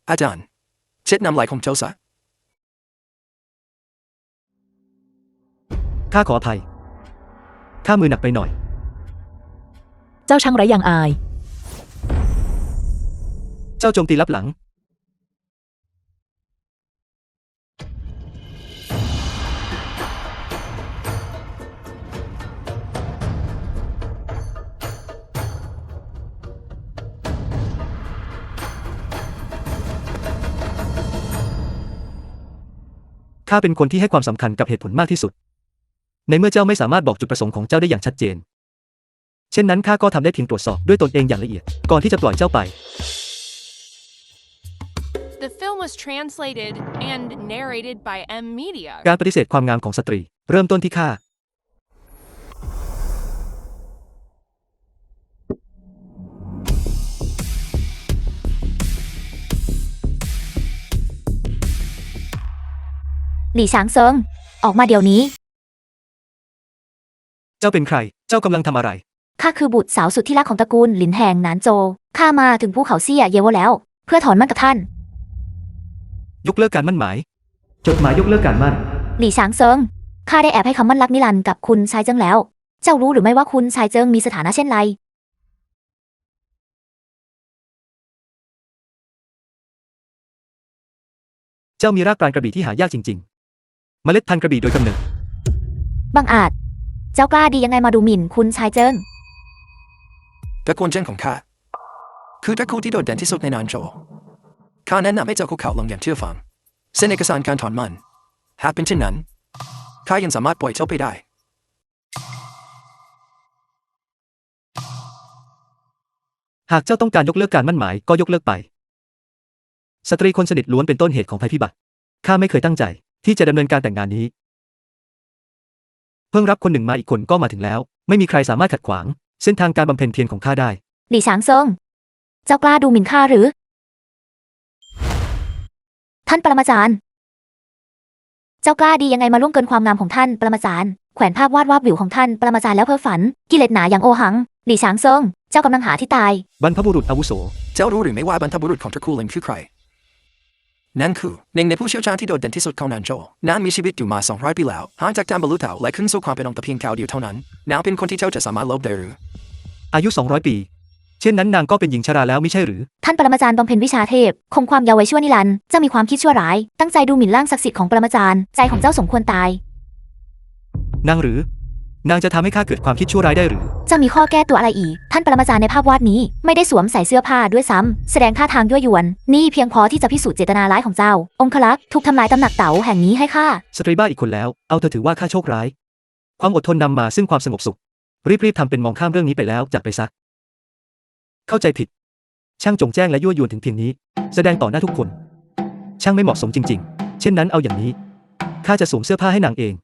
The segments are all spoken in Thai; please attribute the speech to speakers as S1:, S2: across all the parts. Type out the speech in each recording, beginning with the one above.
S1: อาจารย์เช็ดน้ำไหลของเจ้าซะ
S2: ข้าขออภัยข้ามือหนักไปหน่อย
S3: เจ้าช่างไร้ยางอาย
S2: เจ้าโจมตีลับหลังข้าเป็นคนที่ให้ความสำคัญกับเหตุผลมากที่สุดในเมื่อเจ้าไม่สามารถบอกจุดประสงค์ของเจ้าได้อย่างชัดเจนเช่นนั้นข้าก็ทำได้เพียงตรวจสอบด้วยตนเองอย่างละเอียดก่อนที่จะปล่อยเจ้าไป
S4: The film was translated and narrated by M Media.
S2: การปฏิเสธความงามของสตรีเริ่มต้นที่ข้า
S5: หลี่ช้างเซิงออกมาเดี๋ยวนี้
S2: เจ้าเป็นใครเจ้ากำลังทำอะไร
S5: ข้าคือบุตรสาวสุดที่รักของตระกูลหลินแหงหนานโจข้ามาถึงภูเขาเซี่ยเยโวแล้วเพื่อถอนมั่นกับท่าน
S2: ยกเลิกการมั่นหมายจดหมายยกเลิกการมั่น
S5: หลี่ช้างเซิงข้าได้แอบให้คำมั่นรักนิรันดร์กับคุณชายเจิ้งแล้วเจ้ารู้หรือไม่ว่าคุณชายเจิ้งมีสถานะเช่นไร
S2: เจ้ามีรากปราณกระบี่ที่หายากจริงๆเมล็ดพันธุ์กระบี่โดยกำเนิด
S5: บังอาจเจ้ากล้าดียังไงมาดูหมิ่นคุณชายเจิ้ง
S1: ตระกูลเจิ้งของข้าคือตระกูลที่โดดเด่นที่สุดในนานโจวข้าแนะนำให้เจ้าคุกเข่าลงอย่างเชื่อฟังเซ็นเอกสารการถอนมันหากเป็นเช่นนั้นข้ายังสามารถปล่อยเจ้าไปได้
S2: หากเจ้าต้องการยกเลิกการมั่นหมายก็ยกเลิกไปสตรีคนสนิทล้วนเป็นต้นเหตุของภัยพิบัติข้าไม่เคยตั้งใจที่จะดำเนินการแต่งงานนี้เพิ่งรับคนหนึ่งมาอีกคนก็มาถึงแล้วไม่มีใครสามารถขัดขวางเส้นทางการบำเพ็ญเพียรของข้าได้
S5: หลี่ช้างเซิงเจ้ากล้าดูหมิ่นข้าหรือท่านปรมาจารย์เจ้ากล้าดียังไงมาล่วงเกินความงามของท่านปรมาจารย์แขวนภาพวาดวาบวิวของท่านปรมาจารย์แล้วเพ้อฝันกิเลสหนาอย่างโอหังหลี่ช้างเซิงเจ้ากำลังหาที่ตาย
S2: บรรพบุรุษอาวุโส
S1: เจ้ารู้หรือไม่ว่าบรรพบุรุษของตระกูลหลินคือใครนั่นคือหนึ่งในผู้เชี่ยวชาญที่โดดเด่นที่สุดของนานโจวนางมีชีวิตอยู่มา200 ปีแล้วห่างจากการบรรลุธรรมและขึ้นสู่ความเป็นองค์แต่เพียงคราวเดียวเท่านั้นนางเป็นคนที่เจ้าจะสามารถลบได้หรือ
S2: อายุ200 ปีเช่นนั้นนางก็เป็นหญิงชราแล้วไม่ใช่หรือ
S5: ท่านปรมาจารย์บำเพ็ญวิชาเทพคงความเยาว์ไว้ชั่วนิรันดร์เจ้ามีความคิดชั่วร้ายตั้งใจดูหมิ่นร่างศักดิ์สิทธิ์ของปรมาจารย์ใจของเจ้าสมควรตาย
S2: นางหรือนางจะทำให้ข้าเกิดความคิดชั่วร้ายได้หรือ
S5: จะมีข้อแก้ตัวอะไรอีกท่านปรมาจารย์ในภาพวาดนี้ไม่ได้สวมใส่เสื้อผ้าด้วยซ้ำแสดงท่าทางยั่วยวนนี่เพียงพอที่จะพิสูจน์เจตนาร้ายของเจ้าองคลักษ์ถูกทำลายตำหนักเต๋าแห่งนี้ให้ข้า
S2: สตรีบ้าอีกคนแล้วเอาเธอถือว่าข้าโชคร้ายความอดทนนำมาซึ่งความสงบสุขรีบทำเป็นมองข้ามเรื่องนี้ไปแล้วจากไปซะเข้าใจผิดช่างจงแจ้งและยั่วยวนถึงเพียงนี้แสดงต่อหน้าทุกคนช่างไม่เหมาะสมจริงๆเช่นนั้นเอาอย่างนี้ข้าจะสวมเสื้อผ้าให้นางเอง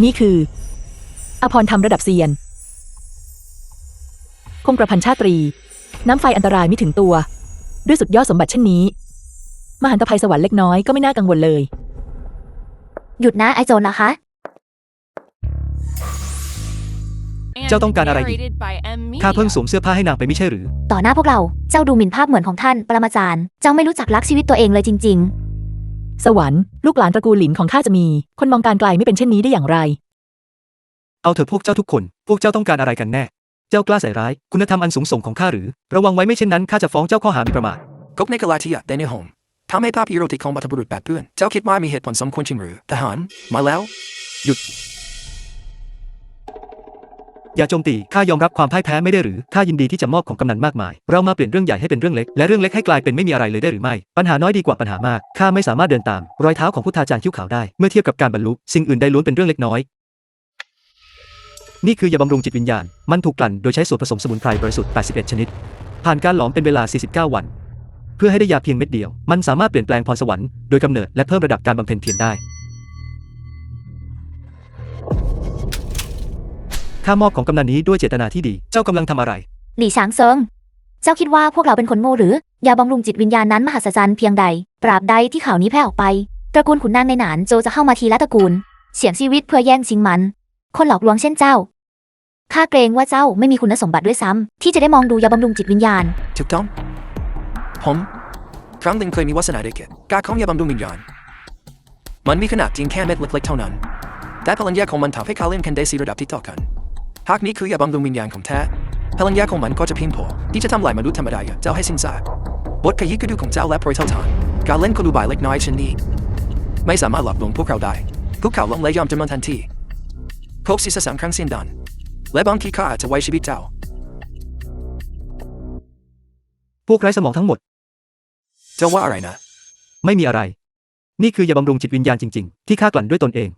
S3: นี่คืออภรธรรมระดับเซียนคงกระพันชาตรีน้ำไฟอันตรายไม่ถึงตัวด้วยสุดยอดสมบัติเช่นนี้มหันตภัยสวรรค์เล็กน้อยก็ไม่น่ากังวลเลย
S5: หยุดนะไอโจรนะคะ
S2: เจ้าต้องการอะไรอีกข้าเพิ่งสวมเสื้อผ้าให้นางไปไม่ใช่หรือ
S5: ต่อหน้าพวกเราเจ้าดูหมิ่นภาพเหมือนของท่านปรมาจารย์เจ้าไม่รู้จักรักชีวิตตัวเองเลยจริง
S3: ๆสวรรค์ลูกหลานตระกูลหลินของข้าจะมีคนมองการไกลไม่เป็นเช่นนี้ได้อย่างไร
S2: เอาเถอะพวกเจ้าทุกคนพวกเจ้าต้องการอะไรกันแน่เจ้ากล้าใส่ร้ายคุณธรรมอันสูงส่งของข้าหรือระวังไว้ไม่เช่นนั้นข้าจะฟ้องเจ้าข้อหาหมิ่นประมาท
S1: ก๊กในกาลาเทียแต่ในห้องทำให้ภาพอีโรติกของบรรพบุรุษแปดเปื้อนเจ้าคิดว่ามีเหตุผลสมควรจริงหรือทหารมาแล้ว
S2: หยุดอย่าโจมตีข้ายอมรับความพ่ายแพ้ไม่ได้หรือข้ายินดีที่จะมอบของกำนันมากมายเรามาเปลี่ยนเรื่องใหญ่ให้เป็นเรื่องเล็กและเรื่องเล็กให้กลายเป็นไม่มีอะไรเลยได้หรือไม่ปัญหาน้อยดีกว่าปัญหามากข้าไม่สามารถเดินตามรอยเท้าของพุทธาจารย์คิ้วขาวได้เมื่อเทียบกับการบรรลุสิ่งอื่นใดล้วนเป็นเรื่องเล็กน้อยนี่คือยาบำรุงจิตวิญญาณมันถูกกลั่นโดยใช้ส่วนผสมสมุนไพรบริสุทธิ์81ชนิดผ่านการหลอมเป็นเวลา49 วันเพื่อให้ได้ยาเพียงเม็ดเดียวมันสามารถเปลี่ยนแปลงพรสวรรค์โดยกำเนิดและเพิ่มระดับการบำเพ็ญเพียรได้ข้ามอบของกำนันนี้ด้วยเจตนาที่ดีเจ้ากำลังทำอะไร
S5: หลี่ช้างเซิง เจ้าคิดว่าพวกเราเป็นคนโง่หรือยาบำรุงจิตวิญญาณนั้นมหัศจรรย์เพียงใดตราบใดที่ข่าวนี้แพร่ออกไปตระกูลขุนนางในหนานโจจะเข้ามาทีละตระกูลเสี่ยงชีวิตเพื่อแย่งชิงมันคนหลอกลวงเช่นเจ้าข้าเกรงว่าเจ้าไม่มีคุณสมบัติด้วยซ้ำที่จะได้มองดูยาบำรุงจิตวิญญาณ
S1: ถูกต้องผมครั้งหนึ่งเคยมีวาสนาได้เก็บการของยาบำรุงวิญญาณมันมีขนาดเพียงแค่เม็ดเล็กๆเท่านั้นแต่พลังยาของมันทำให้เขาเล่นกันได้4ระดับที่ต่อกันหากนี้คือยาบำรุงวิญญาณของแท้พลังยาของมันก็จะเพียงพอที่จะทำลายมนุษย์ธรรมดาอย่างเจ้าให้สิ้นซากบทขยี้กระดูกของเจ้าและโปรยเท่าทานการเล่นกลอุบายเล็กน้อยเช่นนี้ไม่สามารถหลอกลวงพวกเราได้พวกเขาลงเลยยอมจำนวนทันทีพบศีรษะ3 ครั้งเสียนดันและบางทีข้าอาจจะไว้ชีวิตเจ้า
S2: พวกไร้สมองทั้งหมด
S1: เจ้าว่าอะไรนะ
S2: ไม่มีอะไร นี่คือยาบำรุงจิตวิญญาณจริงๆที่ข้ากลั่นด้วยตนเอง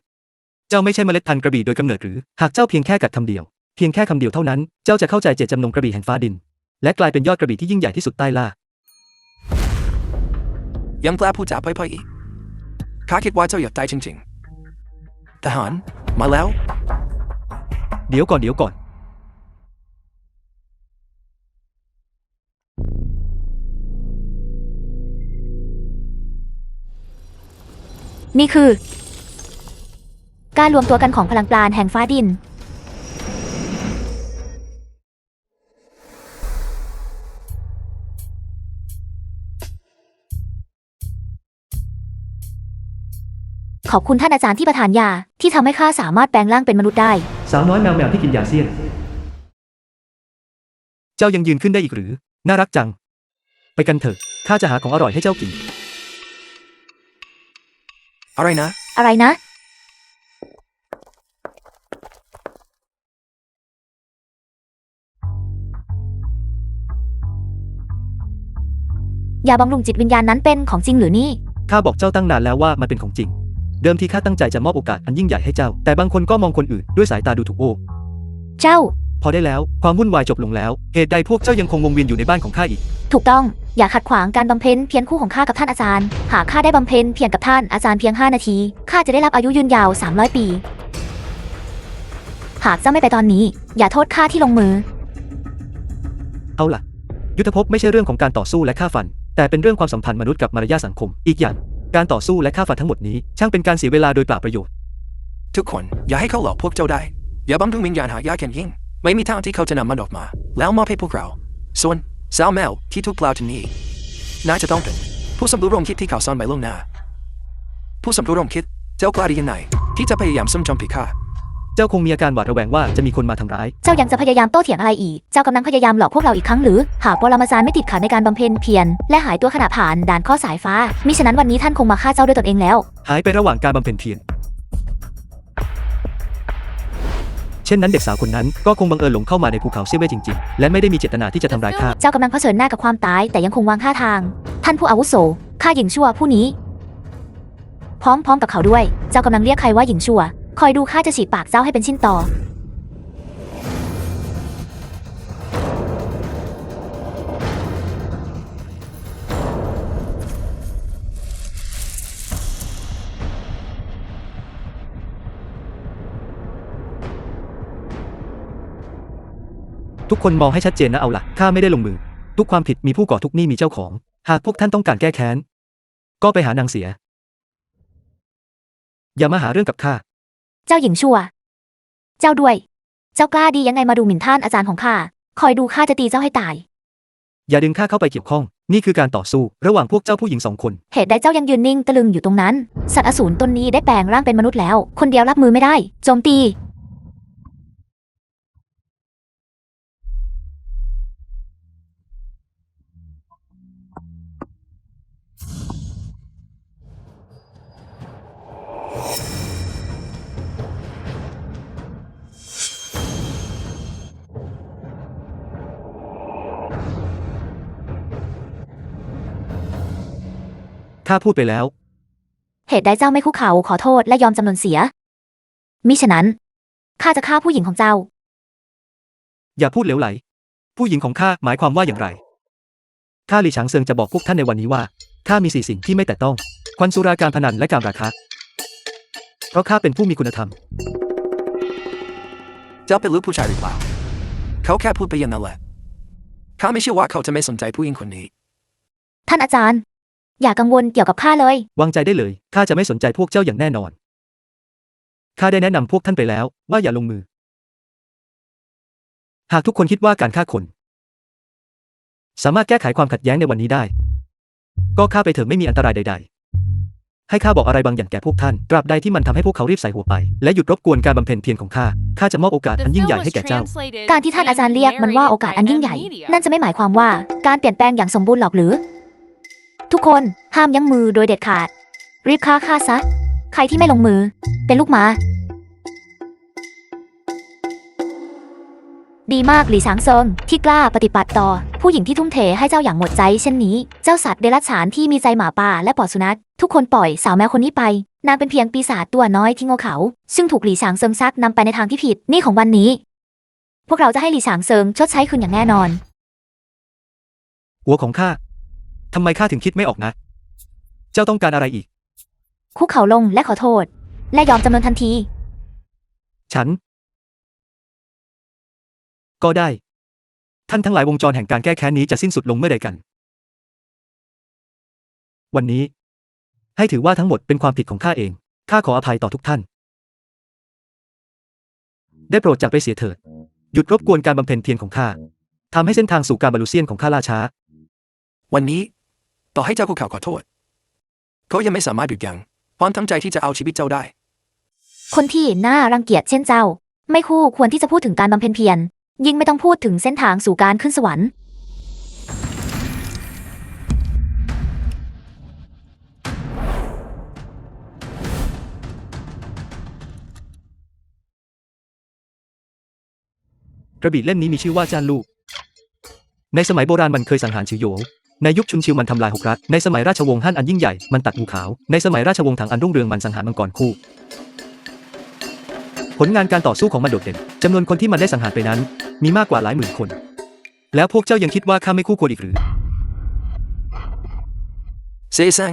S2: เจ้าไม่ใช่เมล็ดพันธุ์กระบี่โดยกำเนิดหรือหากเจ้าเพียงแค่กัดคำเดียวเพียงแค่คำเดียวเท่านั้นเจ้าจะเข้าใจเจตจำนงกระบี่แห่งฟ้าดินและกลายเป็นยอดกระบี่ที่ยิ่งใหญ่ที่สุดใต้ล่า
S1: ยังกล้าพูดจาพ่อยๆอีกข้าคิดว่าเจ้าอยากตายจริงๆทหารมาแล้ว
S2: เดี๋ยวก่อน
S5: นี่คือการรวมตัวกันของพลังปราณแห่งฟ้าดินขอบคุณท่านอาจารย์ที่ประทานยาที่ทำให้ข้าสามารถแปลงร่างเป็นมนุษย์ได้
S2: สาวน้อยแมวที่กินยาเสี้ยนเจ้ายังยืนขึ้นได้อีกหรือน่ารักจังไปกันเถอะข้าจะหาของอร่อยให้เจ้ากิน
S1: อะไรนะ
S5: อะไรนะยาบำรุงจิตวิญญาณนั้นเป็นของจริงหรือนี่
S2: ข้าบอกเจ้าตั้งนานแล้วว่ามันเป็นของจริงเดิมทีข้าตั้งใจจะมอบโอกาสอันยิ่งใหญ่ให้เจ้าแต่บางคนก็มองคนอื่นด้วยสายตาดูถูกโอ้
S5: เจ้า
S2: พอได้แล้วความวุ่นวายจบลงแล้วเหตุใดพวกเจ้ายังคงวงเวียนอยู่ในบ้านของข้าอีก
S5: ถูกต้องอย่าขัดขวางการบำเพ็ญเพียรคู่ของข้ากับท่านอาจารย์หากข้าได้บำเพ็ญเพียรกับท่านอาจารย์เพียง5 นาทีข้าจะได้รับอายุยืนยาว300 ปีหากเจ้าไม่ไปตอนนี้อย่าโทษข้าที่ลงมือ
S2: เอาล่ะยุทธภพไม่ใช่เรื่องของการต่อสู้และฆ่าฟันแต่เป็นเรื่องความสัมพันธ์มนุษย์กับมารยาทสังคมอีกอย่างการต่อสู้และฆ่าฟันทั้งหมดนี้ช่างเป็นการเสียเวลาโดยเปล่าประโยชน์
S1: ทุกคนอย่าให้เขาหลอกพวกเจ้าได้อย่าบำรุงวิญญาณหายากแค่ยิ่งไม่มีทางที่เขาจะนำมันออกมาแล้วมอบให้พวกเราส่วนสาวแมวที่ถูกกล่าวถึงนี้น่าจะต้องเป็นผู้สำรวจร่วมคิดที่เขาซ่อนไว้ล่วงหน้าผู้สำรวจร่วมคิดเจ้ากล้าดียังไงที่จะพยายามซุ่มโจมตีข้า
S2: เจ้าคงมีอาการหวาดระแวงว่าจะมีคนมาทำร้าย
S5: เจ้ายังจะพยายามโต้เถียงอะไรอีกเจ้ากำลังพยายามหลอกพวกเราอีกครั้งหรือหากปรมาจารย์ไม่ติดขัดในการบำเพ็ญเพียรและหายตัวขณะผ่านด่านข้อสายฟ้ามิฉะนั้นวันนี้ท่านคงมาฆ่าเจ้าด้วยตนเองแล้ว
S2: หายไประหว่างการบำเพ็ญเพียรเช่นนั้นเด็กสาวคนนั้นก็คงบังเอิญหลงเข้ามาในภูเขาเซี่ยเว่ยจริงๆและไม่ได้มีเจตนาที่จะทำร้ายข้า
S5: เจ้ากำลังเผชิญหน้ากับความตายแต่ยังคงวางท่าทางท่านผู้อาวุโสข้าหญิงชั่วผู้นี้พร้อมกับเขาด้วยเจ้ากำลังเรียกใครว่าหญิงชั่วคอยดูข้าจะฉีกปากเจ้าให้เป็นชิ้นต่อ
S2: ทุกคนมองให้ชัดเจนนะเอาล่ะข้าไม่ได้ลงมือทุกความผิดมีผู้ก่อทุกหนี้มีเจ้าของหากพวกท่านต้องการแก้แค้นก็ไปหานางเสียอย่ามาหาเรื่องกับข้า
S5: เจ้าหญิงชั่วเจ้าด้วยเจ้ากล้าดียังไงมาดูหมิ่นท่านอาจารย์ของข้าคอยดูข้าจะตีเจ้าให้ตาย
S2: อย่าดึงข้าเข้าไปเกี่ยวข้องนี่คือการต่อสู้ระหว่างพวกเจ้าผู้หญิง2 คน
S5: เหตุใดเจ้ายังยืนนิ่งตะลึงอยู่ตรงนั้นสัตว์อสูรตนนี้ได้แปลงร่างเป็นมนุษย์แล้วคนเดียวรับมือไม่ได้โจมตี
S2: ข้าพูดไปแล้ว
S5: เหตุใดเจ้าไม่คุกเข่าขอโทษและยอมจำนนเสียมิฉะนั้นข้าจะฆ่าผู้หญิงของเจ้า
S2: อย่าพูดเหลวไหลผู้หญิงของข้าหมายความว่าอย่างไรข้าหลี่ฉางเซิงจะบอกพวกท่านในวันนี้ว่าข้ามี4 สิ่งที่ไม่แตะต้องควันสุราการพนันและการราคะเพราะข้าเป็นผู้มีคุณธรรม
S1: เจ้าเป็นลูกผู้ชายหรือเปล่าเขาแค่พูดไปอย่างนั้นแหละ ข้าไม่เชื่อว่าเขาจะไม่สนใจผู้หญิงคนนี้
S5: ท่านอาจารย์ อย่ากังวลเกี่ยวกับข้าเลย
S2: วางใจได้เลย ข้าจะไม่สนใจพวกเจ้าอย่างแน่นอน ข้าได้แนะนำพวกท่านไปแล้วว่าอย่าลงมือ หากทุกคนคิดว่าการฆ่าคน สามารถแก้ไขความขัดแย้งในวันนี้ได้ ก็ฆ่าไปเถอะไม่มีอันตรายใดๆ ให้ข้าบอกอะไรบางอย่างแก่พวกท่าน ตราบใดที่มันทำให้พวกเขารีบใส่หัวไป และหยุดรบกวนการบำเพ็ญเพียรของข้า ข้าจะมอบโอกาส
S4: The
S2: อันยิ่งใหญ่
S4: film
S2: ให้
S4: was
S2: แก่เจ้า
S4: translated
S5: การที่ท่านอาจารย์
S4: and
S5: เรียกมันว่าโอกาส
S4: narrated
S5: อัน
S4: by
S5: ยิ่งใหญ่
S4: M Media.
S5: นั่นจะไม่หมายความว่าการเปลี่ยนแปลงอย่างสมบูรณ์หรอกหรือ ทุกคนห้ามยั้งมือโดยเด็ดขาด รีบฆ่าซะ ใครที่ไม่ลงมือ เป็นลูกหมา ดีมากหลี่ฉางเซิงที่กล้าปฏิบัติต่อ ผู้หญิงที่ทุ่มเทให้เจ้าอย่างหมดใจเช่นนี้ เจ้าสัตว์เดรัจฉานที่มีใจหมาป่าและปอดสุนัขทุกคนปล่อยสาวแมวคนนี้ไป นางเป็นเพียงปีศาจตัวน้อยที่โง่เขลาซึ่งถูกหลี่ฉางเซิงซักนำไปในทางที่ผิดนี่ของวันนี้ พวกเราจะให้หลี่ฉางเซิงชดใช้คืนอย่างแน่นอน
S2: หัวของข้า ทำไมข้าถึงคิดไม่ออกนะ เจ้าต้องการอะไรอีก
S5: คุกเข่าลงและขอโทษ และยอมจำนนทันที
S2: ฉัน ก็ได้ ท่านทั้งหลายวงจรแห่งการแก้แค้นนี้จะสิ้นสุดลงเมื่อใดกัน วันนี้ ให้ถือว่าทั้งหมดเป็นความผิดของข้าเอง ข้าขออภัยต่อทุกท่าน ได้โปรดจากไปเสียเถิด หยุดรบกวนการบำเพ็ญเพียรของข้า ทำให้เส้นทางสู่การบรรลุเซียนของข้าล่าช้า
S1: วันนี้ ต่อให้เจ้าคุกเข่าขอโทษ เขายังไม่สามารถหยุดยั้งความตั้งใจที่จะเอาชีวิตเจ้าได้
S5: คนที่น่ารังเกียจเช่นเจ้า ไม่คู่ควรที่จะพูดถึงการบำเพ็ญเพียรยิ่งไม่ต้องพูดถึงเส้นทางสู่การขึ้นสวรรค์
S2: กระบี่เล่มนี้มีชื่อว่าจานลู่ ในสมัยโบราณมันเคยสังหารชิวโหยวในยุคชุนชิวมันทำลาย6 รัฐ ในสมัยราชวงศ์ฮั่นอันยิ่งใหญ่มันตัดงูขาว ในสมัยราชวงศ์ถังอันรุ่งเรืองมันสังหารมังกรคู่ ผลงานการต่อสู้ของมันโดดเด่น จำนวนคนที่มันได้สังหารไปนั้น มีมากกว่าหลายหมื่นคน แล้วพวกเจ้ายังคิดว่าข้าไม่คู่ควรอีกหรือ
S1: เซซัง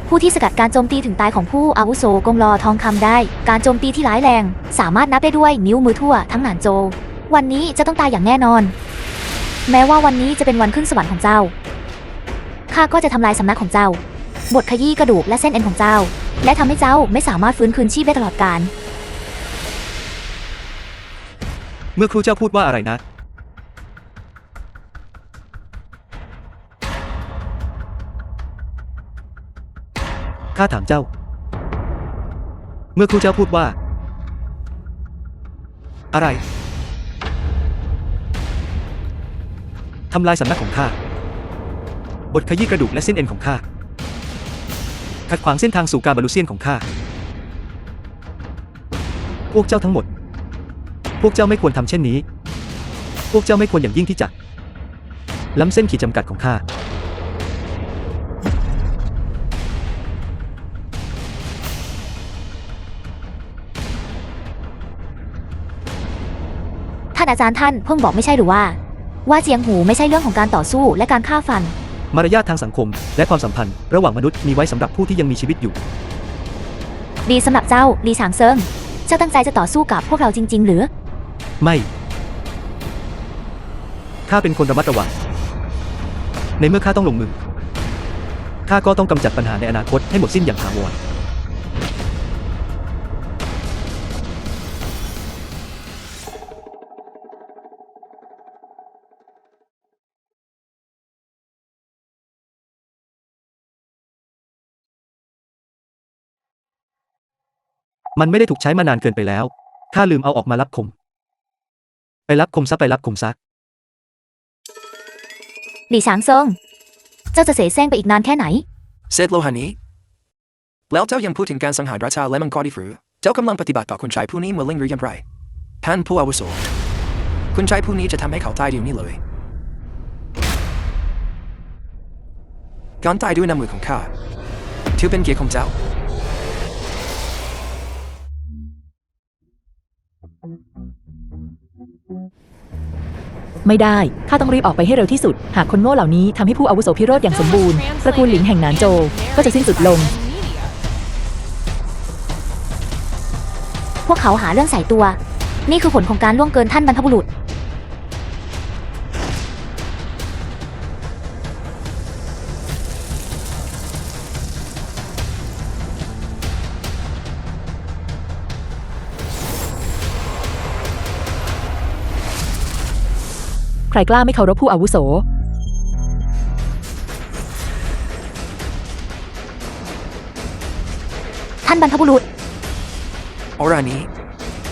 S5: ผู้ที่สกัดการโจมตีถึงตายของผู้อาวุโสกงลอทองคำได้ การโจมตีที่ร้ายแรง สามารถนับได้ด้วยนิ้วมือทั่วทั้งหนานโจววันนี้จะต้องตายอย่างแน่นอน แม้ว่าวันนี้จะเป็นวันขึ้นสวรรค์ของเจ้า ข้าก็จะทำลายสำนักของเจ้า บดขยี้กระดูกและเส้นเอ็นของเจ้า และทำให้เจ้าไม่สามารถฟื้นคืนชีพได้ตลอดกาล
S2: เมื่อครูเจ้าพูดว่าอะไรนะ ข้าถามเจ้า เมื่อครูเจ้าพูดว่า อะไร ทำลายสำนักของข้า บดขยี้กระดูกและเส้นเอ็นของข้า ขัดขวางเส้นทางสู่การบรรลุเซียนของข้า พวกเจ้าทั้งหมด พวกเจ้าไม่ควรทำเช่นนี้ พวกเจ้าไม่ควรอย่างยิ่งที่จะล้ำเส้นขีดจำกัดของข้า
S5: ท่านอาจารย์ท่านเพิ่งบอกไม่ใช่หรือว่าเจียงหูไม่ใช่เรื่องของการต่อสู้และการฆ่าฟัน
S2: มารยาททางสังคมและความสัมพันธ์ระหว่างมนุษย์มีไว้สำหรับผู้ที่ยังมีชีวิตอยู่
S5: ดีสำหรับเจ้าหลี่ฉางเซิง เจ้าตั้งใจจะต่อสู้กับพวกเราจริงๆหรือ
S2: ไม่ ข้าเป็นคนระมัดระวัง ในเมื่อข้าต้องลงมือ ข้าก็ต้องกำจัดปัญหาในอนาคตให้หมดสิ้นอย่างถาวร มันไม่ได้ถูกใช้มานานเกินไปแล้ว ข้าลืมเอาออกมารับคม ไปรับคมซะไปรับคมซะ
S5: หลี่ฉางเซิง เจ้าจะเสแสร้งไปอีกนานแค่ไหน
S1: เสร็จโลหะนี้ แล้วเจ้ายังพูดถึงการสังหารราชาและมังกรอีกหรือเจ้ากำลังปฏิบัติต่อคุณชายผู้นี้เมื่อเล่งหรือยังไรท่านผู้อาวุโสคุณชายผู้นี้จะทำให้เขาตายเดี๋ยวนี้เลย การตายด้วยน้ำมือของข้าถือเป็นเกียรติของเจ้า
S3: ไม่ได้ ข้าต้องรีบออกไปให้เร็วที่สุด หากคนโง่เหล่านี้ทำให้ผู้อาวุโสพิโรธอย่างสมบูรณ์ ตระกูลหลิงแห่งหนานโจวก็จะสิ้นสุดลง
S5: พวกเขาหาเรื่องใส่ตัว นี่คือผลของการล่วงเกินท่านบรรพบุรุษ
S3: ใครกล้าไม่เคารพผู้อาวุโส
S5: ท่านบรรพบุรุษ
S1: ออรานี้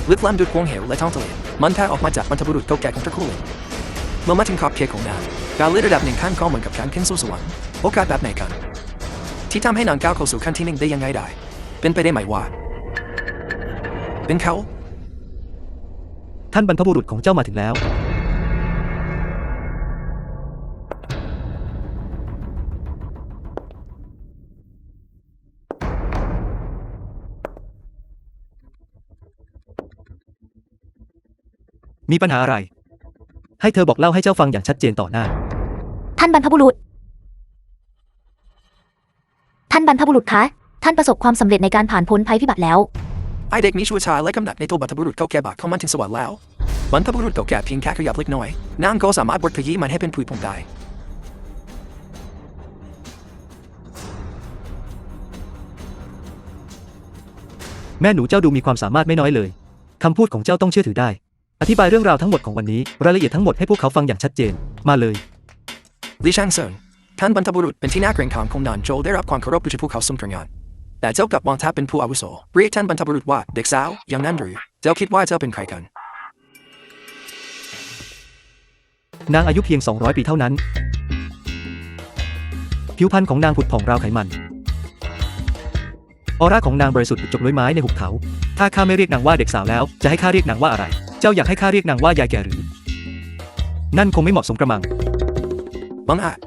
S1: ลึกล้ำดุจวงเหวและท้องทะเลมันแผ่ออกมาจากบรรพบุรุษเก่าแก่ของตระกูลเมื่อมาถึงขอบเขตของนางการเลื่อนระดับหนึ่งขั้นก็เหมือนกับการขึ้นสู่สวรรค์โอกาสแบบไหนกันที่ทำให้นางก้าวเข้าสู่ขั้นที่หนึ่งได้ยังไงได้เป็นไปได้ไหมว่าเป็นเขา
S2: ท่านบรรพบุรุษของเจ้ามาถึงแล้ว มีปัญหาอะไร ให้เธอบอกเล่าให้เจ้าฟังอย่างชัดเจนต่อหน้า
S5: ท่านบรรพบุรุษ ท่านบรรพบุรุษคะ ท่านประสบความสำเร็จในการผ่านพ้นภัยพิบัติแล้ว
S1: ไอเด็กมีชูชาและกำหนัดในตัวบรรพบุรุษเก่าแก่บากเข้ามันถึงสวรรค์แล้วบรรพบุรุษเก่าแก่เพียงแค่ขยับเล็กน้อยนางก็สามารถบดขยี้มันให้เป็นผุยผงได้
S2: แม่หนูเจ้าดูมีความสามารถไม่น้อยเลย คำพูดของเจ้าต้องเชื่อถือได้ อธิบายเรื่องราวทั้งหมดของวันนี้รายละเอียดทั้งหมดให้พวกเขาฟังอย่างชัดเจน มาเลย
S1: ลิชางเซิงท่านบรรพบุรุษเป็นที่น่าเกรงขามของนานโจได้รับความเคารพจากพวกเขาสุ่มตรงานแต่เจ้ากลับมองท่าเป็นผู้อาวุโสเรียกท่านบรรพบุรุษว่าเด็กสาวอย่างนั้นหรือเจ้าคิดว่าเจ้าเป็นใครกัน
S2: นางอายุเพียง 200 ปีเท่านั้น ผิวพรรณของนางผุดผ่องราวไขมัน ออร่าของนางบริสุทธิ์จบด้วยไม้ในหุบเขา ถ้าข้าไม่เรียกนางว่าเด็กสาวแล้ว จะให้ข้าเรียกนางว่าอะไร เจ้าอยากให้ข้าเรียกนางว่ายายแก่หรือ นั่นคงไม่เหมาะสมกระมัง
S1: บังอาจ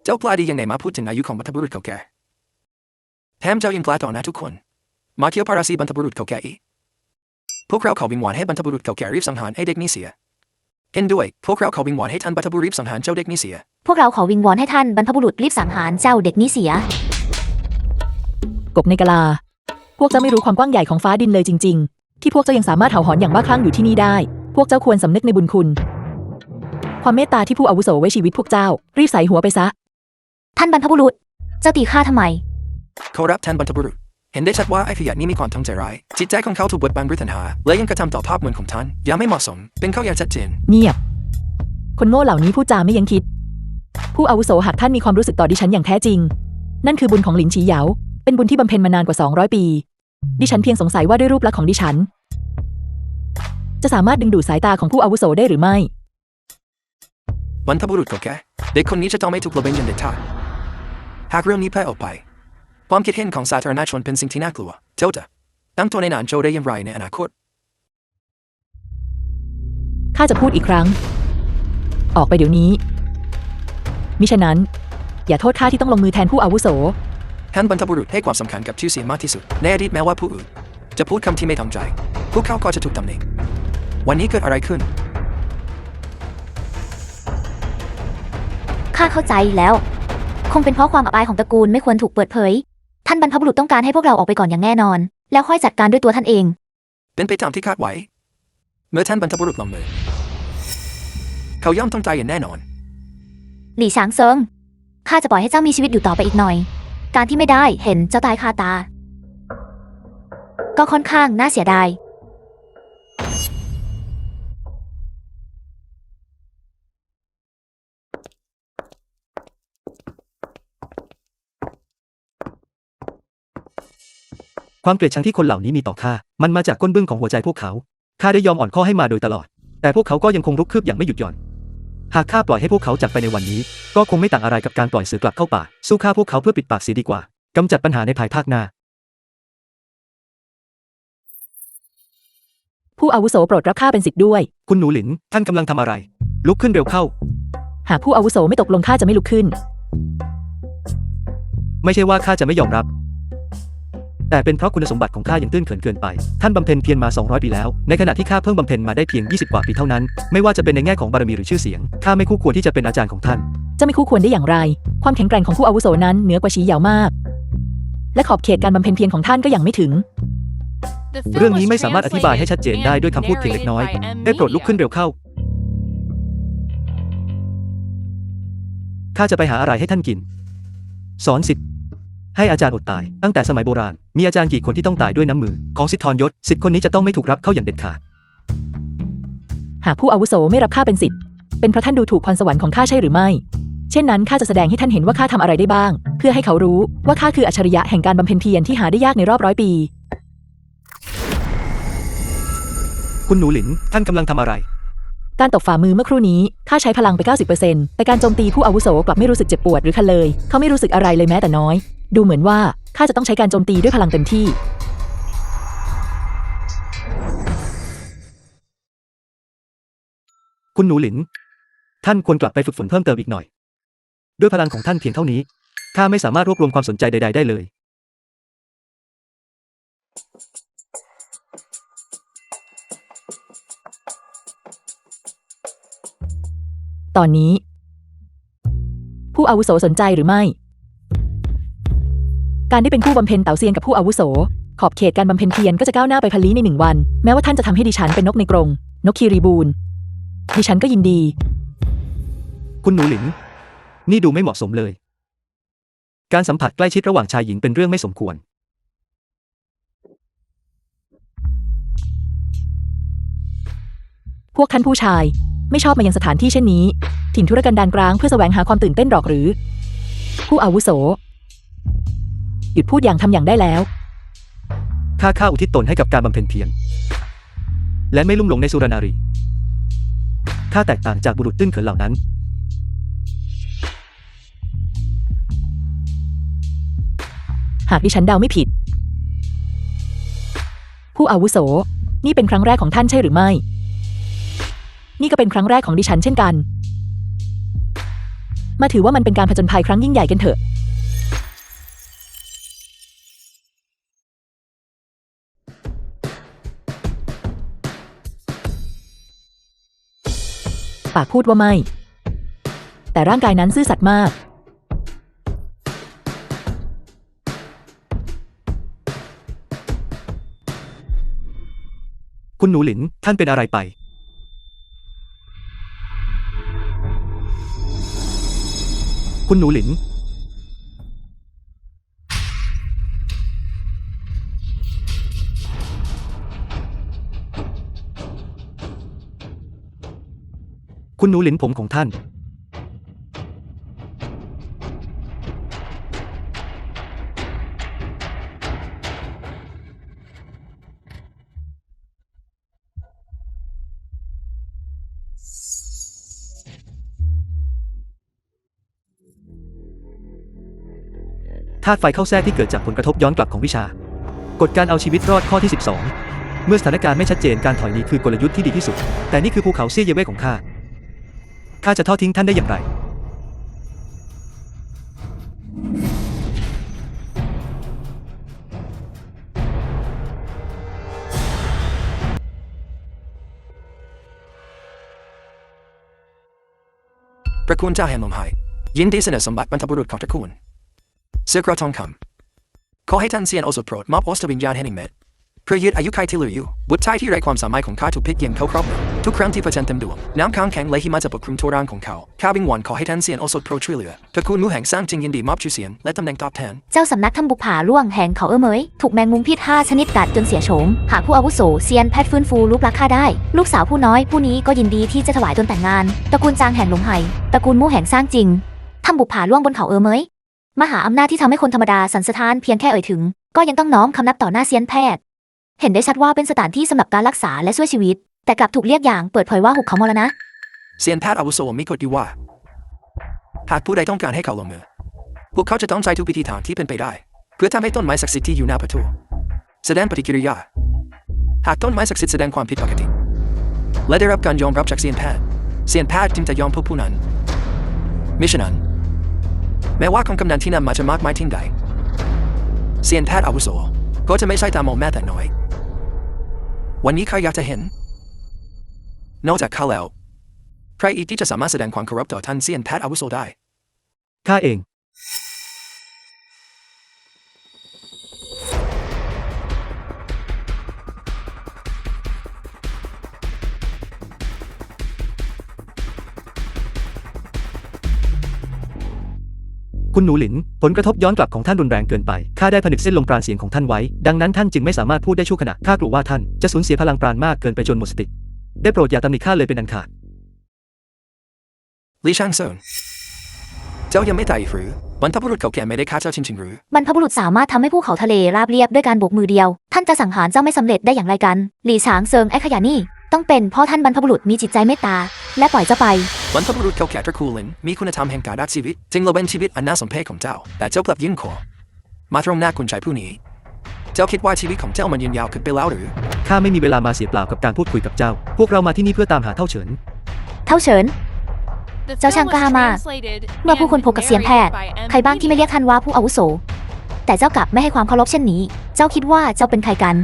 S1: เจ้ากล้าดียังไงมาพูดถึงอายุของบรรพบุรุษเก่าแก่แถมเจ้ายังกล้าต่อหน้าทุกคนมาเคี่ยวพาราซีบรรพบุรุษเก่าแก่อีกพวกเราขอวิงวอนให้บรรพบุรุษเก่าแก่รีบสังหารไอ้เด็กนี่เสียเห็นด้วยพวกเราขอวิงวอนให้ท่านบรรพบุรุษรีบสังหารเจ้าเด็กนี่เสีย
S5: พวกเราขอวิงวอนให้ท่านบรรพบุรุษรีบสังหารเจ้าเด็กนี้เสีย
S3: กบในกะลา พวกเจ้าไม่รู้ความกว้างใหญ่ของฟ้าดินเลยจริงๆ ที่พวกเจ้ายังสามารถเห่าหอนอย่างบ้าคลั่งอยู่ที่นี่ได้ พวกเจ้าควรสำนึกในบุญคุณ ความเมตตาที่ผู้อาวุโสไว้ชีวิตพวกเจ้า รีบใส่หัวไปซะ
S5: ท่านบรรพบุรุษ เจ้าตีข้าทำไม
S1: ขอรับท่านบรรพบุรุษเห็นได้ชัดว่าไอ้ขยะนี่มีความทั้งใจร้ายจิตใจของเขาถูกบดบังด้วยตัณหาและยังกระทำต่อภาพเหมือนของท่านอย่าไม่เหมาะสมเป็นข้ออย่างชัดเจน
S3: เงียบ คนโง่เหล่านี้พูดจาไม่ยั้งคิด ผู้อาวุโสหากท่านมีความรู้สึกต่อดิฉันอย่างแท้จริง นั่นคือบุญของหลินฉีเหยา เป็นบุญที่บำเพ็ญมานานกว่า200 ปี ดิฉันเพียงสงสัยว่าด้วยรูปลักษณ์ของดิฉัน จะสามารถดึงดูดสายตาของผู้อาวุโสได้หรือไม่
S1: บรรพบุรุษเก่าแก่เด็กคนนี้จะต้องไม่ถูกละเว้นอย่างเด็ดขาดหากเรื่องนี้แพร่ออกไปความคิดเห็นของสาธารณชนเป็นสิ่งที่น่ากลัวเจ้าจะตั้งตัวในนานโจได้อย่างไรในอนาคต
S3: ข้าจะพูดอีกครั้ง ออกไปเดี๋ยวนี้ มิฉะนั้น อย่าโทษข้าที่ต้องลงมือแทนผู้อาวุโส
S1: ท่านบรรพบุรุษให้ความสำคัญกับชื่อเสียงมากที่สุดในอดีตแม้ว่าผู้อื่นจะพูดคำที่ไม่ตั้งใจพวกเขาก็จะถูกตำหนิวันนี้เกิดอะไรขึ้น
S5: ข้าเข้าใจแล้ว คงเป็นเพราะความอับอายของตระกูลไม่ควรถูกเปิดเผย ท่านบรรพบุรุษต้องการให้พวกเราออกไปก่อนอย่างแน่นอน แล้วค่อยจัดการด้วยตัวท่านเอง
S1: เป็นไปตามที่คาดไว้เมื่อท่านบรรพบุรุษลงมือเขาย่อมต้องตายอย่างแน่นอน
S5: หลี่ช้างเซิง ข้าจะปล่อยให้เจ้ามีชีวิตอยู่ต่อไปอีกหน่อย การที่ไม่ได้เห็นเจ้าตายคาตา ก็ค่อนข้างน่าเสียดาย
S2: ความเกลียดชังที่คนเหล่านี้มีต่อข้า มันมาจากก้นบึ้งของหัวใจพวกเขา ข้าได้ยอมอ่อนข้อให้มาโดยตลอด แต่พวกเขาก็ยังคงรุกคืบอย่างไม่หยุดหย่อน หากข้าปล่อยให้พวกเขาจากไปในวันนี้ ก็คงไม่ต่างอะไรกับการปล่อยเสือกลับเข้าป่า สู้ฆ่าพวกเขาเพื่อปิดปากเสียดีกว่า กำจัดปัญหาในภายภาคหน้า
S3: ผู้อาวุโสโปรดรับข้าเป็นศิษย์ด้วย
S2: คุณหนูหลิน ท่านกำลังทำอะไร ลุกขึ้นเร็วเข้า
S3: หากผู้อาวุโสไม่ตกลงข้าจะไม่ลุกขึ้น
S2: ไม่ใช่ว่าข้าจะไม่ยอมรับ แต่เป็นเพราะคุณสมบัติของข้ายังตื้นเขินเกินไป ท่านบำเพ็ญเพียรมา200 ปีแล้ว ในขณะที่ข้าเพิ่งบำเพ็ญมาได้เพียง20 กว่าปีเท่านั้น ไม่ว่าจะเป็นในแง่ของบารมีหรือชื่อเสียง ข้าไม่คู่ควรที่จะเป็นอาจารย์ของท่าน
S3: จะไม่คู่ควรได้อย่างไร ความแข็งแกร่งของผู้อาวุโสนั้นเหนือกว่าฉีเหยามาก และขอบเขตการบำเพ็ญเพียรของท่านก็ยังไม่ถึง
S4: The
S2: เรื่อง
S4: film
S2: นี้
S4: was
S2: ไม่สามารถอธิบายให้ชัดเจน
S4: translated
S2: ได้
S4: and
S2: ด้วยคำพูดเพียงเล็กน้อย
S4: narrated by M.
S2: ได้โปรดลุกขึ้น
S4: Media.
S2: เร็วเข้า ข้าจะไปหาอะไรให้ท่านกิน สอนสิทธิ์ให้อาจารย์อดตาย ตั้งแต่สมัยโบราณ มีอาจารย์กี่คนที่ต้องตายด้วยน้ำมือของสิทธิธรยศ สิทธิ์คนนี้จะต้องไม่ถูกรับเข้าอย่างเด็ดขาด
S3: หากผู้อาวุโสไม่รับข้าเป็นศิษย์เป็นเพราะท่านดูถูกพรสวรรค์ของข้าใช่หรือไม่ เช่นนั้นข้าจะแสดงให้ท่านเห็นว่าข้าทำอะไรได้บ้าง เพื่อให้เขารู้ว่าข้าคืออัจฉริยะแห่งการบำเพ็ญเพียรที่หาได้ยากในรอบ100 ปี
S2: คุณหนูหลิน ท่านกำลังทำอะไร
S3: การตบฝ่ามือเมื่อครู่นี้ข้าใช้พลังไป 90% แต่การโจมตีผู้อาวุโสกลับไม่รู้สึกเจ็บปวดหรือคันเลย เขาไม่รู้สึกอะไรเลยแม้แต่น้อย ดูเหมือนว่าข้าจะต้องใช้การโจมตีด้วยพลังเต็มที่
S2: คุณหนูหลิน ท่านควรกลับไปฝึกฝนเพิ่มเติมอีกหน่อย ด้วยพลังของท่านเพียงเท่านี้ ข้าไม่สามารถรวบรวมความสนใจใดๆได้เลย
S3: ตอนนี้ ผู้อาวุโสสนใจหรือไม่ การได้เป็นผู้บำเพ็ญเต่าเซียนกับผู้อาวุโส ขอบเขตการบำเพ็ญเพียรก็จะก้าวหน้าไปพลีใน1 วัน แม้ว่าท่านจะทำให้ดิฉันเป็นนกในกรง นกคีรีบูนดิฉันก็ยินดี
S2: คุณหนูหลิน นี่ดูไม่เหมาะสมเลย การสัมผัสใกล้ชิดระหว่างชายหญิงเป็นเรื่องไม่สมควร
S3: พวกท่านผู้ชายไม่ชอบมายังสถานที่เช่นนี้ ถิ่นธุรกันดารกลางเพื่อแสวงหาความตื่นเต้นหรอกหรือ ผู้อาวุโสหยุดพูดอย่างทำอย่างได้แล้ว
S2: ข้าอุทิศตนให้กับการบำเพ็ญเพียร และไม่ลุ่มหลงในสุรนารี ข้าแตกต่างจากบุรุษตื้นเขินเหล่านั้น
S3: หากดิฉันเดาไม่ผิด ผู้อาวุโสนี่เป็นครั้งแรกของท่านใช่หรือไม่ นี่ก็เป็นครั้งแรกของดิฉันเช่นกัน มาถือว่ามันเป็นการผจญภัยครั้งยิ่งใหญ่กันเถอะ ปากพูดว่าไม่ แต่ร่างกายนั้นซื่อสัตย์มาก
S2: คุณหนูหลิน ท่านเป็นอะไรไป คุณหนูหลิน คุณหนูหลินผมของท่าน ธาตุไฟเข้าแทรกที่เกิดจากผลกระทบย้อนกลับของวิชากฎการเอาชีวิตรอดข้อที่ 12 เมื่อสถานการณ์ไม่ชัดเจนการถอยหนีคือกลยุทธ์ที่ดีที่สุด แต่นี่คือภูเขาเซี่ยเยเว่ของข้า ข้าจะทอดทิ้งท่านได้อย่างไร
S1: ประคุณเจ้าแห่งลมหายยินดีเสนอสมบัติบรรพบุรุษของตระกูลเสื้อกระทองคำขอให้ท่านเซียนโอสถโปรดมอบอสตวิญญาณแห่งเม็ดเพื่อยึดอายุขัยที่เหลืออยู่บุตรชายที่ไร้ความสามารถของข้าถูกพิษเย็นเข้าครอบงำทุกครั้งที่พระจันทร์เต็มดวงน้ำค้างแข็งและหิมะจะปกคลุมทั่วร่างของเขาข้าวิงวอนขอให้ท่านเซียนโอสถโปรดช่วยเหลือตระกูลมูแห่งสร้างจึงยินดีมอบชื่อเสียงและตำแหน่งตอบแทน
S5: เจ้าสำนักทำบุกผาล่วงแห่งเขาเหมยถูกแมงมุมพิษ5 ชนิดกัดจนเสียโฉมหากผู้อาวุโสเซียนแพทย์ฟื้นฟูรูปลักษณ์ข้าได้ ลูกสาวผู้น้อยผู้นี้ก็ยินดีที่จะถวายตนแต่งงานตระกูลจางแห่งหลงไห่ตระกูลมู่แห่งสร้างจริงทำบุกผาล่วงบนเขาเหมยมหาอำนาจที่ทำให้คนธรรมดาสั่นสะท้านเพียงแค่เอ่ยถึงก็ยังต้องน้อมคำนับต่อหน้าเซียนแพทย์เห็นได้ชัดว่าเป็นสถานที่สำหรับการรักษาและช่วยชีวิตแต่กลับถูกเรียกอย่างเปิดเผยว่าหุบเขามรณะ
S1: เซียนแพทย์อาวุโสมีกฎอยู่ว่าหากผู้ใดต้องการให้เขาลงมือพวกเขาจะต้องใช้ทุกวิธีทางที่เป็นไปได้เพื่อทำให้ต้นไม้ศักดิ์สิทธิ์ที่อยู่หน้าประตูแสดงปฏิกิริยาหากต้นไม้ศักดิ์สิทธิ์แสดงความผิดปกติและได้รับการยอมรับจากเซียนแพทย์จึงจะยอมพวกผู้นั้นมิฉะนั้นแม้ว่าคำกำนันที่นำมาจะมากมายทิ้งใดเซียนแพทย์อาวุโสก็จะไม่ใช่ตามองแม้แต่น้อยวันนี้ใครอยากจะเห็นนอกจากข้าแล้วใครอีกที่จะสามารถแสดงความเคารพต่อท่านเซียนแพทย์อาวุโสได้
S2: ข้าเอง
S1: ค
S2: คุณหนูหลินผลกระทบย้อนกลับของท่านรุนแรงเกินไปข้าได้ผนึกเส้นลมปราณเสียงของท่านไว้ดังนั้นท่านจึงไม่สามารถพูดได้ชั่วขณะข้ากลัวว่าท่านจะสูญเสียพลังปราณมากเกินไปจนหมดสติได้โปรดอย่าตำหนิข้าเลยเป็นอันขาด
S1: ลี่ช่างเซิงเจ้ายังไม่ตายอีกหรือบรรพบุรุษเขาแก่ไม่ได้ฆ่าเจ้าจริงๆหรือ
S5: บรรพบุรุษสามารถทำให้ภูเขาทะเลราบเรียบด้วยการโบกมือเดียวท่านจะสังหารเจ้าไม่สำเร็จได้อย่างไรกันหลี่ฉางเซิงไอ้ขยะนี่ต้องเป็นเพราะท่านบรรพบุรุษมีจิตใจเมตตาและปล่อยเจ้าไป
S1: บรรพบุรุษเขาแก่ตระกูลลินมีคุณธรรมแห่งการรักชีวิตจึงละเว้นชีวิตอันน่าสมเพชของเจ้าแต่เจ้ากลับยื่นคอมาตรงหน้าคุณชายผู้นี้เจ้าคิดว่าชีวิตของเจ้ามันยืนยาวขึ้นไปแล้วหรือ
S2: ข้าไม่มีเวลามาเสียเปล่ากับการพูดคุยกับเจ้าพวกเรามาที่นี่เพื่อตามหาเท่าเฉิน
S5: เท่าเฉิน
S4: The
S5: เจ้าช่าง
S4: film
S5: กล้า
S4: was
S5: มาก
S4: translated
S5: เมื่อผู้คนพบกับเซียนแพทย์
S4: and narrated by
S5: ใครบ้างที่ไม่เรียกท่านว่าผู้อาวุโสแต่เจ้ากลับไม่ให้ความเคารพเช่นนี้ เจ้าคิดว่าเจ้าเป็นใครกัน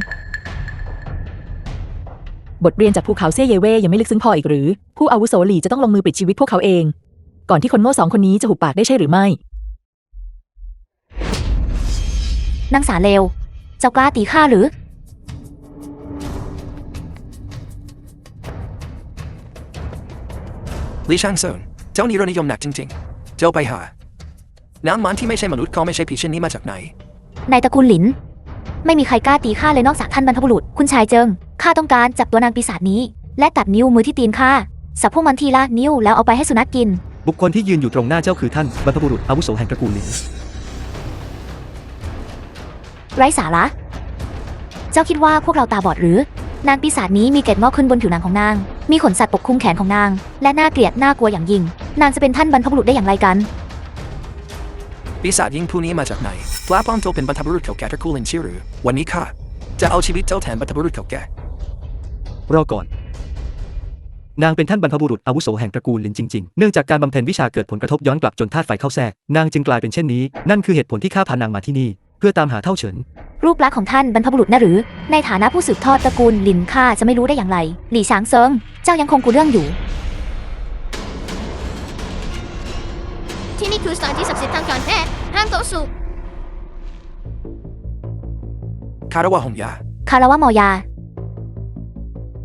S3: บทเรียนจากภูเขาเซี่ยเยเว่ยังไม่ลึกซึ้งพออีกหรือ ผู้อาวุโสหลี่จะต้องลงมือปลิดชีวิตพวกเขาเอง ก่อนที่คนโง่2 คนนี้จะหุบปากได้ใช่หรือไม่
S5: นางสารเลวเจ้ากล้าตีข้าหรือ
S1: ลี่ช่างเซิงเจ้านี่รสนิยมหนักจริงๆเจ้าไปหาน้ำมันที่ไม่ใช่มนุษย์ก็ไม่ใช่ผีเช่นนี้มาจากไหน
S5: ในตระกูลหลิน ไม่มีใครกล้าตีข้าเลยนอกจากท่านบรรพบุรุษคุณชายเจิงข้าต้องการจับตัวนางปีศาจนี้ และตัดนิ้วมือที่ตีนข้าสับพวกมันทีละนิ้วแล้วเอาไปให้สุนัขกิน
S2: บุคคลที่ยืนอยู่ตรงหน้าเจ้าคือท่านบรรพบุรุษอาวุโสแห่งตระกูลหลิน
S5: ไร้สาระเจ้าคิดว่าพวกเราตาบอดหรือ นางปีศาจนี้มีเกล็ดงอกขึ้นบนผิวหนังของนางมีขนสัตว์ปกคลุมแขนของนางและน่าเกลียดน่ากลัวอย่างยิ่งนางจะเป็นท่านบรรพบุรุษได้อย่างไรกัน
S1: ปีศาจยิงผู้นี้มาจากไหนปลาปลอมตัวเป็นบรรพบุรุษเขาแก่ตระกูลลินชื่อหรือวันนี้ข้าจะเอาชีวิตเจ้าแทนบรรพบุรุษเขาแก่
S2: รอก่อนนางเป็นท่านบรรพบุรุษอาวุโสแห่งตระกูลหลินจริงๆเนื่องจากการบำเพ็ญวิชาเกิดผลกระทบย้อนกลับจนธาตุไฟเข้าแทรกนางจึงกลายเป็นเช่นนี้นั่นคือเหตุผลที่ข้าพานางมาที่นี่เพื่อตามหาเท่าเฉิน
S5: รูปลักษณ์ของท่านบรรพบุรุษนะหรือในฐานะผู้สืบทอดตระกูลหลินข้าจะไม่รู้ได้อย่างไรหลี่ช้างเซิงเจ้ายังคงกุเรื่องอยู่
S6: ที่นี่คือสถานที่ศักดิ์สิทธิ์ทางการแพทย์ห้ามโต๊ะสูบ
S1: คาราวะหงยา
S5: คาราวะมอยา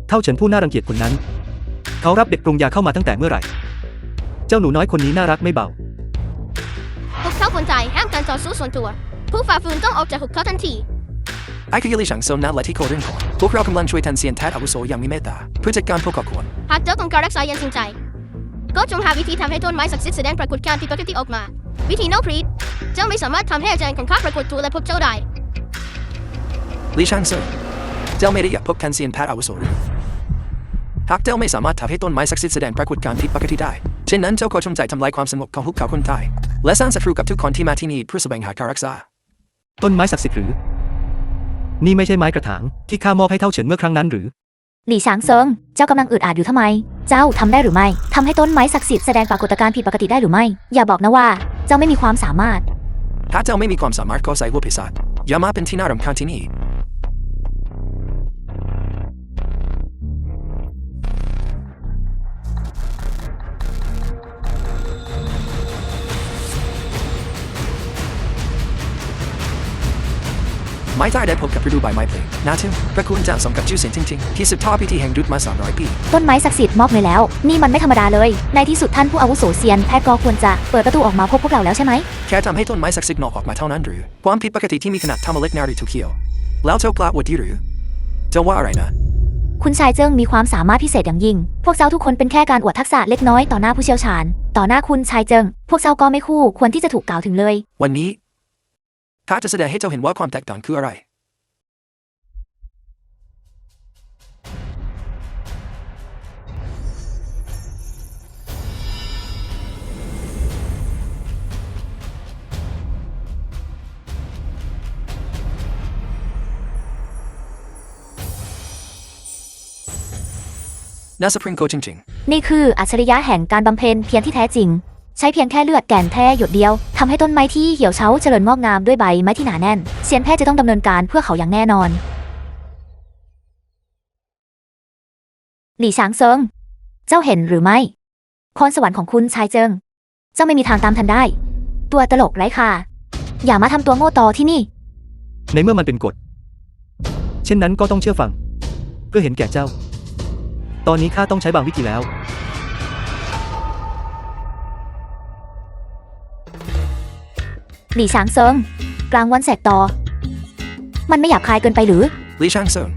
S2: เท่าเฉินผู้น่ารังเกียจคนนั้นเขารับเด็กปรุงยาเข้ามาตั้งแต่เมื่อไหร่เจ้าหนูน้อยคนนี้น่ารักไม่เบา
S6: พวกเขาคนใจห้ามการต่อสู้ส่วนตัว ผู้ฝ่าฝืนต้องออกจากหุบเขาทันที
S1: ไอ้คือลี่ช่างเซิงนั่นแหละที่โคเรื่องก่อนพวกเรากำลังช่วยแทนเซียนแทนอาวุโสอย่างมีเมตตาเพื่อจัดการพวกเขาควร
S6: หากเจ้าต้องการรักษาอย่างจริงใจ ก็จงหาวิธีทำให้ต้นไม้ศักดิ์สิทธิ์แสดงปรากฏการณ์ผิดปกติออกมา วิธีโนพรีดเจ้าไม่สามารถทำให้อาจารย์ของข้าปรากฏตัวและพบเจ้าได้
S1: ลี่ช่างเซิงเจ้าไม่ได้อยากพบแทนเซียนแพทย์อาวุโสหรือหากเจ้าไม่สามารถทำให้ต้นไม้ศักดิ์สิทธิ์แสดงปรากฏการณ์ผิดปกติได้เช่นนั้นเจ้าก็จงใจทำลายความสงบของพวกเขาคนใต้และสร้างศัตรูกับทุกคนที่มาที่นี่เพื่อแสวงหาการรักษา
S2: ต้นไม้ศักดิ์สิทธิ์หรือนี่ไม่ใช่ไม้กระถางที่ข้ามอบให้เท่าเฉินเมื่อครั้งนั้นหรือ
S5: หลี่ช้างเซิงเจ้ากำลังอึดอัดอยู่ทำไม เจ้าทำได้หรือไม่ทำให้ต้นไม้ศักดิ์สิทธิ์แสดงปรากฏการณ์ผิดปกติได้หรือไม่อย่าบอกนะว่าเจ้าไม่มีความสามารถ
S1: ถ้าเจ้าไม่มีความสามารถก็ใส่หัวปีศาจอย่ามาเป็นที่น่ารำคาญที่นี่ ไม่ได้พบกับฤดูใบไม้ผลิน่าทึ่งตระกูลเจ้าสมกับชื่อเสียงจริงๆที่สืบทอดพิธีแห่งดุจมา300 ปี
S5: ต้นไม้ศักดิ์สิทธิ์มอบเลยแล้ว นี่มันไม่ธรรมดาเลย ในที่สุดท่านผู้อาวุโสเซียนแพทย์ก็ควรจะเปิดประตูออกมาพบพวกเราแล้วใช่ไหม
S1: แค่ทำให้ต้นไม้ศักดิ์สิทธิ์งอกออกมาเท่านั้นหรือความผิดปกติที่มีขนาดเท่าเมล็ดนารีถูกเขียวแล้วเจ้ากล้าอวดดีหรือเจ้าว่าอะไรนะ
S5: คุณชายเจิ้งมีความสามารถพิเศษอย่างยิ่ง พวกเจ้าทุกคนเป็นแค่การอวดทักษะเล็กน้อยต่อหน้าผู้เชี่ยวชาญ ต่อหน้าคุณชายเจิ้งพวกเจ้าก็ไม่คู่ควรที่จะถูกกล่าวถึงเลย
S1: วันนี้ข้าจะแสดงให้เจ้าเห็นว่าความแตกต่างคืออะไรน่าสะพรึงโกจริง
S5: นี่คืออัจฉริยะแห่งการบำเพ็ญเพียรที่แท้จริง ใช้เพียงแค่เลือดแก่นแท้หยดเดียวทำให้ต้นไม้ที่เหี่ยวเฉาเจริญงอกงามด้วยใบไม้ที่หนาแน่นเซียนแพทย์จะต้องดำเนินการเพื่อเขาอย่างแน่นอนหลี่ช้างเซิงเจ้าเห็นหรือไม่พรสวรรค์ของคุณชายเจิงเจ้าไม่มีทางตามทันได้ ตัวตลกไร้ค่าอย่ามาทำตัวโง่ต่อที่นี่
S2: ในเมื่อมันเป็นกฎเช่นนั้นก็ต้องเชื่อฟังเพื่อเห็นแก่เจ้าตอนนี้ข้าต้องใช้บางวิธีแล้ว
S5: หลี่ช้างเซิงกลางวันแสกตอมันไม่หยาบคายเกินไปหรือ
S1: ลี่ช่างเซิง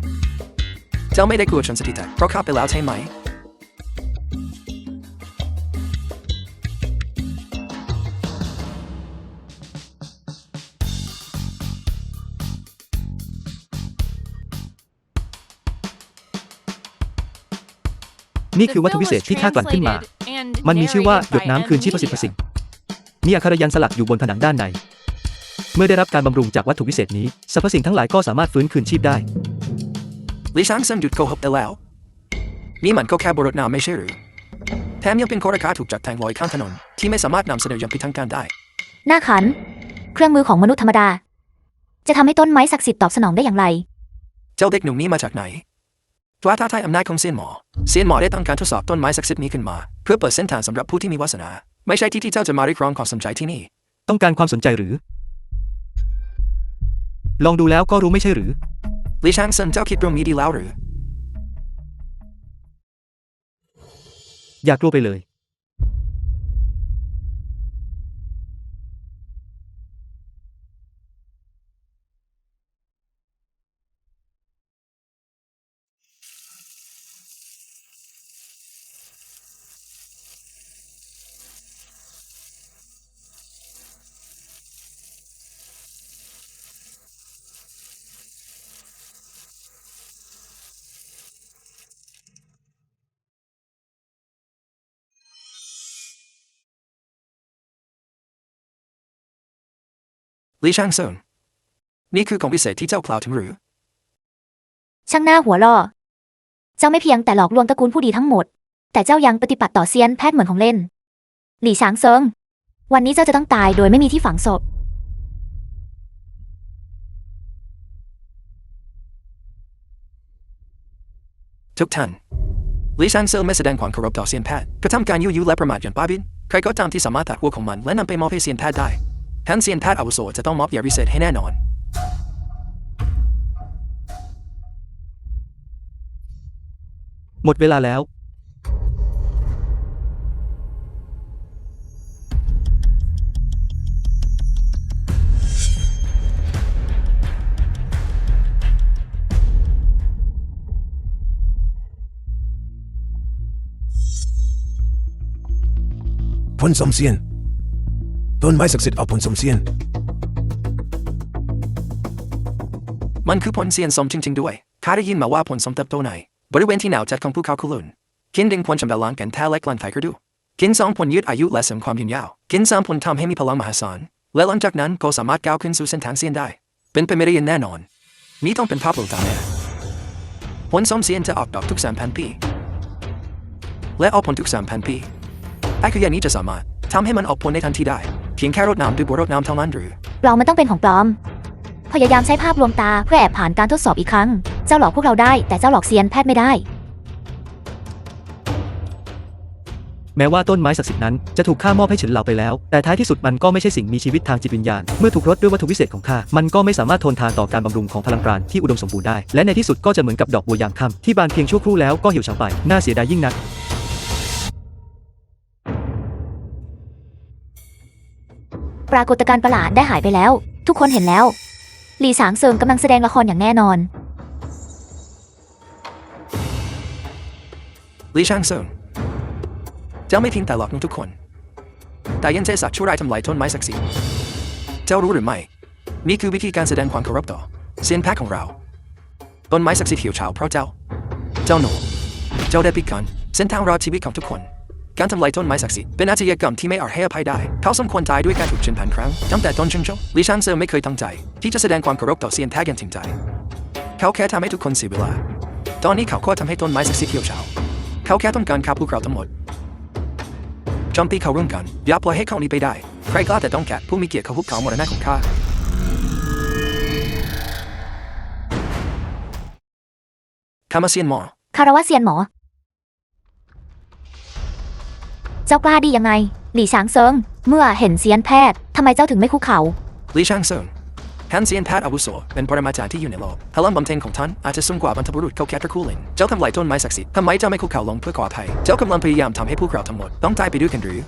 S1: เจ้าไม่ได้กลัวชนสถิติเพราะข้าไปแล้วใช่ไหม
S2: นี่
S4: The
S2: คือวัตถุ
S4: film
S2: วิเศษ
S4: was
S2: ที่ข้ากลั่นขึ้นมา
S4: translated and
S2: มันมีชื่อว่า
S4: narrated
S2: หยด
S4: by
S2: น้ำคืน
S4: M
S2: ชีพประสิทธิ์
S4: Media.
S2: สิ่งมีอักขระยันต์สลักอยู่บนผนังด้านใน เมื่อได้รับการบำรุงจากวัตถุวิเศษนี้สรรพสิ่งทั้งหลายก็สามารถฟื้นคืนชีพได้
S1: ลี่ช่างเซิงหยุดโกหกได้แล้วนี่มันก็แค่บทนามไม่ใช่หรือแถมยังเป็นโคราคาถูกจัดแทงลอยข้างถนนที่ไม่สามารถนำเสนออย่างเป็นทางการได้
S5: หน้าขัน เครื่องมือของมนุษย์ธรรมดา จะทำให้ต้นไม้ศักดิ์สิทธิ์ตอบสนองได้อย่างไร
S1: เจ้าเด็กหนุ่มนี้มาจากไหนกล้าท้าทายอำนาจของเซียนหมอได้ตั้งการทดสอบต้นไม้ศักดิ์สิทธิ์นี้ขึ้นมาเพื่อเปิดเส้นทางสำหรับผู้ที่มีวาสนาไม่ใช่ที่เจ้าจะมาเรียกร้องความสนใจที่นี่
S2: ต้องการความสนใจหรือ ลองดูแล้วก็รู้ไม่ใช่หรือ
S1: ลี่ช่างเซิงเจ้าคิดเรื่องนี้ดีแล้วหรือ
S2: อย่ากลัวไปเลย
S1: ลี่ช่างเซิงนี่คือของพิเศษที่เจ้ากล่าวถึงหรือ
S5: ช่างหน้าหัวล่อ เจ้าไม่เพียงแต่หลอกลวงตระกูลผู้ดีทั้งหมด แต่เจ้ายังปฏิบัติต่อเซียนแพทย์เหมือนของเล่น หลี่ช้างเซิง วันนี้เจ้าจะต้องตายโดยไม่มีที่ฝังศพ
S1: ทุกท่านลี่ช่างเซิงไม่แสดงความเคารพต่อเซียนแพทย์กระทำการยุและประมาทอย่างบ้าบิ่นใครก็ตามที่สามารถตัดหัวของมันและนำไปมอบให้เซียนแพทย์ได้ทั้งเซียนแพทย์อาวุโสจะต้องมอบยาพิเศษให้แน่นอน
S2: หมดเวลาแล้ว
S7: พลสมเซียนต้นไม้ศักดิ์สิทธิ์เอาพลสมเซียน
S1: มันคือผลเซียนสมจริงๆด้วยข้าได้ยินมาว่าผลสมเติบโตในบริเวณที่หนาวจัดของภูเขาคุลุนกินดึงผลจำดาลังกันแท้เล็กลันไฟกระดูกิน2ผลยืดอายุและเสริมความยืนยาวกิน3ผลทำให้มีพลังมหาศาลและหลังจากนั้นก็สามารถก้าวขึ้นสู่เส้นทางเซียนได้เป็นไปไม่ได้อย่างแน่นอนนี่ต้องเป็นภาพลวงตาแน่ผลสมเซียนจะออกดอกทุก 3,000 ปีและออกผลทุก 3,000 ปีไอ้คืออย่างนี้จะสามารถทำให้มันออกผลในทันทีได้เพียงแค่รดน้ำด้วยบัวรดน้ำเท่านั้นหรือ
S5: ปลอมมันต้องเป็นของปลอม พยายามใช้ภาพลวงตาเพื่อแอบผ่านการทดสอบอีกครั้ง เจ้าหลอกพวกเราได้แต่เจ้าหลอกเซียนแพทย์ไม่ได้
S2: แม้ว่าต้นไม้ศักดิ์สิทธิ์นั้นจะถูกข้ามอบให้เฉินเหล่าไปแล้ว แต่ท้ายที่สุดมันก็ไม่ใช่สิ่งมีชีวิตทางจิตวิญญาณ เมื่อถูกรดด้วยวัตถุวิเศษของข้า มันก็ไม่สามารถทนทานต่อการบำรุงของพลังปราณที่อุดมสมบูรณ์ได้ และในที่สุดก็จะเหมือนกับดอกบัวยามค่ำที่บานเพียงชั่วครู่แล้วก็เหี่ยวเฉาไป น่าเสียดายยิ่งนัก
S5: ปรากฏการณ์ประหลาดได้หายไปแล้ว ทุกคนเห็นแล้ว หลี่สางเซิงกำลังแสดงละครอย่างแน่นอน
S1: ลี่ช่างเซิงเจ้าไม่ทิ้งแต่หลอกลวงทุกคนแต่ยังใจสัตว์ชั่วร้ายทำลายต้นไม้ศักดิ์สิทธิ์เจ้ารู้หรือไม่นี่คือวิธีการแสดงความเคารพต่อเซียนแพทย์ของเราต้นไม้ศักดิ์สิทธิ์เหี่ยวเฉาเพราะเจ้าหนูเจ้าได้ปิดกันเส้นทางรอดชีวิตของทุกคนการทำลายต้นไม้ศักดิ์สิทธิ์เป็นอาชญากรรมที่ไม่อาจให้อภัยได้เขาสมควรตายด้วยการถูกเชิญผ่านครั้งตั้งแต่ต้นจนจบลี่ช่างเซิงไม่เคยตั้งใจที่จะแสดงความเคารพต่อเซียนแพทย์อย่างจริงใจเขาแค่ทำให้ทุกคนเสียเวลาตอนนี้เขาก็ทำให้ต้นไม้ศักดิ์สิทธิ์เหี่ยวเฉาเขาแค่ต้องการฆ่าพวกเราทั้งหมดจอมตีเขาร่วมกันอย่าปล่อยให้เขาหนีไปได้ใครกล้าแต่ต้องแกะผู้มีเกียรติเขาหุบเขามรณะของข้าข้ามาเซียนหมอ
S5: คารวะเซียนหมอ เจ้ากล้าดียังไง หลี่ช้างเซิง เมื่อเห็นเซียนแพทย์ทำไมเจ้าถึงไม่คุกเข่า
S1: ลี่ช่างเซิงท่านเซียนแพทย์อาวุโสเป็นปรมาจารย์ที่อยู่ในโลกพลังบำเพ็ญของท่านอาจจะสูงกว่าบรรพบุรุษเขาแค่ตระกูลเจ้าทำลายต้นไม้ศักดิ์สิทธิ์ทำไมเจ้าไม่คุกเข่าลงเพื่อขออภัยเจ้ากำลังพยายามทำให้พวกเราทั้งหมดต้องตายไปด้วยกันหรือ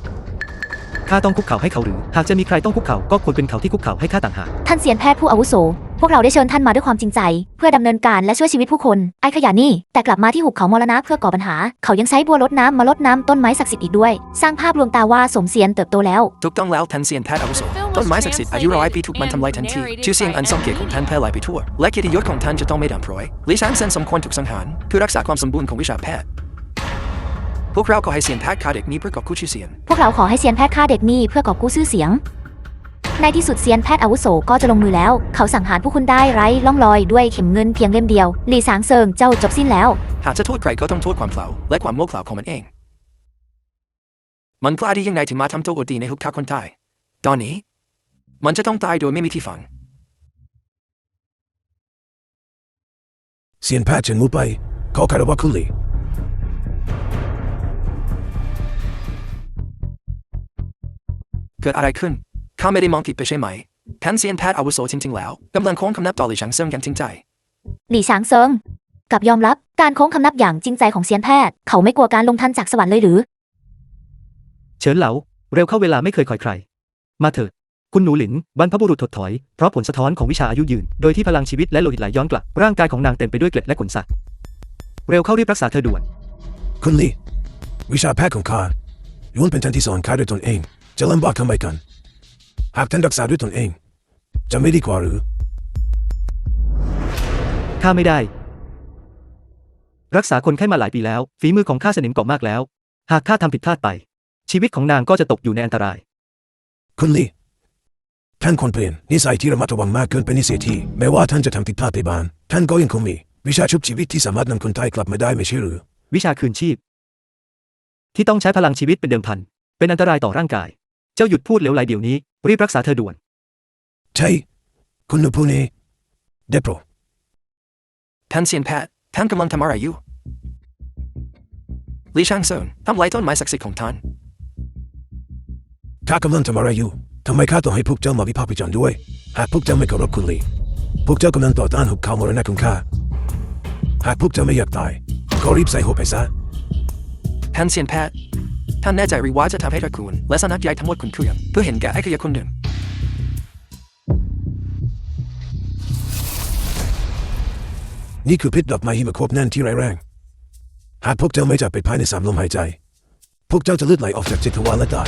S2: ข้าต้องคุกเข่าให้เขาหรือ หากจะมีใครต้องคุกเข่าก็ควรเป็นเขาที่คุกเข่าให้ข้าต่างหาก
S5: ท่านเซียนแพทย์ผู้อาวุโส พวกเราได้เชิญท่านมาด้วยความจริงใจ เพื่อดำเนินการและช่วยชีวิตผู้คน ไอ้ขยะนี่แต่กลับมาที่หุบเขามรณะเพื่อก่อปัญหา เขายังใช้บัวรดน้ำมาลดน้ำต้นไม้ศักดิ์สิทธิ์อีกด้วย สร้างภาพลวงตาว่าสมเซียนเติบโตแล้ว
S1: ถูกต้องแล้วท่านเซียนแพทย์อาวุโสต้นไม้ศักดิ์สิทธิ์อายุ100 ปีถูกมันทำลายทันทีชื่อเสียงอันทรงเกียรติของท่านแพร่หลายไปทั่วและเกียรติยศของท่านจะต้องไม่ด่างพร้อยลิชานเซนสมควรถูกสังหารเพื่อรักษาความสมบูรณ์ของวิชาแพทย์พวกเราขอให้เซียนแพทย์ฆ่าเด็กนี้เพื่อกอบกู้ชื่อเสียง
S5: พวกเราขอให้เซียนแพทย์ฆ่าเด็กนี่เพื่อกอบกู้ชื่อเสียง ในที่สุดเซียนแพทย์อาวุโสก็จะลงมือแล้ว เขาสังหารผู้คุณได้ไร้ร่องรอยด้วยเข็มเงินเพียงเล่มเดียวหลี่สางเซิงเจ้าจบสิ้นแล้ว
S1: หากจะโทษใครก็ต้องโทษความเผลาและความโง่เขลาของมันเองมันกล้าได้ยังไงถึงมาทำโทษอดดีในหุบเขาคนใต้ตอนนี้มันจะต้องตายโดยไม่มีที่ฝัง
S7: เซียนแพทย์เฉินมูไปขอคารวะคุณลี่
S1: เกิดอะไรขึ้นข้าไม่ได้มองผิดไปใช่ไหมท่านเซียนแพทย์อาวุโสจริงๆแล้วกำลังโค้งคำนับต่อหลี่ฉางเซิงกันจริงใจ
S5: หลี่ฉางเซิงกลับยอมรับการโค้งคำนับอย่างจริงใจของเซียนแพทย์เขาไม่กลัวการลงทันจากสวรรค์เลยหรือ
S2: เฉินเหลาเร็วเข้าเวลาไม่เคยคอยใคร มาเถิดคุณหนูหลินบรรพบุรุษถดถอยเพราะผลสะท้อนของวิชาอายุยืนโดยที่พลังชีวิตและโลหิตไหลย้อนกลับร่างกายของนางเต็มไปด้วยเกล็ดและขนสัตว์เร็วเข้ารีบรักษาเธอด่วน
S7: คุณลี่วิชาแพทย์ของข้าล้วนเป็นท่านที่สอนข้าด้วยตนเองจะลำบากทำไมกันหากท่านรักษาด้วยตนเองจะไม่ดีกว่าหรือ
S2: ข้าไม่ได้ รักษาคนไข้มาหลายปีแล้วฝีมือของข้าสนิมเกาะมากแล้วหากข้าทำผิดพลาดไปชีวิตของนางก็จะตกอยู่ในอันตราย
S7: คุณลี่ท่านควรเปลี่ยนนิสัยที่ระมัดระวังมากเกินไปนิสัยที่แม้ว่าท่านจะทำผิดพลาดไปบ้างท่านก็ยังคงมีวิชาชุบชีวิตที่สามารถนำคนไทยกลับมาได้ไม่ใช่หรือ
S2: วิชาคืนชีพที่ต้องใช้พลังชีวิตเป็นเดิมพันเป็นอันตรายต่อร่างกายเจ้าหยุดพูดเหลวไหลเดี๋ยวนี้รีบรักษาเธอด่วน
S7: ใช่คุณหนูผู้นี้ได้โปรด
S1: ท่านเซียนแพทย์ท่านกำลังทำอะไรอยู่หลี่ฉางเซิงทำลายต้นไม้ศักดิ์สิทธิ์ของท่าน
S7: ข้ากำลังทำอะไรอยู่ทำไมข้าต้องให้พวกเจ้ามาวิพากษ์วิจารณ์ด้วยหากพวกเจ้าไม่เคารพคุณลี่พวกเจ้ากำลังต่อต้านหุบเขามรณะของข้าหากพวกเจ้าไม่อยากตายก็รีบใส่หัวไปซะ
S1: ท่านเซียนแพทย์ท่านแน่ใจหรือว่าจะทำให้ตระกูลและสำนักใหญ่ทั้งหมดขุ่นเคืองเพื่อเห็นแก่ไอ้ขยะคนหนึ่ง
S7: นี่คือพิษดอกไม้หิมะควบแน่นที่ร้ายแรงหากพวกเจ้าไม่จับไปภายใน3 ลมหายใจพวกเจ้าจะเลือดไหลออกจากจิตทวารและตาย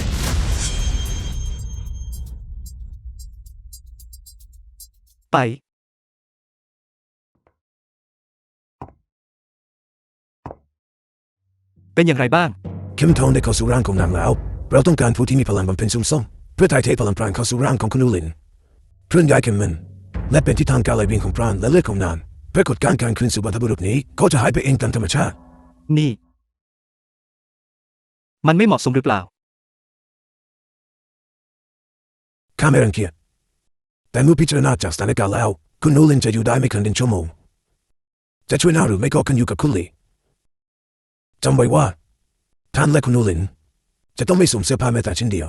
S2: ไปเป็นอย่างไรบ้าง
S7: เข้มทองได้เข้าสู่ร่างของนางแล้วเราต้องการผู้ที่มีพลังบำเพ็ญสูงส่งเพื่อถ่ายเทพลังพรานเข้าสู่ร่างของคุณนูลินเคลื่อนย้ายเข้มมันและเป็นที่ทางการไหลเวียนของพรานและเลือดของนางปรากฏการณ์การคืนสู่บรรพบุรุษนี้ก็จะหายไปเองตามธรรมชาติ
S2: นี่ มันไม่เหมาะสมหรือเปล่า
S7: ข้าไม่รังเกียจแต่เมื่อพิจารณาจากสถานการณ์แล้วคุณนูลินจะอยู่ได้ไม่เกิน1 ชั่วโมงจะช่วยหน้าหรือไม่ก็ขึ้นอยู่กับคุณลี่จำไว้ว่าท่านและคุณนูลินจะต้องไม่สวมเสื้อผ้าแม้แต่ชิ้นเดียว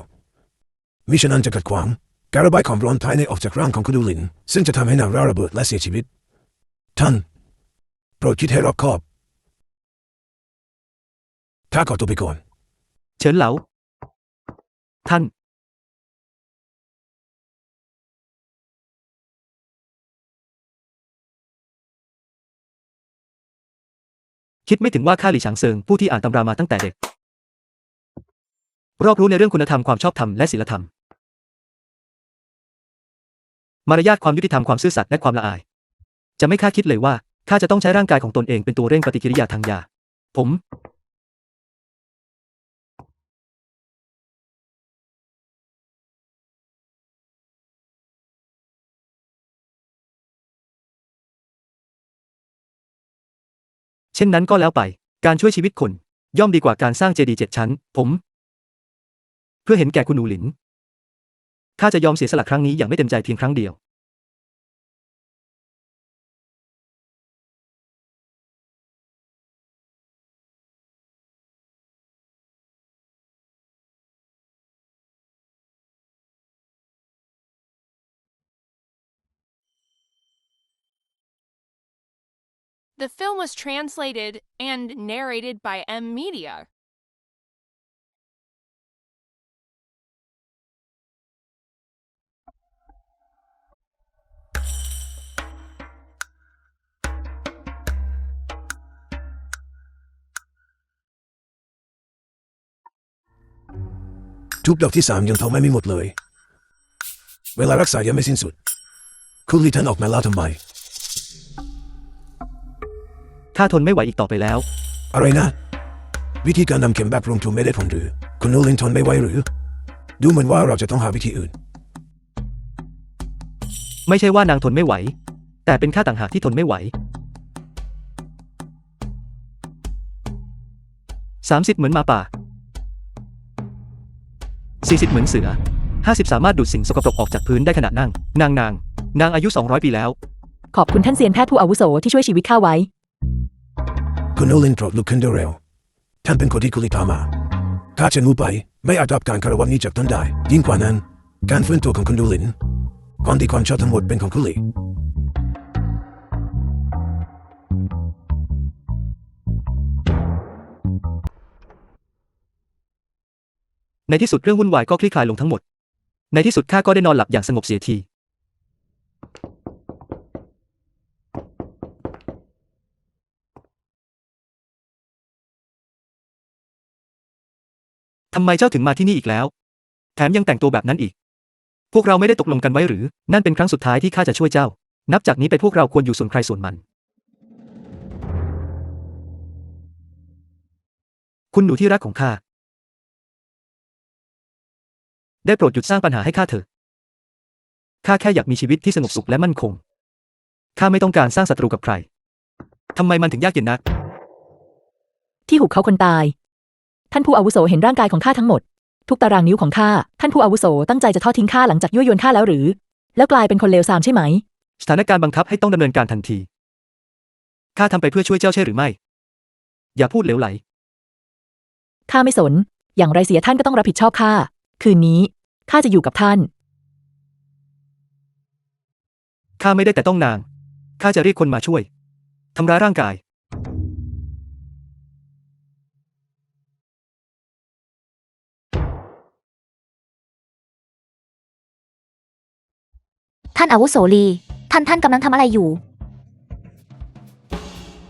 S7: มิฉะนั้นจะขัดขวางการระบายความร้อนภายในออกจากร่างของคุณนูลินซึ่งจะทำให้นางระเบิดและเสียชีวิตท่านโปรดคิดให้รอบคอบข้าขอตัวไปก่อน
S2: เฉินเหลาท่านคิดไม่ถึงว่าข้าหลี่ฉางเซิงผู้ที่อ่านตำรามาตั้งแต่เด็กรอบรู้ในเรื่องคุณธรรมความชอบธรรมและศีลธรรมมารยาทความยุติธรรมความซื่อสัตย์และความละอายจะไม่คาดคิดเลยว่าข้าจะต้องใช้ร่างกายของตนเองเป็นตัวเร่งปฏิกิริยาทางยาผมเช่นนั้นก็แล้วไปการช่วยชีวิตคนย่อมดีกว่าการสร้างเจดีย์7 ชั้นผมเพื่อเห็นแก่คุณหนูหลินข้าจะยอมเสียสละครั้งนี้อย่างไม่เต็มใจเพียงครั้งเดียว
S4: The film was translated and narrated by M Media.
S7: ทุบดอกที่3ยังทนไม่หมดเลยเวลารักษายังไม่สิ้นสุดคุณลีท่านออกมาแล้วทำไม
S2: ข้าทนไม่ไหวอีกต่อไปแล้ว
S7: อะไรนะวิธีการนำเข็มแบบรวมทุนไม่ได้ผลหรือคุณโนลินทนไม่ไหวหรือดูเหมือนว่าเราจะต้องหาวิธีอื่น
S2: ไม่ใช่ว่านางทนไม่ไหวแต่เป็นข้าต่างหากที่ทนไม่ไหว30เหมือนหมาป่า40เหมือนเสือ50สามารถดูดสิ่งสกปรกออกจากพื้นได้ขณะนั่งนางอายุ200ปีแล้ว
S3: ขอบคุณท่านเซียนแพทย์ผู้อาวุโสที่ช่วยชีวิตข้าไว้
S7: คุณโนลินโปรดลุกขึ้นเร็วท่านเป็นคนที่คุณลีพามาข้าจะรู้ไปไม่อาจรับการคารวะนี้จากท่านได้ยิ่งกว่านั้นการฟื้นตัวของคุณโนลินความดีความชอบทั้งหมดเป็นของคุณลี
S2: ในที่สุดเรื่องวุ่นวายก็คลี่คลายลงทั้งหมดในที่สุดข้าก็ได้นอนหลับอย่างสงบเสียทีทำไมเจ้าถึงมาที่นี่อีกแล้วแถมยังแต่งตัวแบบนั้นอีกพวกเราไม่ได้ตกลงกันไว้หรือนั่นเป็นครั้งสุดท้ายที่ข้าจะช่วยเจ้านับจากนี้ไปพวกเราควรอยู่ส่วนใครส่วนมันคุณหนูที่รักของข้าได้โปรดหยุดสร้างปัญหาให้ข้าเถอะข้าแค่อยากมีชีวิตที่สงบสุขและมั่นคงข้าไม่ต้องการสร้างศัตรูกับใครทำไมมันถึงยากเย็นนัก
S3: ที่หุบเขาคนตายท่านผู้อาวุโสเห็นร่างกายของข้าทั้งหมดทุกตารางนิ้วของข้าท่านผู้อาวุโสตั้งใจจะทอดทิ้งข้าหลังจากยั่วยวนข้าแล้วหรือแล้วกลายเป็นคนเลวทรามใช่ไหม
S2: สถานการณ์บังคับให้ต้องดำเนินการทันทีข้าทำไปเพื่อช่วยเจ้าใช่หรือไม่อย่าพูดเหลวไหล
S3: ข้าไม่สนอย่างไรเสียท่านก็ต้องรับผิดชอบข้าคืนนี้ข้าจะอยู่กับท่าน
S2: ข้าไม่ได้แต่ต้องนางข้าจะเรียกคนมาช่วยทำร้ายร่างกาย
S5: ท่านอาวุโสลีท่านกำลังทำอะไรอยู่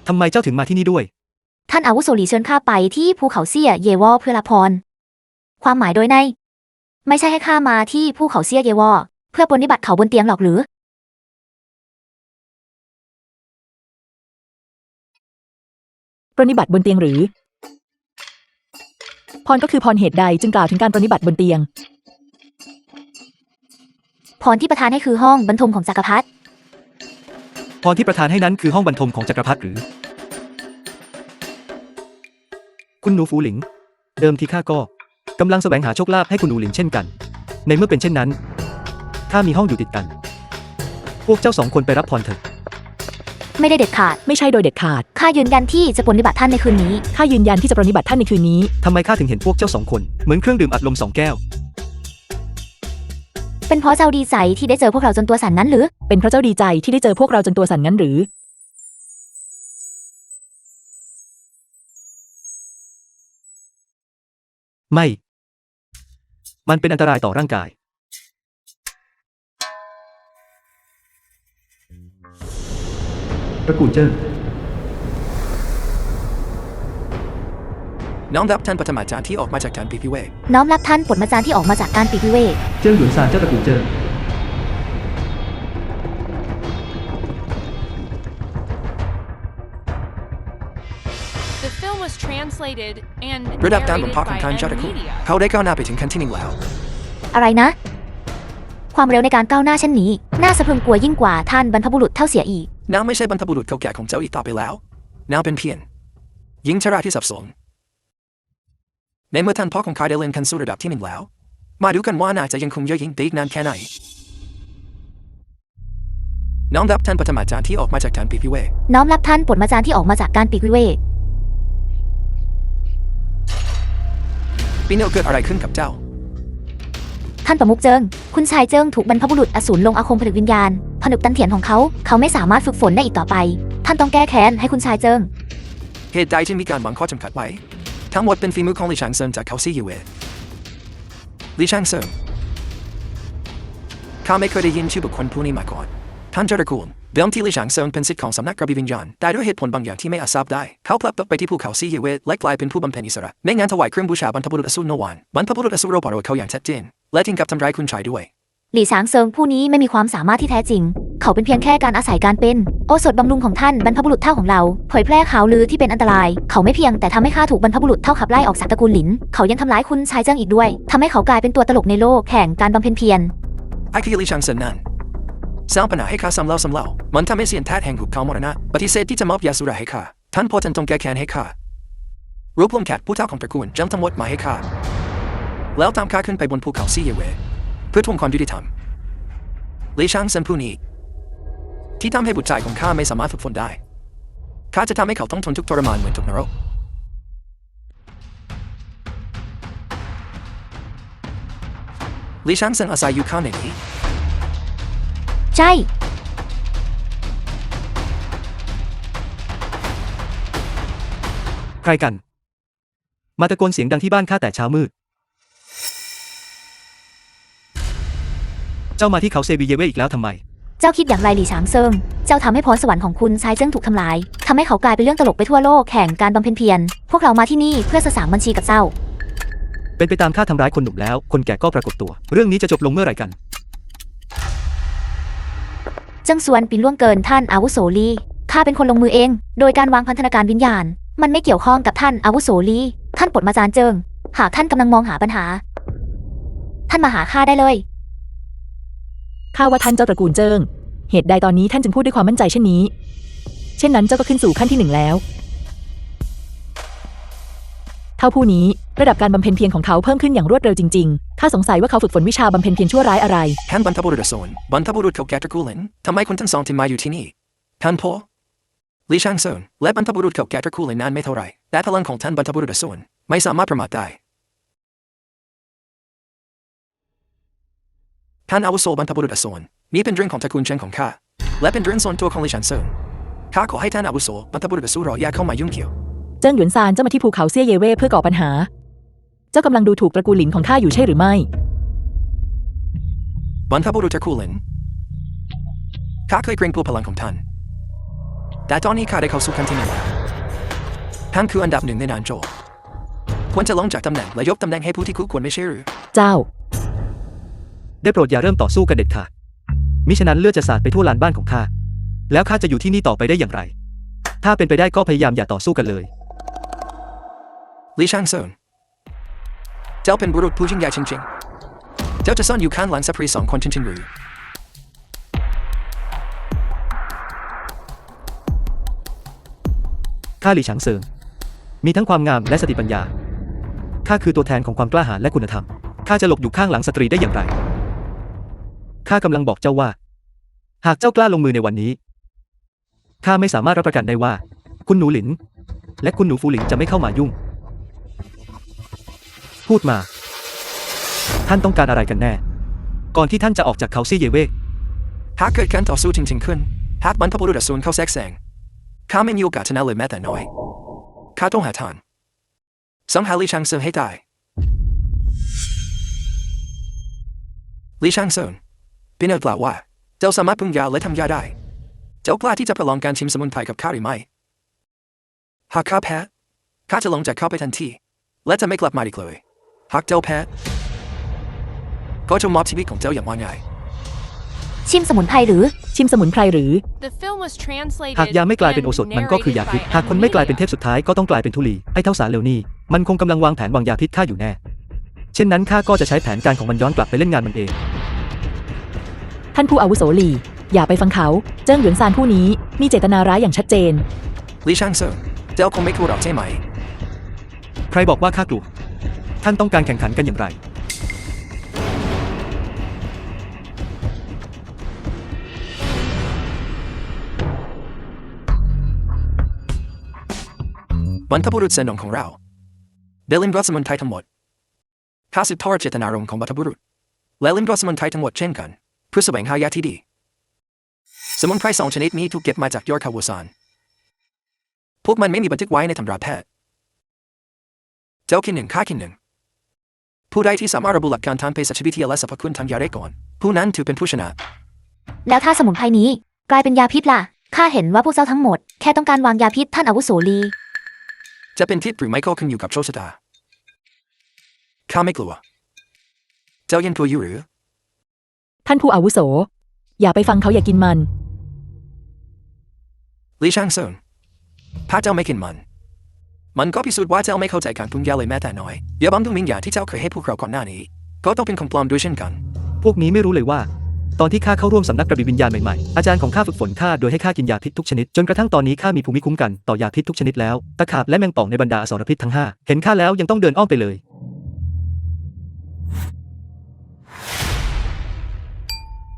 S2: ทำไมเจ้าถึงมาที่นี่ด้วย
S5: ท่านอาวุโสลีเชิญข้าไปที่ภูเขาเซี่ยเยวอเพื่อรับพรความหมายโดยในไม่ใช่ให้ข้ามาที่ภูเขาเซี่ยเยวอเพื่อปฏิบัติเขาบนเตียงหรอกหรือ
S3: ปรนนิบัติบนเตียงหรือพรก็คือพรเหตุใดจึงกล่าวถึงการปรนนิบัติบนเตียง
S5: พรที่ประทานให้คือห้องบรรทมของจักรพรรดิ
S2: พรที่ประทานให้นั้นคือห้องบรรทมของจักรพรรดิหรือคุณหนูฟูหลิงเดิมทีข้าก็กำลังแสวงหาโชคลาภให้คุณหนูหลิงเช่นกันในเมื่อเป็นเช่นนั้นข้ามีห้องอยู่ติดกันพวกเจ้า2คนไปรับพรเถอะ
S5: ไม่ได้เด็ดขาด
S3: ไม่ใช่โดยเด็ดขาด
S5: ข้ายืนยันที่จะปรนนิบัติท่านในคืนนี้
S3: ข้ายืนยันที่จะปรนนิบัติท่านในคืนนี้
S2: ทำไมข้าถึงเห็นพวกเจ้า2คนเหมือนเครื่องดื่มอัดลม2แก้ว
S5: เป็นเพราะเจ้าดีใจที่ได้เจอพวกเราจนตัวสั่นนั้นหรือ
S3: เป็นเพราะเจ้าดีใจที่ได้เจอพวกเราจนตัวสั่นงั้นหรือ
S2: ไม่มันเป็นอันตรายต่อร่างกายตระกูลเจิ้ง
S1: น้อมรับท่านปฐมาจารย์ที่ออกมาจากการปีพิเวก
S5: น้อมรับท่านปฐมาจารย์ที่ออกมาจากการปีพิเวก
S2: เจิ้งหยวนซานเจ้าตระกูลเจิ้ง
S1: ระดับการบ่มเพาะของการจอดคุเขาได้ก้าวหน้าไปถึงขั้นที่1แล้ว
S5: อะไรนะความเร็วในการก้าวหน้าเช่นนี้น่าสะพรึงกลัวยิ่งกว่าท่านบรรพบุรุษเท่าเสียอีก
S1: นางไม่ใช่บรรพบุรุษเก่าแก่ของเจ้าอีกต่อไปแล้วนางเป็นเพียงหญิงชราที่สับสนในเมื่อท่านพ่อของข้าได้เลื่อนขั้นสู่ระดับที่1แล้วมาดูกันว่านางจะยังคงเย่อหยิ่งได้อีกนานแค่ไหนน้อมรับท่านปฐมาจารย์ที่ออกมาจากการปีพิเวก
S5: น้อมรับท่านปฐมาจารย์ที่ออกมาจากการปีพิเวก
S1: ปีนี้เกิดอะไรขึ้นกับเจ้า
S5: ท่านประมุขเจิงคุณชายเจิงถูกบรรพบุรุษอสูรลงอาคมผนึกวิญญาณผนึกตันเถียนของเขาไม่สามารถฝึกฝนได้อีกต่อไปท่านต้องแก้แค้นให้คุณชายเจิง
S1: เหตุใดที่มีการวางข้อจำกัดไว้ทั้งหมดเป็นฝีมือของลี่ชางเซิงจากเขาซี่ยูเว่ลี่ชางเซิงข้าไม่เคยได้ยินชื่อบุคคลผู้นี้มาก่อน ท่านเจ้าตระกูลเดิมที่ลี่ฉางเซิงเป็นศิษย์ของสำนักกระบี่วิญญาณแต่ด้วยเหตุผลบางอย่างที่ไม่อาจทราบได้เขาพลัดตกไปที่ภูเขาซีเยเวและกลายเป็นผู้บำเพ็ญอิสระไม่งั้นถวายเครื่องบูชาบรรพบุรุษอสูรโนวานบรรพบุรุษอสูรรบเขาอย่างชัดเจนและถึงกับทำร้ายคุณชายด้วย
S5: หลี่ช้างเซิงผู้นี้ไม่มีความสามารถที่แท้จริงเขาเป็นเพียงแค่การอาศัยการเป็นโอสถบำรุงของท่านบรรพบุรุษเท่าของเราเผยแพร่ข่าวลือที่เป็นอันตรายเขาไม่เพียงแต่ทำให้ข้าถูกบรรพบุรุษเท่าขับไล่ออกจากตระกูลหลินเขายังทำร้ายคุณชายเจิ้งอีกด้วยทำให้เขากลายเป็นตัวตลกในโลกแห่งการบำเพ็ญเพียร
S1: ไอ้คือลี่ฉางเซิงนั้นสร้างปัญหาให้ข้าซ้ำเล่ามันทำให้เสียนแท้แห่งหุบเขามรณะปฏิเสธที่จะมอบยาสุราให้ข้าท่านพ่อท่านต้องแก้แค้นให้ข้ารวบรวมแขกผู้เฒ่าของตระกูลจำทั้งหมดมาให้ข้าแล้วตามข้าขึ้นไปบนภูเขาซีเยเวเพื่อทวงความยุติธรรมลี่ฉางเซิงผู้นี้ที่ทำให้บุตรชายของข้าไม่สามารถฝึกฝนได้ข้าจะทำให้เขาต้องทนทุกข์ทรมานเหมือนตกนรกลี่ฉางเซิงอาศัยอยู่ข้างในนี้
S5: ใช่
S2: ใครกันมาตะโกนเสียงดังที่บ้านข้าแต่เช้ามืดเจ้ามาที่เขาเซบีเยเวอีกแล้วทำไม
S5: เจ้าคิดอย่างไรหลี่ช้างเซิงเจ้าทำให้พรสวรรค์ของคุณชายเจิ้งถูกทำลายทำให้เขากลายเป็นเรื่องตลกไปทั่วโลกแห่งการบำเพ็ญเพียรพวกเรามาที่นี่เพื่อสสางบัญชีกับเจ้า
S2: เป็นไปตามข้าทำร้ายคนหนุ่มแล้วคนแก่ก็ปรากฏตัวเรื่องนี้จะจบลงเมื่อไหร่กัน
S5: เจิ้งซวนปีนล่วงเกินท่านอาวุโสลีข้าเป็นคนลงมือเองโดยการวางพันธนาการวิญญาณมันไม่เกี่ยวข้องกับท่านอาวุโสลีท่านปลดมาจารเจิงหากท่านกำลังมองหาปัญหาท่านมาหาข้าได้เลย
S3: ข้าว่าท่านเจ้าตระกูลเจิ้งเหตุใดตอนนี้ท่านจึงพูดด้วยความมั่นใจเช่นนี้เช่นนั้นเจ้าก็ขึ้นสู่ขั้นที่1แล้วเท่าผู้นี้ระดับการบำเพ็ญเพียรของเขาเพิ่มขึ้นอย่างรวดเร็วจริงๆข้าสงสัยว่าเขาฝึกฝนวิชาบำเพ็ญเพียรชั่วร้ายอะไร
S1: ท่านบรรพบุรุษอสูรบรรพบุรุษเขาแก่ตระกูลทำไมคุณทั้งสองถึงมาอยู่ที่นี่ท่านพ่อลี่ฉางเซิงและบรรพบุรุษเขาแก่ตระกูลนั้นไม่เท่าไรแต่พลังของท่านบรรพบุรุษอสูรไม่สามารถประมาทได้ท่านอาวุโสบรรพบุรุษอสูรนี่เป็นเรื่องของตระกูลเชิงของข้าและเป็นเรื่องส่วนตัวของลี่ฉางเซิงข้าขอให้ท่านอาวุโสบรรพบุรุษอสูรอย่าเข้ามายุ่งเกี่ยว
S3: เจิ้งหยวนซานเจ้ามาที่ภูเขาเซี่ยเยเว่เพื่อก่อปัญหาเจ้ากำลังดูถูกตระกูลหลินของข้าอยู่ใช่หรือไม่
S1: บรรพบุรุษตระกูลหลินข้าเคยเกรงกลัวพลังของท่านแต่ตอนนี้ข้าได้เข้าสู่ขั้นที่1แล้วท่านคืออันดับ1ในนานโจควรจะลงจากตำแหน่งและยกตำแหน่งให้ผู้ที่คู่ควรไม่ใช่หรือ
S3: เจ้า
S2: ได้โปรดอย่าเริ่มต่อสู้กันเด็ดขาดมิฉะนั้นเลือดจะสาดไปทั่วลานบ้านของข้าแล้วข้าจะอยู่ที่นี่ต่อไปได้อย่างไรถ้าเป็นไปได้ก็พยายามอย่าต่อสู้กันเลย
S1: ลี่ฉางเซิงเจ้าเป็นบุรุษผู้ยิ่งใหญ่จริงๆเจ้าจะซ่อนอยู่ข้างหลังสปรี2 คนจริงๆหรือ
S2: ข้าหลี่ฉางเซิงมีทั้งความงามและสติปัญญาข้าคือตัวแทนของความกล้าหาญและคุณธรรมข้าจะหลบอยู่ข้างหลังสตรีได้อย่างไรข้ากำลังบอกเจ้าว่าหากเจ้ากล้าลงมือในวันนี้ข้าไม่สามารถรับประกันได้ว่าคุณหนูหลินและคุณหนูฟูหลินจะไม่เข้ามายุ่งพูดมาท่านต้องการอะไรกันแน่ก่อนที่ท่านจะออกจากเขาซี่เยเว่
S1: หากเกิดการต่อสู้จริงๆขึ้นหากบรรพบุรุษอสูรเข้าแทรกแซงข้าไม่มีโอกาสชนะเลยแม้แต่น้อยข้าต้องหาทางสังหารลี่ฉางเซิงให้ได้ลี่ฉางเซิงเป็นกล่าวว่าเจ้าสามารถปรุงยาและทำยาได้เจ้ากล้าที่จะประลองการชิมสมุนไพรกับข้าหรือไม่หากข้าแพ้ข้าจะลงจากเขาไปทันทีและจะไม่กลับมาอีกเลยหากเจ้าแพ้ก็จะมอบชีวิตของเจ้าอย่างว่าง่าย
S5: ชิมสมุนไพรหรือ
S3: ชิมสมุนไพรหรือ
S4: The film was translated
S2: หากยาไม่กลายเป็นโอสถมันก็คือยาพิษหากคนไม่กลายเป็นเทพสุดท้ายก็ต้องกลายเป็นธุลีไอ้เท่าสารเลวนี่มันคงกำลังวางแผนวางยาพิษข้าอยู่แน่เช่นนั้นข้าก็จะใช้แผนการของมันย้อนกลับไปเล่นงานมันเอง
S3: ท่านผู้อาวุโสหลี่อย่าไปฟังเขาเจิ้งหยวนซานผู้นี้มีเจตนาร้ายอย่างชัดเจน
S1: ลี่ฉางเซิงเจ้าคงไม่กลัวหรอกใช่ไหม
S2: ใครบอกว่าข้ากลัวท่านต้องการแข่งขันกันอย่างไร
S1: บรรพบุรุษเซนองของเราเดลิมรสมุนไพรทั้งหมดข้าสืบทอดเจตนารมณ์ของบรรพบุรุษและลิมรสมุนไพรทั้งหมดเช่นกันเพื่อแสวงหายาที่ดีสมุนไพร2 ชนิดนี้ถูกเก็บมาจากยอร์คาวัวซานพวกมันไม่มีบันทึกไว้ในตำราแพทย์เจ้าคิด1ข้าคิด1ผู้ใดที่สามารถระบุหลักการทางเภสัชวิทยาและสรรพคุณทางยาได้ก่อนผู้นั้นถือเป็นผู้ชนะ
S5: แล้วถ้าสมุนไพรนี้ กลายเป็นยาพิษล่ะข้าเห็นว่าพวกเจ้าทั้งหมดแค่ต้องการวางยาพิษท่านอาวุโสลี
S1: จะเป็นทิศหรือไม่ก็ขึ้นอยู่กับโชคชะตาข้าไม่กลัวเจ้ายังกลัวอยู่หรือ
S3: ท่านผู้อาวุโส อย่าไปฟังเขาอย่ากินมัน
S1: ลี่ช่างเซิงถ้าเจ้าไม่กินมันก็พิสูจน์ว่าเจ้าไม่เข้าใจการปรุงยาเลยแม้แต่น้อยอย่าบังดูมิงยาที่เจ้าเคยให้พวกเราก่อนหน้านี้ก็ต้องเป็นของปลอมด้วยเช่นกัน
S2: พวกนี้ไม่รู้เลยว่า ตอนที่ข้าเข้าร่วมสำนักกระบี่วิญญาณใหม่ๆอาจารย์ของข้าฝึกฝนข้าโดยให้ข้ากินยาพิษทุกชนิดจนกระทั่งตอนนี้ข้ามีภูมิคุ้มกันต่อยาพิษทุกชนิดแล้วตะขาบและแมงป่องในบรรดาอสรพิษทั้ง5เห็นข้าแล้วยังต้องเดินอ้อมไปเลย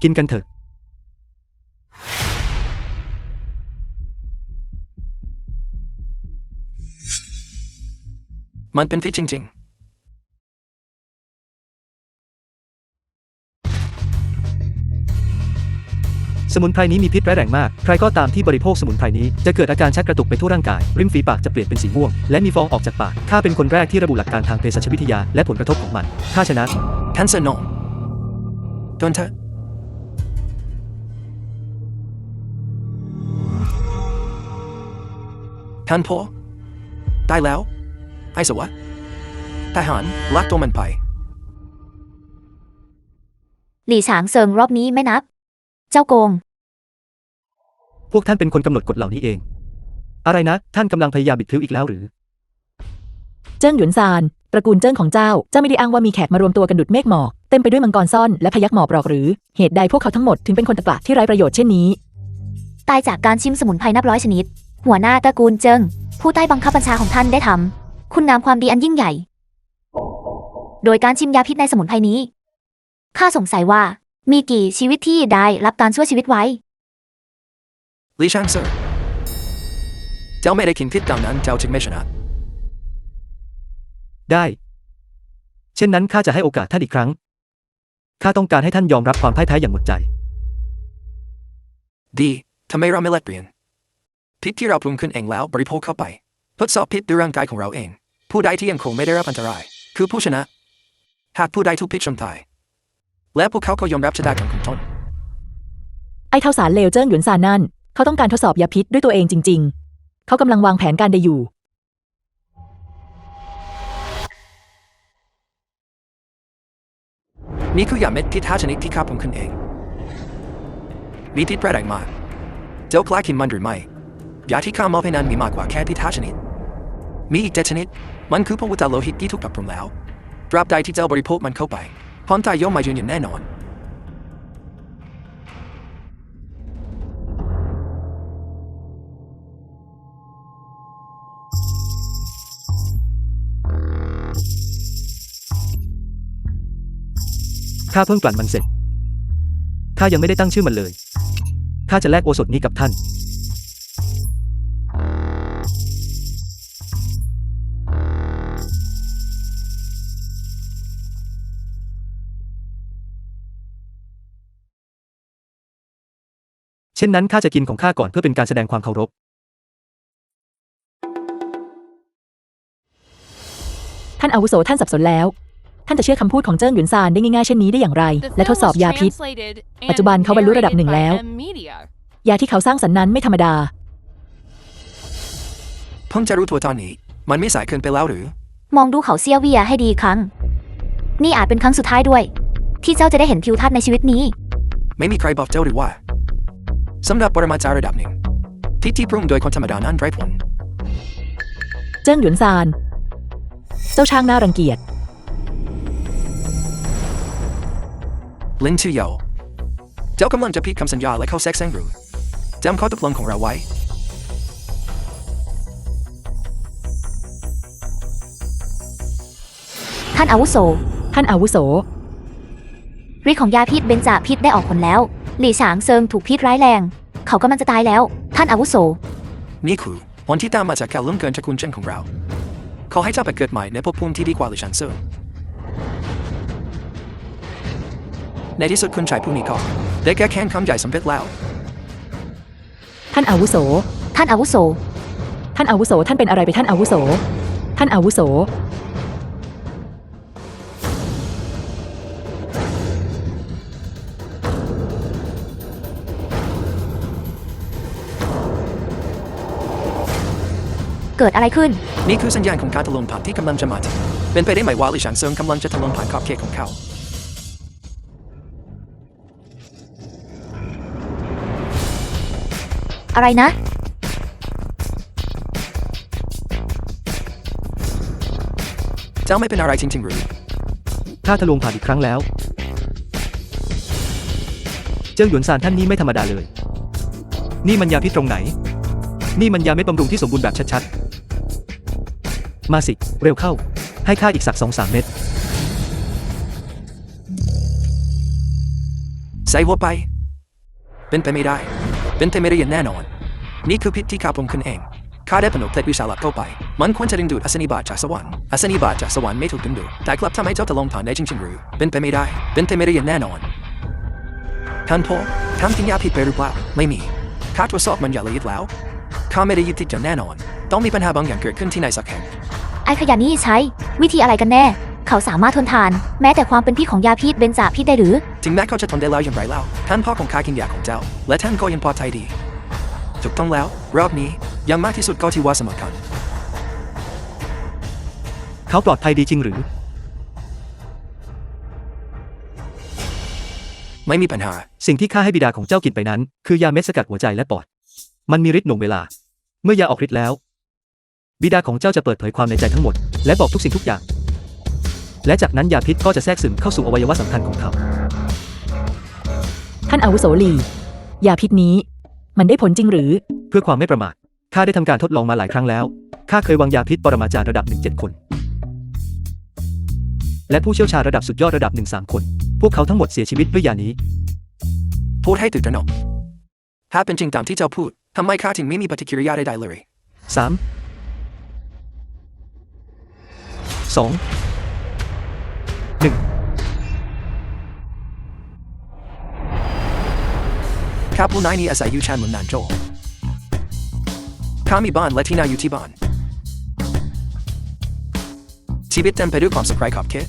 S2: กินกันเถอะ
S1: มันเป็นพิษจริงๆ
S2: สมุนไพรนี้มีพิษร้ายแรงมากใครก็ตามที่บริโภคสมุนไพรนี้จะเกิดอาการชักกระตุกไปทั่วร่างกายริมฝีปากจะเปลี่ยนเป็นสีม่วงและมีฟองออกจากปากข้าเป็นคนแรกที่ระบุหลักการทางเภสัชวิทยาและผลกระทบของมันข้าชนะ
S1: ท่านเซนงโดนเถอะท่านพ่อได้แล้วไอ้สวะทหารลักตัวมันไป
S5: หลี่ฉางเซิงรอบนี้ไม่นับ เจ้าโกง
S2: พวกท่านเป็นคนกำหนดกฎเหล่านี้เอง อะไรนะท่านกำลังพยายามบิดพลิ้วอีกแล้วหรือ
S3: เจิ้งหยวนซานตระกูลเจิ้งของเจ้าไม่ได้อ้างว่ามีแขกมารวมตัวกันดุจเมฆหมอกเต็มไปด้วยมังกรซ่อนและพยัคฆ์หมอบหรอกหรือเหตุใดพวกเขาทั้งหมดถึงเป็นคนตะกละที่ไร้ประโยชน์เช่นนี้
S5: ตายจากการชิมสมุนไพรนับร้อยชนิด หัวหน้าตระกูลเจิงผู้ใต้บังคับบัญชาของท่านได้ทำคุณงามความดีอันยิ่งใหญ่ โดยการชิมยาพิษในสมุนไพรนี้ข้าสงสัยว่ามีกี่ชีวิตที่ได้รับการช่วยชีวิตไว้
S1: ลี่ช่างเซิงเจ้าไม่ได้กินพิษดังนั้นเจ้าจึงไม่ชนะ
S2: ได้เช่นนั้นข้าจะให้โอกาสท่านอีกครั้งข้าต้องการให้ท่านยอมรับความพ่ายแพ้อย่างหมดใจ
S1: ดีทำไมเราไม่แลกเปลี่ยนพิษที่เราปรุงขึ้นเองแล้วบริโภคเข้าไปทดสอบพิษด้วยร่างกายของเราเองผู้ใดที่ยังคงไม่ได้รับอันตรายคือผู้ชนะหากผู้ใดถูกพิษจนตายและพวกเขาก็ยอมรับชะตากรรมของตน
S3: ไอ้เท่าสารเลวเจิ้งหยวนซานนั่นเขาต้องการทดสอบยาพิษด้วยตัวเองจริงๆเขากำลังวางแผนการใดอยู่
S1: นี่คือยาเม็ดพิษ5ชนิดที่ข้าปรุงขึ้นเองมีพิษร้ายแรงมากเจ้ากล้ากินมันหรือไม่ยาที่ข้ามอบให้นั้นมีมากกว่าแค่พิษ5ชนิดมีอีก7ชนิดมันคือพวกวัตถุโลหิตที่ถูกปรับปรุงแล้วตราบใดที่เจ้าบริโภคมันเข้าไปความตายย่อมมายืนยันแน่นอน
S2: ข้าเพิ่งกลั่นมันเสร็จข้ายังไม่ได้ตั้งชื่อมันเลยข้าจะแลกโอสถนี้กับท่านเช่นนั้นข้าจะกินของข้าก่อนเพื่อเป็นการแสดงความเคารพ
S3: ท่านอาวุโสท่านสับสนแล้วท่านจะเชื่อคำพูดของเจิ้งหยวนซานได้ง่ายๆเช่นนี้ได้อย่างไร
S4: The
S3: และทด
S4: film
S3: สอบ
S4: was
S3: ยาพิษ
S4: translated
S3: ปัจจุบัน
S4: and
S3: เขาบรรลุระดับ
S4: narrated
S3: 1 แล้ว
S4: by M-Media.
S3: ยาที่เขาสร้างสรรค์นั้นไม่ธรรมดา
S1: เพิ่งจะรู้ตัวตอนนี้มันไม่สายเกินไปแล้วหรือ
S5: มองดูเขาเซียเวียให้ดีครั้ง นี่อาจเป็นครั้งสุดท้ายด้วย ที่เจ้าจะได้เห็นทิวทัศน์ในชีวิตนี้
S1: ไม่มีใครบอกเจ้าหรือว่าสำหรับปรมาจารย์ระดับหนึ่งพิษที่ปรุงโดยคนธรรมดานั้นไร้ผล
S3: เจิ้งหยวนซานเจ้าช่างน่ารังเกียจ
S1: ลินชื่อเหยาเจ้ากำลังจะผิดคำสัญญาและเข้าแทรกแซงหรือจำข้อตกลงของเราไว้
S5: ท่านอาวุโส
S3: ท่านอาวุโส
S5: ฤทธิ์ของยาพิษเบญจพิษได้ออกผลแล้ว หลี่ฉางเซิงถูกพิษร้ายแรง เขากำลังจะตายแล้ว ท่านอาวุโส
S1: นี่คือผลที่ตามมาจากการล่วงเกินตระกูลเจิ้นของเราขอให้เจ้าไปเกิดใหม่ในภพภูมิที่ดีกว่าหรือชันเซิงในที่สุดคุณชายผู้นี้ก็ได้แก้แค้นคำใหญ่สำเร็จแล้ว
S3: ท่านอาวุโส
S5: ท่านอาวุโส
S3: ท่านอาวุโสท่านเป็นอะไรไปท่านอาวุโส ท่านอาวุโส
S5: เกิดอะไรขึ้น
S1: นี่คือสัญญาณของการถล่มผ่านที่กำลังจะมาถึงเป็นไปได้ไหมว่าลิชังเซิงกำลังจะถล่มผ่านขอบเขตของเขา
S5: อะไรนะ
S1: เจ้าไม่เป็นอะไรจริงๆหรือ
S2: ข้าทะลวงผ่านอีกครั้งแล้ว เจิ้งหยวนซานท่านนี้ไม่ธรรมดาเลย นี่มันยาพิษตรงไหน นี่มันยาเม็ดบำรุงที่สมบูรณ์แบบชัดๆ มาสิ เร็วเข้า ให้ข้าอีกสัก 2-3 เม็ด
S1: ใส่หัวไปเป็นไปไม่ได้เป็นไปไม่ได้อย่างแน่นอนนี่คือพิษที่ข้าปรุงขึ้นเองข้าได้ผนวกเพลทวิชาลับเข้าไปมันควรจะดึงดูดอัศนีบาตจากสวรรค์อัศนีบาตจากสวรรค์ไม่ถูกดึงดูดแต่กลับทำให้เจ้าถล่มผ่านได้จริงๆหรือเป็นไปไม่ได้เป็นไปไม่ได้อย่างแน่นอนท่านพ่อทำกินยาผิดไปหรือเปล่าไม่มีข้าตรวจสอบมันอย่างละเอียดแล้วข้าไม่ได้ยึดติดอย่างแน่นอนต้องมีปัญหาบางอย่างเกิดขึ้นที่ไหนสักแห่ง
S5: ไอ้ขยะนี้ใช้วิธีอะไรกันแน่ เขาสามารถทนทาน แม้แต่ความเป็นพิษของยาพิษเบนจาพิษได้หรือ
S1: ถึงแม้เขาจะทนได้แล้วอย่างไรแล้วท่านพ่อของข้ากินยาของเจ้าและท่านก็ยังปลอดภัยดีถูกต้องแล้วรอบนี้อยังมากที่สุดก็ที่ว่าสมคัญ
S2: เขาปลอดภัยดีจริงหรือ
S1: ไม่มีปัญหา
S2: สิ่งที่ข้าให้บิดาของเจ้ากินไปนั้น คือยาเม็ดสกัดหัวใจและปอด มันมีฤทธิ์หน่วงเวลา เมื่อยาออกฤทธิ์แล้ว บิดาของเจ้าจะเปิดเผยความในใจทั้งหมด และบอกทุกสิ่งทุกอย่าง และจากนั้นยาพิษก็จะแทรกซึมเข้าสู่อวัยวะสำคัญของเขา
S3: ท่านอาวุโสหลียาพิษนี้ มันได้ผลจริงหรือ
S2: เพื่อความไม่ประมาท ข้าได้ทำการทดลองมาหลายครั้งแล้ว ข้าเคยวางยาพิษปรมาจารย์ระดับ 1 7 คน และผู้เชี่ยวชาญระดับสุดยอดระดับ 1 3 คน พวกเขาทั้งหมดเสียชีวิตด้วยยานี้
S1: พูดให้ตื่นตระหนกถ้าเป็นจริงตามที่เจ้าพูดทำไมข้าถึงไม่มีปฏิกิริยาใดๆเลย
S2: 3 2 1
S1: ข้าผู้นายนี้อาศัยอยู่ชานเมืองนานโจวข้ามีบ้านและที่นาอยู่ที่บ้านชีวิตเต็มไปด้วยความสุขไร้ขอบเขต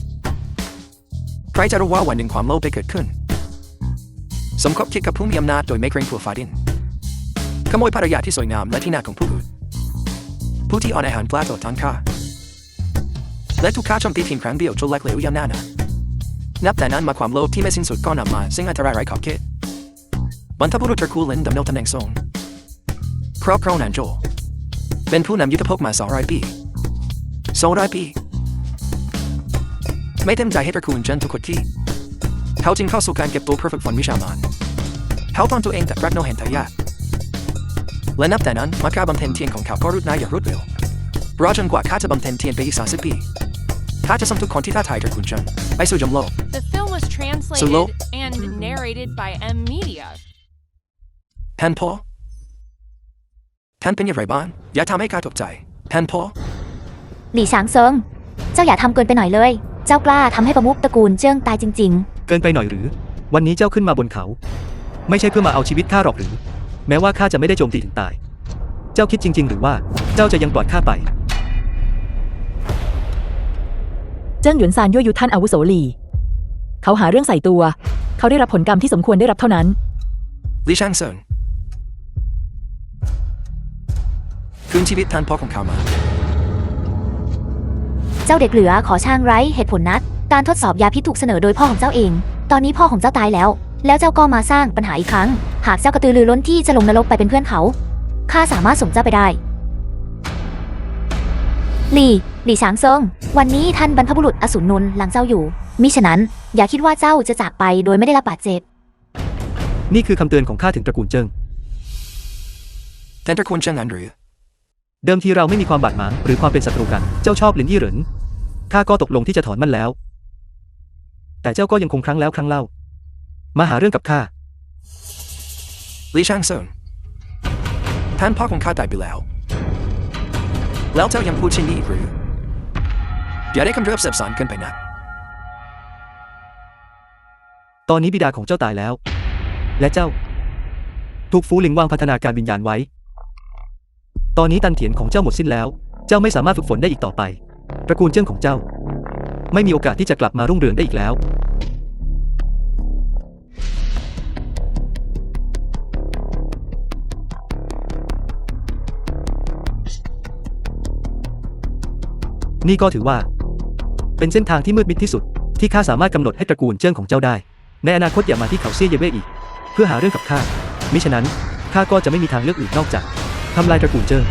S1: ใครจะรู้ว่าวันหนึ่งความโลภไปเกิดขึ้นสมคบคิดกับผู้มีอำนาจโดยไม่เกรงกลัวฟ้าดินขโมยภรรยาที่สวยงามและที่นาของผู้อื่นผู้ที่อ่อนอาหารปลาต่อทางข้าและถูกข้าโจมตีเพียงครั้งเดียวจนแหลกเหลวอย่างน่าหนานับแต่นั้นมาความโลภที่ไม่สิ้นสุดก็นำมาซึ่งอันตรายไร้ขอบเขตบรรพบุรุษตระกูลลินดำรงตำแหน่งทรงครอบครองนานโจวเป็นผู้นำยุทธภพมา200 ปี200 ปีไม่เต็มใจให้ตระกูลเจนทุกคนที่เขาจึงเข้าสู่การเก็บตัวเพื่อฝึกฝนวิชามารเขาตอนตัวเองแต่รักโนเห็นทายาทและนับแต่นั้นมาการบำเพ็ญเทียนของเขาก็รุดหน้าอย่างรวดเร็วรอจนกว่าข้าจะบำเพ็ญเทียนไปอีก30 ปีข้าจะส่งทุกคนที่ท้าทายตระกูลเจนไปสู่จมโลก
S4: The film was translated
S1: Solo.
S4: and narrated by M Media.
S1: ท่านพ่อท่านเป็นอย่างไรบ้างอย่าทำให้ข้าตกใจท่านพ่อ
S5: หลี่ช้างเซิง เจ้าอย่าทำเกินไปหน่อยเลย เจ้ากล้าทำให้ประมุขตระกูลเจิ้งตายจริง
S2: เกินไปหน่อยหรือ วันนี้เจ้าขึ้นมาบนเขา ไม่ใช่เพื่อมาเอาชีวิตข้าหรอกหรือ แม้ว่าข้าจะไม่ได้โจมตีถึงตาย เจ้าคิดจริง ๆ หรือว่าเจ้าจะยังปล่อยข้าไป
S3: เจิ้งหยวนซานยั่วยุท่านอาวุโสหลีเขาหาเรื่องใส่ตัว เขาได้รับผลกรรมที่สมควรได้รับเท่านั้น
S1: ลิชางเซินคืนชีวิตท่านพ่อของข้ามา
S5: ๆ เจ้าเด็กเหลือขอช่างไร้เหตุผลนัก การทดสอบยาพิษถูกเสนอโดยพ่อของเจ้าเอง ตอนนี้พ่อของเจ้าตายแล้ว แล้วเจ้าก็มาสร้างปัญหาอีกครั้ง หากเจ้ากระตือรือร้นที่จะลงนรกไปเป็นเพื่อนเขา ข้าสามารถส่งเจ้าไปได้ หลี่ช้างเซิง วันนี้ท่านบรรพบุรุษอสูรนุนหลังเจ้าอยู่ มิฉะนั้น อย่าคิดว่าเจ้าจะจากไปโดยไม่ได้รับบาดเจ็บ
S2: นี่คือคำเตือนของข้าถึงตระกูลเจิ้ง
S1: ท่านตระกูลเจิงอันหรือ
S2: เดิมทีเราไม่มีความบาดหมางหรือความเป็นศัตรูกัน เจ้าชอบลินยี่เหรินข้าก็ตกลงที่จะถอนมันแล้ว แต่เจ้าก็ยังคงครั้งแล้วครั้งเล่า มาหาเรื่องกับข้า
S1: ลิชางเซินท่านพ่อของข้าตายไปแล้วแล้วเจ้ายังพูดเช่นนี้อีกหรืออย่าได้คำเรียบสับสนเกินไปนัก
S2: ตอนนี้บิดาของเจ้าตายแล้ว และเจ้า ถูกฟูหลิงวางพัฒนาการวิญญาณไว้ ตอนนี้ตันเถียนของเจ้าหมดสิ้นแล้ว เจ้าไม่สามารถฝึกฝนได้อีกต่อไป ตระกูลเจิ้งของเจ้า ไม่มีโอกาสที่จะกลับมารุ่งเรืองได้อีกแล้ว นี่ก็ถือว่า เป็นเส้นทางที่มืดมิดที่สุดที่ข้าสามารถกำหนดให้ตระกูลเจิ้งของเจ้าได้ในอนาคตอย่ามาที่เขาเซี่ยเย่เว่อีกเพื่อหาเรื่องกับข้ามิฉะนั้นข้าก็จะไม่มีทางเลือกอื่นนอกจากทำลายตระกูลเจิ้ง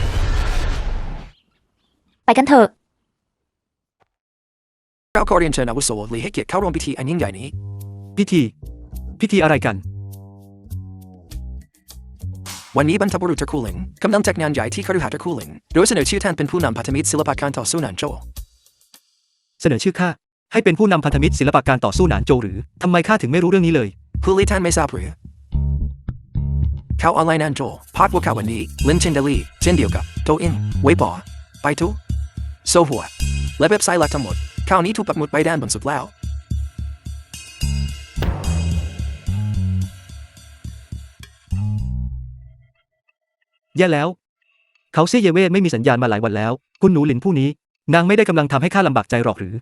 S5: ไปกันเถอะ
S1: เราขอเรียนเชิญอาวุโสหลีให้เกียรติเข้าร่วมพิธีอันยิ่งใหญ่นี้
S2: พิธีอะไรกัน
S1: วันนี้บรรพบุรุษตระกูลหลิงกำลังจัดงานใหญ่ที่คฤหาสน์ตระกูลหลิงโดยเสนอชื่อท่านเป็นผู้นำพันธมิตรศิลปะการต่อสู้หนานโจว
S2: เสนอชื่อข้าให้เป็นผู้นำพันธมิตรศิลปะการต่อสู้หนานโจวหรือทำไมข้าถึงไม่รู้เรื่องนี้เลย
S1: ผู้ลี้ท่านไม่ทราบหรือข่าวออนไลน์หนานโจวพาดหัวข่าววันนี้ลินชินเดลี่เช่นเดียวกับโตอินเว็บบอไปทูโซหัวและเว็บไซต์หลักทั้งหมดข่าวนี้ถูกปักหมุดไปด้านบนสุดแล้ว
S2: แย่แล้ว เขาเซี่ยเย่เว่ไม่มีสัญญาณมาหลายวันแล้วคุณหนูหลินผู้นี้นางไม่ได้กำลังทำให้ข้าลำบากใจหรอกหรือ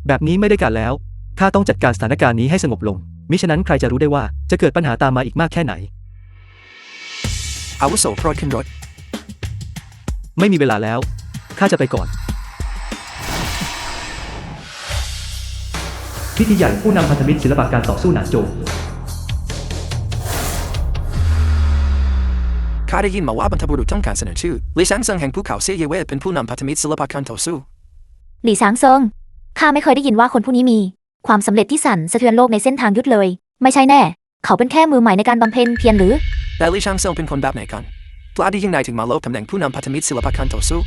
S2: แบบนี้ไม่ได้การแล้วข้าต้องจัดการสถานการณ์นี้ให้สงบลงมิฉะนั้นใครจะรู้ได้ว่าจะเกิดปัญหาตามมาอีกมากแค่ไหน
S1: อาวุโสโปรดขึ้นรถ
S2: ไม่มีเวลาแล้วข้าจะไปก่อนพิธีใหญ่ผู้นำพันธมิตรศิลปะการต่อสู้หนานโจว
S1: ข้าได้ยินมาว่าบรรพบุรุษต้องการเสนอชื่อลี่ซางเซิงแห่งภูเขาเซี่ยเย่เว่เป็นผู้นำพันธมิตรศิลปะการต่อสู้
S5: หลี่ซางเซิงข้าไม่เคยได้ยินว่าคนผู้นี้มีความสำเร็จที่สั่นสะเทือนโลกในเส้นทางยุทธเลย ไม่ใช่แน่ เขาเป็นแค่มือใหม่ในการบำเพ็ญเพียรหรือ
S1: แต่ลี่ซางเซิงเป็นคนแบบไหนกันกล้าได้ยังไงถึงมาโลบตำแหน่งผู้นำพันธมิตรศิลปะการต่อสู้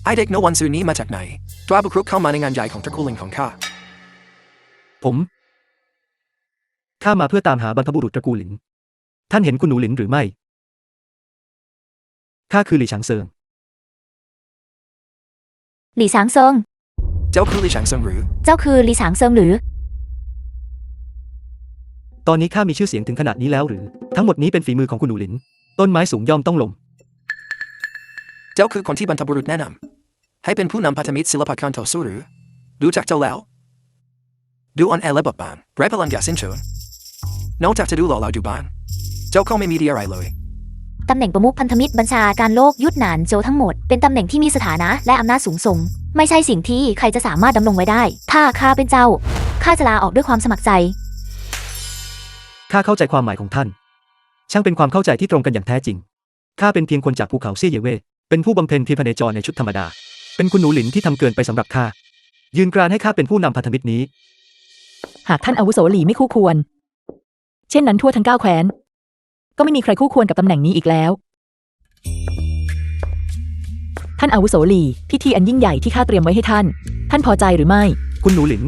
S1: ไอเด็กโนวันซูนี้มาจากไหนกล้าบุกรุกเข้ามาในงานใหญ่ของตระกูลหลิงของข้า
S2: ข้ามาเพื่อตามหาบรรพบุรุษตระกูลหลินท่านเห็นคุณหนูหลินหรือไม่ข้าคือหลี่ฉางเซิง
S5: หลี่ซางเซิง
S1: เจ้าคือลี่ซางเซิงหรือ
S5: เจ้าคือหลี่ซางเซิงหรือ
S2: ตอนนี้ข้ามีชื่อเสียงถึงขนาดนี้แล้วหรือทั้งหมดนี้เป็นฝีมือของคุณหนูหลินต้นไม้สูงย่อมต้องล้ม
S1: เจ้าคือคนที่บรรพบุรุษแนะนำให้เป็นผู้นำพันธมิตรศิลปะการต่อสู้หรือดูจากเจ้าแล้วดูอ่อนแอและบอบบางไร้พลังอย่าสิ้นเชิงนอกจากจะดูหล่อเหลาดูบ้านเจ้าก็ไม่มีดีอะไรเลย
S5: ตำแหน่งประมุขพันธมิตรบัญชาการโลกยุทธหนานโจวทั้งหมดเป็นตำแหน่งที่มีสถานะและอำนาจสูงส่งไม่ใช่สิ่งที่ใครจะสามารถดำรงไว้ได้ถ้าข้าเป็นเจ้าข้าจะลาออกด้วยความสมัครใจ
S2: ข้าเข้าใจความหมายของท่านช่างเป็นความเข้าใจที่ตรงกันอย่างแท้จริงข้าเป็นเพียงคนจากภูเขาเซี่ยเย่เว่เป็นผู้บำเพ็ญเพียรพเนจรในชุดธรรมดาเป็นคุณหนูหลินที่ทำเกินไปสำหรับข้ายืนกรานให้ข้าเป็นผู้นำพันธมิตรนี้
S3: หากท่านอาวุโสหลีไม่คู่ควร เช่นนั้นทั่วทั้ง9แคว้นก็ไม่มีใครคู่ควรกับตำแหน่งนี้อีกแล้ว ท่านอาวุโสหลีพิธีอันยิ่งใหญ่ที่ข้าเตรียมไว้ให้ท่านพอใจหรือไม่
S2: คุณหนูหลิน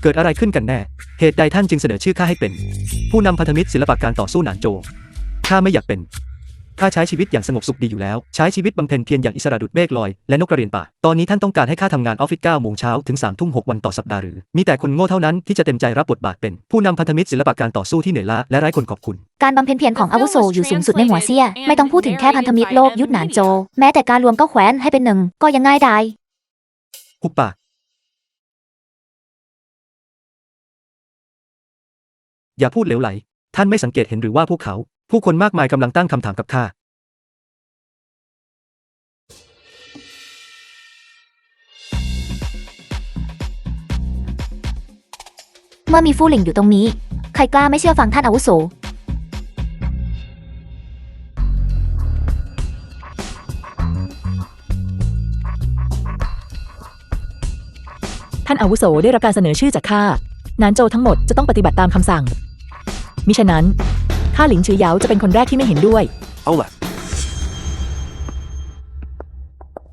S2: เกิดอะไรขึ้นกันแน่เหตุใดท่านจึงเสนอชื่อข้าให้เป็นผู้นำพันธมิตรศิลปะการต่อสู้หนานโจวข้าไม่อยากเป็นข้าใช้ชีวิตอย่างสงบสุขดีอยู่แล้วใช้ชีวิตบำเพ็ญเพียรอย่างอิสระดุจเมฆลอยและนกกระเรียนป่าตอนนี้ท่านต้องการให้ข้าทำงานออฟฟิศ9 โมงเช้าถึง3 ทุ่ม 6 วันต่อสัปดาห์หรือมีแต่คนโง่เท่านั้นที่จะเต็มใจรับบทบาทเป็นผู้นำพันธมิตรศิลปะการต่อสู้ที่เหนื่อยล้าและไร้คนขอบคุณ
S5: การบำเพ็ญเพียรของอาวุโสอยู่สูงสุดในหัวเซี่ยไม่ต้องพูดถึงแค่พันธมิตรโลกยุทธหนานโจวแม้แต่การรวม9แคว้นให้เป็นหนึ่งก็ยังง่ายดาย
S2: หุบปากอย่าพูดเหลวไหลท่านไม่สังเกตเห็นหรือว่าพวกเขาผู้คนมากมายกำลังตั้งคำถามกับข้า
S5: เมื่อมีฟู่หลิงอยู่ตรงนี้ใครกล้าไม่เชื่อฟังท่านอาวุโส
S3: ท่านอาวุโสได้รับการเสนอชื่อจากข้านานโจวทั้งหมดจะต้องปฏิบัติตามคำสั่งมิฉะนั้นข้าหลินชือเหยาจะเป็นคนแรกที่ไม่เห็นด้วย
S1: เอาล่ะ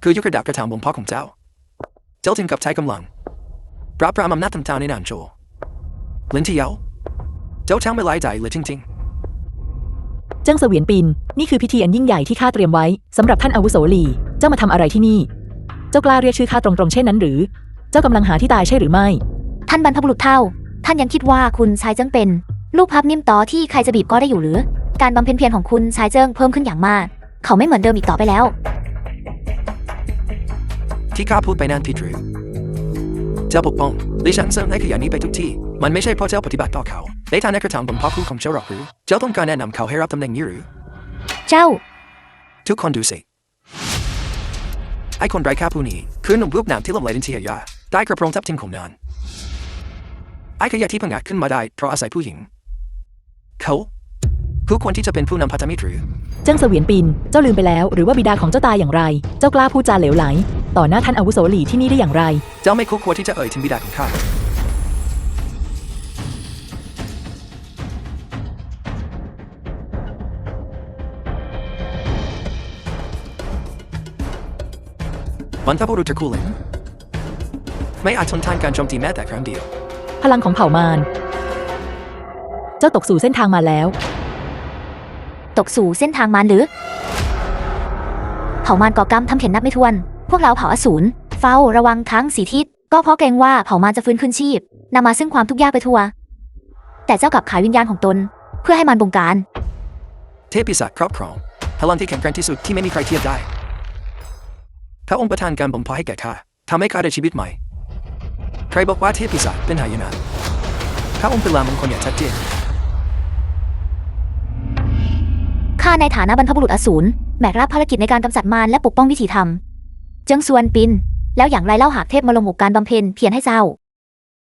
S1: คือยกระดับกระทำบนพ่อของเจ้าถึงกับใช้กำลังปราบปรามอำนาจต่างๆในหนานโจวลินที่เหยาเจ้าช่างไม่ไร้ใจเลยจริงๆ
S3: เจิ้งเสวียนปินนี่คือพิธีอันยิ่งใหญ่ที่ข้าเตรียมไว้สำหรับท่านอาวุโสหลีเจ้ามาทำอะไรที่นี่เจ้ากล้าเรียกชื่อข้าตรงๆเช่นนั้นหรือเจ้ากำลังหาที่ตายใช่หรือไม่
S5: ท่านบรรพบุรุษเท่าท่านยังคิดว่าคุณชายเจิ้งเป็นลูกพับนิ่มต่อที่ใครจะบีบก็ได้อยู่หรือการบำเพ็ญเพียรของคุณชายเจิ้งเพิ่มขึ้นอย่างมากเขาไม่เหมือนเดิมอีกต่อไปแล้ว
S1: ที่ข้าพูดไปนั่นผิดหรือเจ้าปกป้องดิฉันเสริมให้ขยันนี้ไปทุกที่ มันไม่ใช่เพราะเจ้าปฏิบัติต่อเขาในฐานะกระทำบนพ่อคู่ของเจ้าหรอกหรือเจ้าต้องการแนะนำเขาให้รับตำแหน่งนี้หรือ
S5: เจ้า
S1: ทุกคนดูสิไอ้คนไร้ค่าผู้นี้คือหนุ่มรูปงามที่ลงไหลดินเทียยาได้กระโปรงทับทิมของนานไอ้ขยะที่พังอาจขึ้นมาได้เพราะอาศัยผู้หญิงเขาผู้ควรที่จะเป็นผู้นำพันธมิตรหรือ
S3: เจิ้งเสวียนปินเจ้าลืมไปแล้วหรือว่าบิดาของเจ้าตายอย่างไร เจ้ากล้าพูดจาเหลวไหลต่อหน้าท่านอาวุโสหลี่ที่นี่ได้อย่างไร
S1: เจ้าไม่คู่ควรที่จะเอ่ยถึงบิดาของข้าบรรพบุรุษตระกูลหลินไม่อาจทนทานการโจมตีแม้แต่ครั้งเดียว
S3: พลังของเผ่ามารเจ้าตกสู่เส้นทางมาแล้ว
S5: ตกสู่เส้นทางมารหรือเผ่ามารก่อกรรมทำเข็นนับไม่ถ้วน พวกเราเผ่าอสูรเฝ้าระวังทั้งสีทิศก็เพราะเกรงว่าเผ่ามารจะฟื้นคืนชีพนำมาซึ่งความทุกข์ยากไปทั่วแต่เจ้ากลับขายวิญญาณของตนเพื่อให้มันบงการ
S1: เทพปีศาจครอบครองพลังที่แข็งแกร่งที่สุดที่ไม่มีใครเทียบได้พระองค์ประทานการบ่มเพาะให้แก่ข้าทำให้ข้าได้ชีวิตใหม่ใครบอกว่าเทพปีศาจเป็นหายนะพระองค์เป็นลามงคลอย่างชัดเจน
S5: ข้าในฐานะบรรพบุรุษอสูรแบกรับภารกิจในการกำจัดมารและปกป้องวิถีธรรมเจิ้งซวนปินแล้วอย่างไรเล่าหากเทพมาลงหมู่การบำเพ็ญเพียรให้เจ้า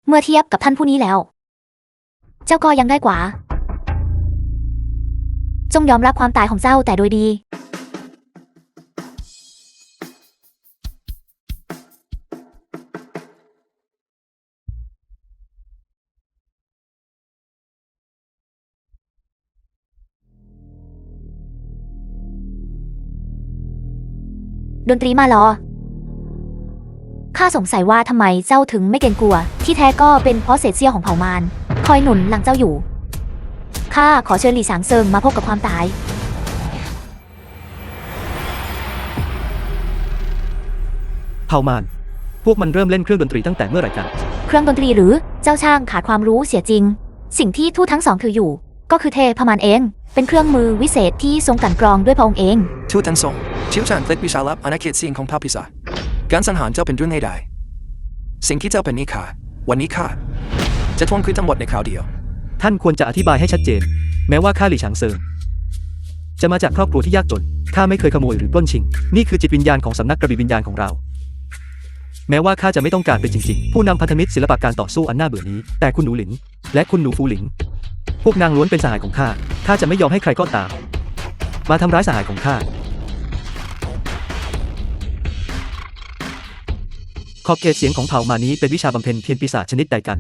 S5: เมื่อเทียบกับท่านผู้นี้แล้ว เจ้าก็ยังได้กว่าจงยอมรับความตายของเจ้าแต่โดยดีดนตรีมารอข้าสงสัยว่าทำไมเจ้าถึงไม่เกรงกลัวที่แท้ก็เป็นเพราะเศษเสี้ยวของเผ่ามารคอยหนุนหลังเจ้าอยู่ข้าขอเชิญหลี่สางเซิงมาพบกับความตาย
S2: เผ่ามารพวกมันเริ่มเล่นเครื่องดนตรีตั้งแต่เมื่อไหร่กัน
S5: เครื่องดนตรีหรือเจ้าช่างขาดความรู้เสียจริงสิ่งที่ทูตทั้งสองถืออยู่ก็คือเทพมารเองเป็นเครื่องมือวิเศษที่ทรงกลั่นกรองด้วยพระองค์เอง
S1: ทูตทั้งสองเชี่ยวชาญเพลกวิชาลับอาณาเขตเสียงของพระปีศาจการสังหารเจ้าเป็นเรื่องใดสิ่งที่เจ้าเป็นนี้ข้าวันนี้ข้าจะทวงคืนทั้งหมดในคราวเดียว
S2: ท่านควรจะอธิบายให้ชัดเจนแม้ว่าข้าหลี่ฉางเซิงจะมาจากครอบครัวที่ยากจนข้าไม่เคยขโมยหรือปล้นชิงนี่คือจิตวิญญาณของสำนักกระบี่วิญญาณของเราแม้ว่าข้าจะไม่ต้องการเป็นจริงๆผู้นำพันธมิตรศิลปะการต่อสู้อันน่าเบื่อนี้แต่คุณหนูหลินและคุณหนูฟูหลิงพวกนางล้วนเป็นสหายของข้าจะไม่ยอมให้ใครก็ตามมาทำร้ายสหายของข้าขอบเขตเสียงของเผ่ามานี้เป็นวิชาบำเพ็ญเพียรปีศาจชนิดใดกัน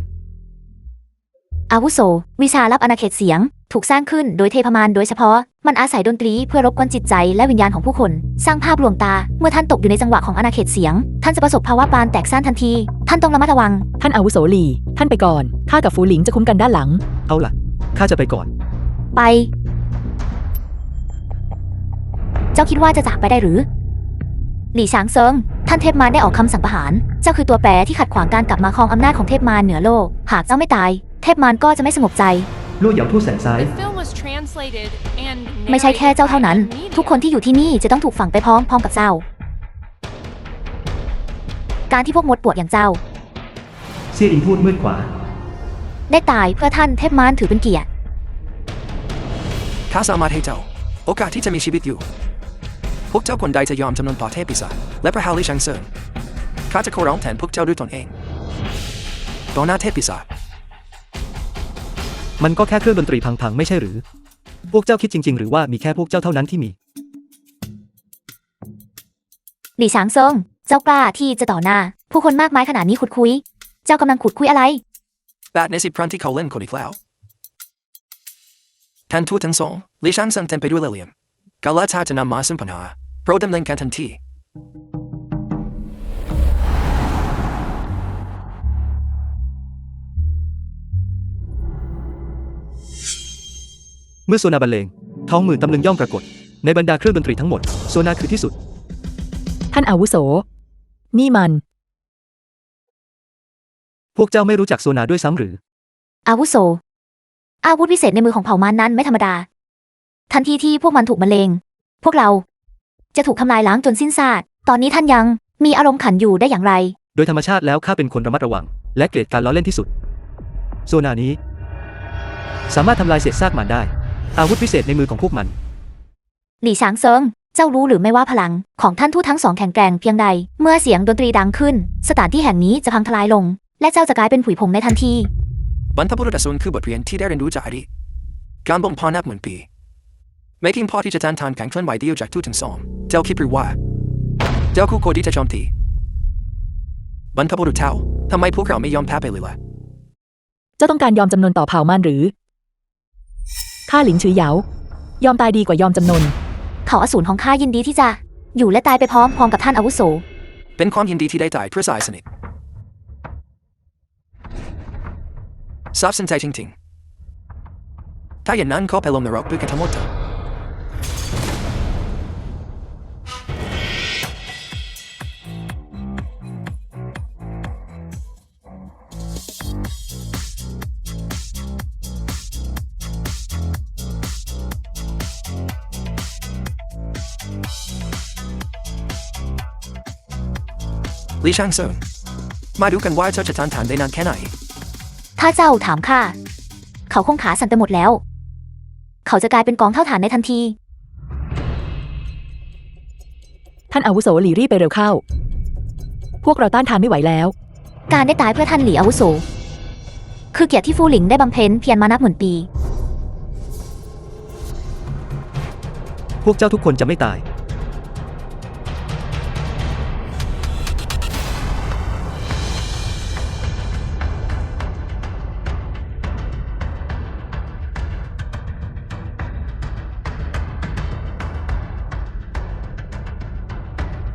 S5: อาวุโสวิชาลับอาณาเขตเสียงถูกสร้างขึ้นโดยเทพมารโดยเฉพาะมันอาศัยดนตรีเพื่อรบกวนจิตใจและวิญญาณของผู้คนสร้างภาพลวงตาเมื่อท่านตกอยู่ในจังหวะของอาณาเขตเสียงท่านจะประสบภาวะปานแตกซ่านทันทีท่านต้องระมัดระวัง
S3: ท่านอาวุโสหลี่ท่านไปก่อนข้ากับฟูหลิงจะคุ้มกันด้านหลัง
S2: เอาล่ะข้าจะไปก่อน
S5: ไป เจ้าคิดว่าจะจากไปได้หรือหลี่ช้างเซิงท่านเทพมารได้ออกคำสั่งประหารเจ้าคือตัวแปรที่ขัดขวางการกลับมาครองอำนาจของเทพมารเหนือโลกหากเจ้าไม่ตายเทพมารก็จะไม่สงบใจ
S2: ลู่เหยาทู่แสงซ้าย
S4: The film was translated and
S5: ไม่ใช่แค่เจ้าเท่านั้น
S4: narrated by M.
S5: ทุกคนที่อยู่ที่นี่จะต้องถูกฝังไปพร้อมๆกับเจ้า การที่พวกมดปวดอย่างเจ้า
S2: เซี่ยอิงพูดมืดขวา
S5: ได้ตายเพื่อท่านเทพมารถือเป็นเกียรติ
S1: ข้าสามารถให้เจ้าโอกาสที่จะมีชีวิตอยู่พวกเจ้าคนใดจะยอมจำนนต่อเทพปีศาจและประหารลี่ชังเซิงข้าจะขอร้องแทนพวกเจ้าด้วยตนเองต่อหน้าเทพปีศาจ
S2: มันก็แค่เครื่องดนตรีพังๆไม่ใช่หรือพวกเจ้าคิดจริงๆหรือว่ามีแค่พวกเจ้าเท่านั้นที่มี
S5: หลี่ช้างเซิงเจ้ากล้าที่จะต่อหน้า ผู้คนมากมายขนาดนี้ขุดคุย เจ้ากำลังขุดคุยอะไร
S1: 8 ใน 10 ครั้งที่เขาเล่นคนอีกแล้วท่านทูตทั้งสองลี่ชังเซิงเต็มไปด้วยเหลี่ยมกาลาชาจะนำมาซึ่งปัญหาโปรดดำเนินการทันที
S2: เมื่อโซนาบรรเลงท้องมือตำลึงย่อมปรากฏในบรรดาเครื่องดนตรีทั้งหมดโซนาคือที่สุด
S3: ท่านอาวุโสนี่มัน
S2: พวกเจ้าไม่รู้จักโซนาด้วยซ้ำหรือ
S5: อาวุโสอาวุธพิเศษในมือของเผ่ามารนั้นไม่ธรรมดา ทันทีที่พวกมันถูกมะเร็งพวกเราจะถูกทำลายล้างจนสิ้นซากตอนนี้ท่านยังมีอารมณ์ขันอยู่ได้อย่างไร
S2: โดยธรรมชาติแล้วข้าเป็นคนระมัดระวังและเกลียดการล้อเล่นที่สุด โซนานี้ สามารถทำลายเศษซากมันได้ อาวุธพิเศษในมือของพวกมัน
S5: หลี่ช้างเซิง เจ้ารู้หรือไม่ว่าพลังของท่านทูตทั้งสองแข็งแกร่งเพียงใด เมื่อเสียงดนตรีดังขึ้น สถานที่แห่งนี้จะพังทลายลง และเจ้าจะกลายเป็นผุยผงในทันที
S1: บรรพบุรุษอสูรคือบทเรียนที่ได้เรียนรู้จากอดีตการบ่มเพาะนับหมื่นปีไม่เพียงพอที่จะต้านทานการเคลื่อนไหวเดียวจากทูตทั้งสองเจ้าคิดหรือว่าเจ้าคู่ควรที่จะโจมตีบรรพบุรุษเท่าทำไมพวกเราไม่ยอมแพ้ไปเลยล่ะ
S3: เจ้าต้องการยอมจำนนต่อเผ่ามารหรือข้าหลินฉือเหยายอมตายดีกว่ายอมจำนน
S5: เขาอสูรของข้ายินดีที่จะ อยู่และตายไปพร้อมกับท่านอาวุโส
S1: เป็นความยินดีที่ได้ตายเพื่อสายสนิทซาบซึ้งใจจริงๆถ้าอย่างนั้นขอไปลงนรกด้วยกันทั้งหมดเถอะ ลี่ช่างเซิงมาดูกันว่าเจ้าจะต้านทานได้นานแค่ไหน
S5: ถ้าเจ้าถามข้า เขาคงขาสั่นไปหมดแล้ว เขาจะกลายเป็นกองเท่าฐานในทันที
S3: ท่านอาวุโสหลี่รีบไปเร็วเข้า พวกเราต้านทานไม่ไหวแล้ว
S5: การได้ตายเพื่อท่านหลี่อาวุโส คือเกียรติที่ฟูหลิงได้บำเพ็ญเพียรมานับหมื่นปี
S2: พวกเจ้าทุกคนจะไม่ตาย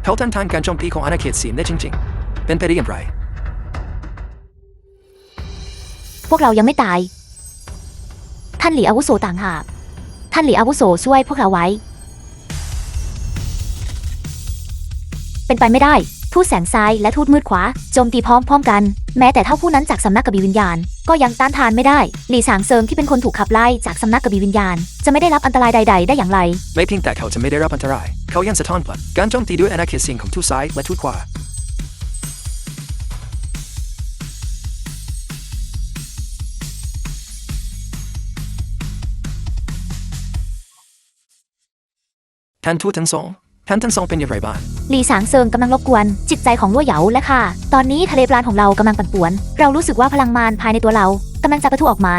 S1: เขาต้านทานการโจมตีของอาณาเขตสีได้จริงๆเป็นไปได้อย่างไร
S5: พวกเรายังไม่ตาย ท่านหลี่อาวุโสต่างหาก ท่านหลี่อาวุโสช่วยพวกเราไว้ เป็นไปไม่ได้ ทูตแสงซ้ายและทูตมืดขวาโจมตีพร้อมๆกัน แม้แต่เท่าผู้นั้นจากสำนักกบีวิญญาณ ก็ยังต้านทานไม่ได้ หลี่สางเซิงที่เป็นคนถูกขับไล่จากสำนักกบีวิญญาณ จะไม่ได้รับอันตรายใดๆได้อย่างไร
S1: ไม่เพียงแต่เขาจะไม่ได้รับอันตราย เขายังสะท้อนพลังการโจมตีด้วยอาณาเขตสิงของทูตซ้ายและทูตขวา ท่านทูตทั้งสองเป็นอย่างไรบ้าง
S5: หลี่สางเซิงกำลังรบกวนจิตใจของลั่วเหยาและข้าตอนนี้ทะเลปราณของเรากำลังปั่นป่วน เรารู้สึกว่าพลังมารภายในตัวเรากำลังจะปะทุออกมา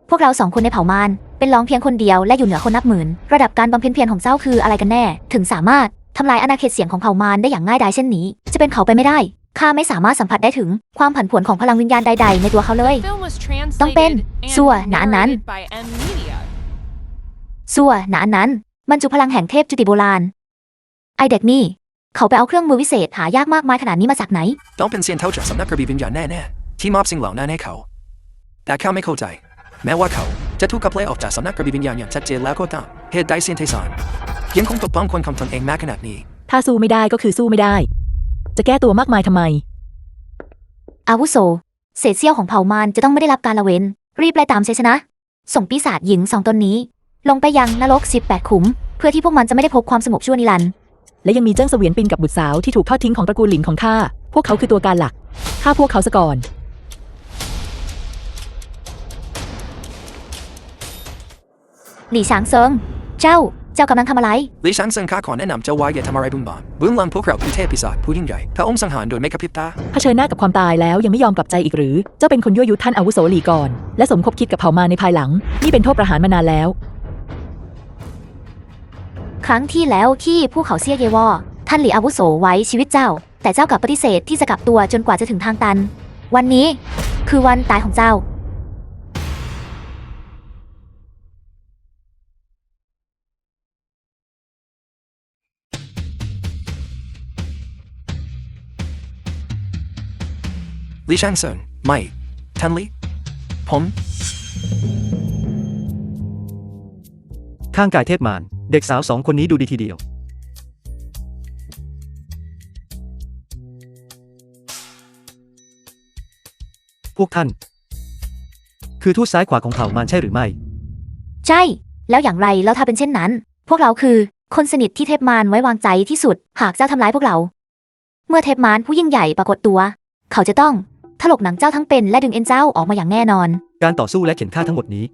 S5: พวกเราสองคนในเผ่ามารเป็นรองเพียงคนเดียวและอยู่เหนือคนนับหมื่น ระดับการบำเพ็ญเพียรของเจ้าคืออะไรกันแน่ ถึงสามารถทำลายอาณาเขตเสียงของเผ่ามารได้อย่างง่ายดายเช่นนี้ จะเป็นเขาไปไม่ได้ข้าไม่สามารถสัมผัสได้ถึงความผันผวนของพลังวิญญาณใดๆในตัวเขาเลย
S4: The film was
S5: ต้องเป็น
S4: translated
S5: ซั่ว
S4: and
S5: หนาอันนั้น
S4: narrated by M Media.
S5: ซัวหนาอันนั้นบรรจุพลังแห่งเทพจุติโบราณ ไอเด็กนี่เขาไปเอาเครื่องมือวิเศษหายากมากมายขนาดนี้มาจากไหน
S1: ต้องเป็นเซียนเท่าจากสำนักกระบี่วิญญาณแน่ๆที่มอบสิ่งเหล่านั้นให้เขา แต่เขาไม่เข้าใจ แม้ว่าเขาจะถูกขับไล่ออกจากสำนักกระบี่วิญญาณอย่างชัดเจนแล้วก็ตามเหตุใดเซียนไทซานยังคงปกป้องคนของตนเองมากขนาดนี้
S3: ถ้าสู้ไม่ได้ก็คือสู้ไม่ได้ จะแก้ตัวมากมายทำไม
S5: อาวุโส เศษเสี้ยวของเผ่ามารจะต้องไม่ได้รับการละเว้น รีบไล่ตามชัยชนะ ส่งปีศาจหญิง2 ตนนี้ ลงไปยังนรก18 ขุม เพื่อที่พวกมันจะไม่ได้พบความสงบชั่วนิรันดร์
S3: และยังมีเจิ้งเสวียนปินกับบุตรสาวที่ถูกทอดทิ้งของตระกูลหลินของข้า พวกเขาคือตัวการหลักฆ่าพวกเขาซะก่อน
S5: หลี่ช้างเซิง เจ้ากำลังทำอะไร
S1: ลิชังเซิงข้าขอแนะนำเจ้าว่าอย่าทำอะไรบุญบาปบุญลังพวกเราคือเทพปีศาจผู้ยิ่งใหญ่พระองค์สังหารโดยไม่กระพริบตา
S3: เผชิญหน้ากับความตายแล้วยังไม่ยอมกลับใจอีกหรือ เจ้าเป็นคนยั่วยุท่านอาวุโสหลี่ก่อน และสมคบคิดกับเผ่ามารในภายหลัง นี่เป็นโทษประหารมานานแล้ว
S5: ครั้งที่แล้วที่ผู้เขาเซี่ยเยวอท่านหลี่อาวุโสไว้ชีวิตเจ้า แต่เจ้ากลับปฏิเสธที่จะกลับตัวจนกว่าจะถึงทางตัน วันนี้คือวันตายของเจ้า
S1: ลิชังเซิงไม่ท่านลี่ผม
S2: ข้างกายเทพมารเด็กสาว2 คนนี้ดูดีทีเดียว พวกท่าน คือทูตซ้ายขวาของเผ่ามารใช่หรือไม่
S5: ใช่ แล้วอย่างไรแล้วถ้าเป็นเช่นนั้น พ พวกเราคือคนสนิทที่เทพมารไว้วางใจที่สุดหากเจ้าทำร้ายพวกเรา เมื่อเทพมารผู้ยิ่งใหญ่ปรากฏตัว เขาจะต้องถลกหนังเจ้าทั้งเป็นและดึงเอ็นเจ้าออกมาอย่างแน่นอน
S2: การต่อสู้และเข็นฆ่าทั้งหมดนี้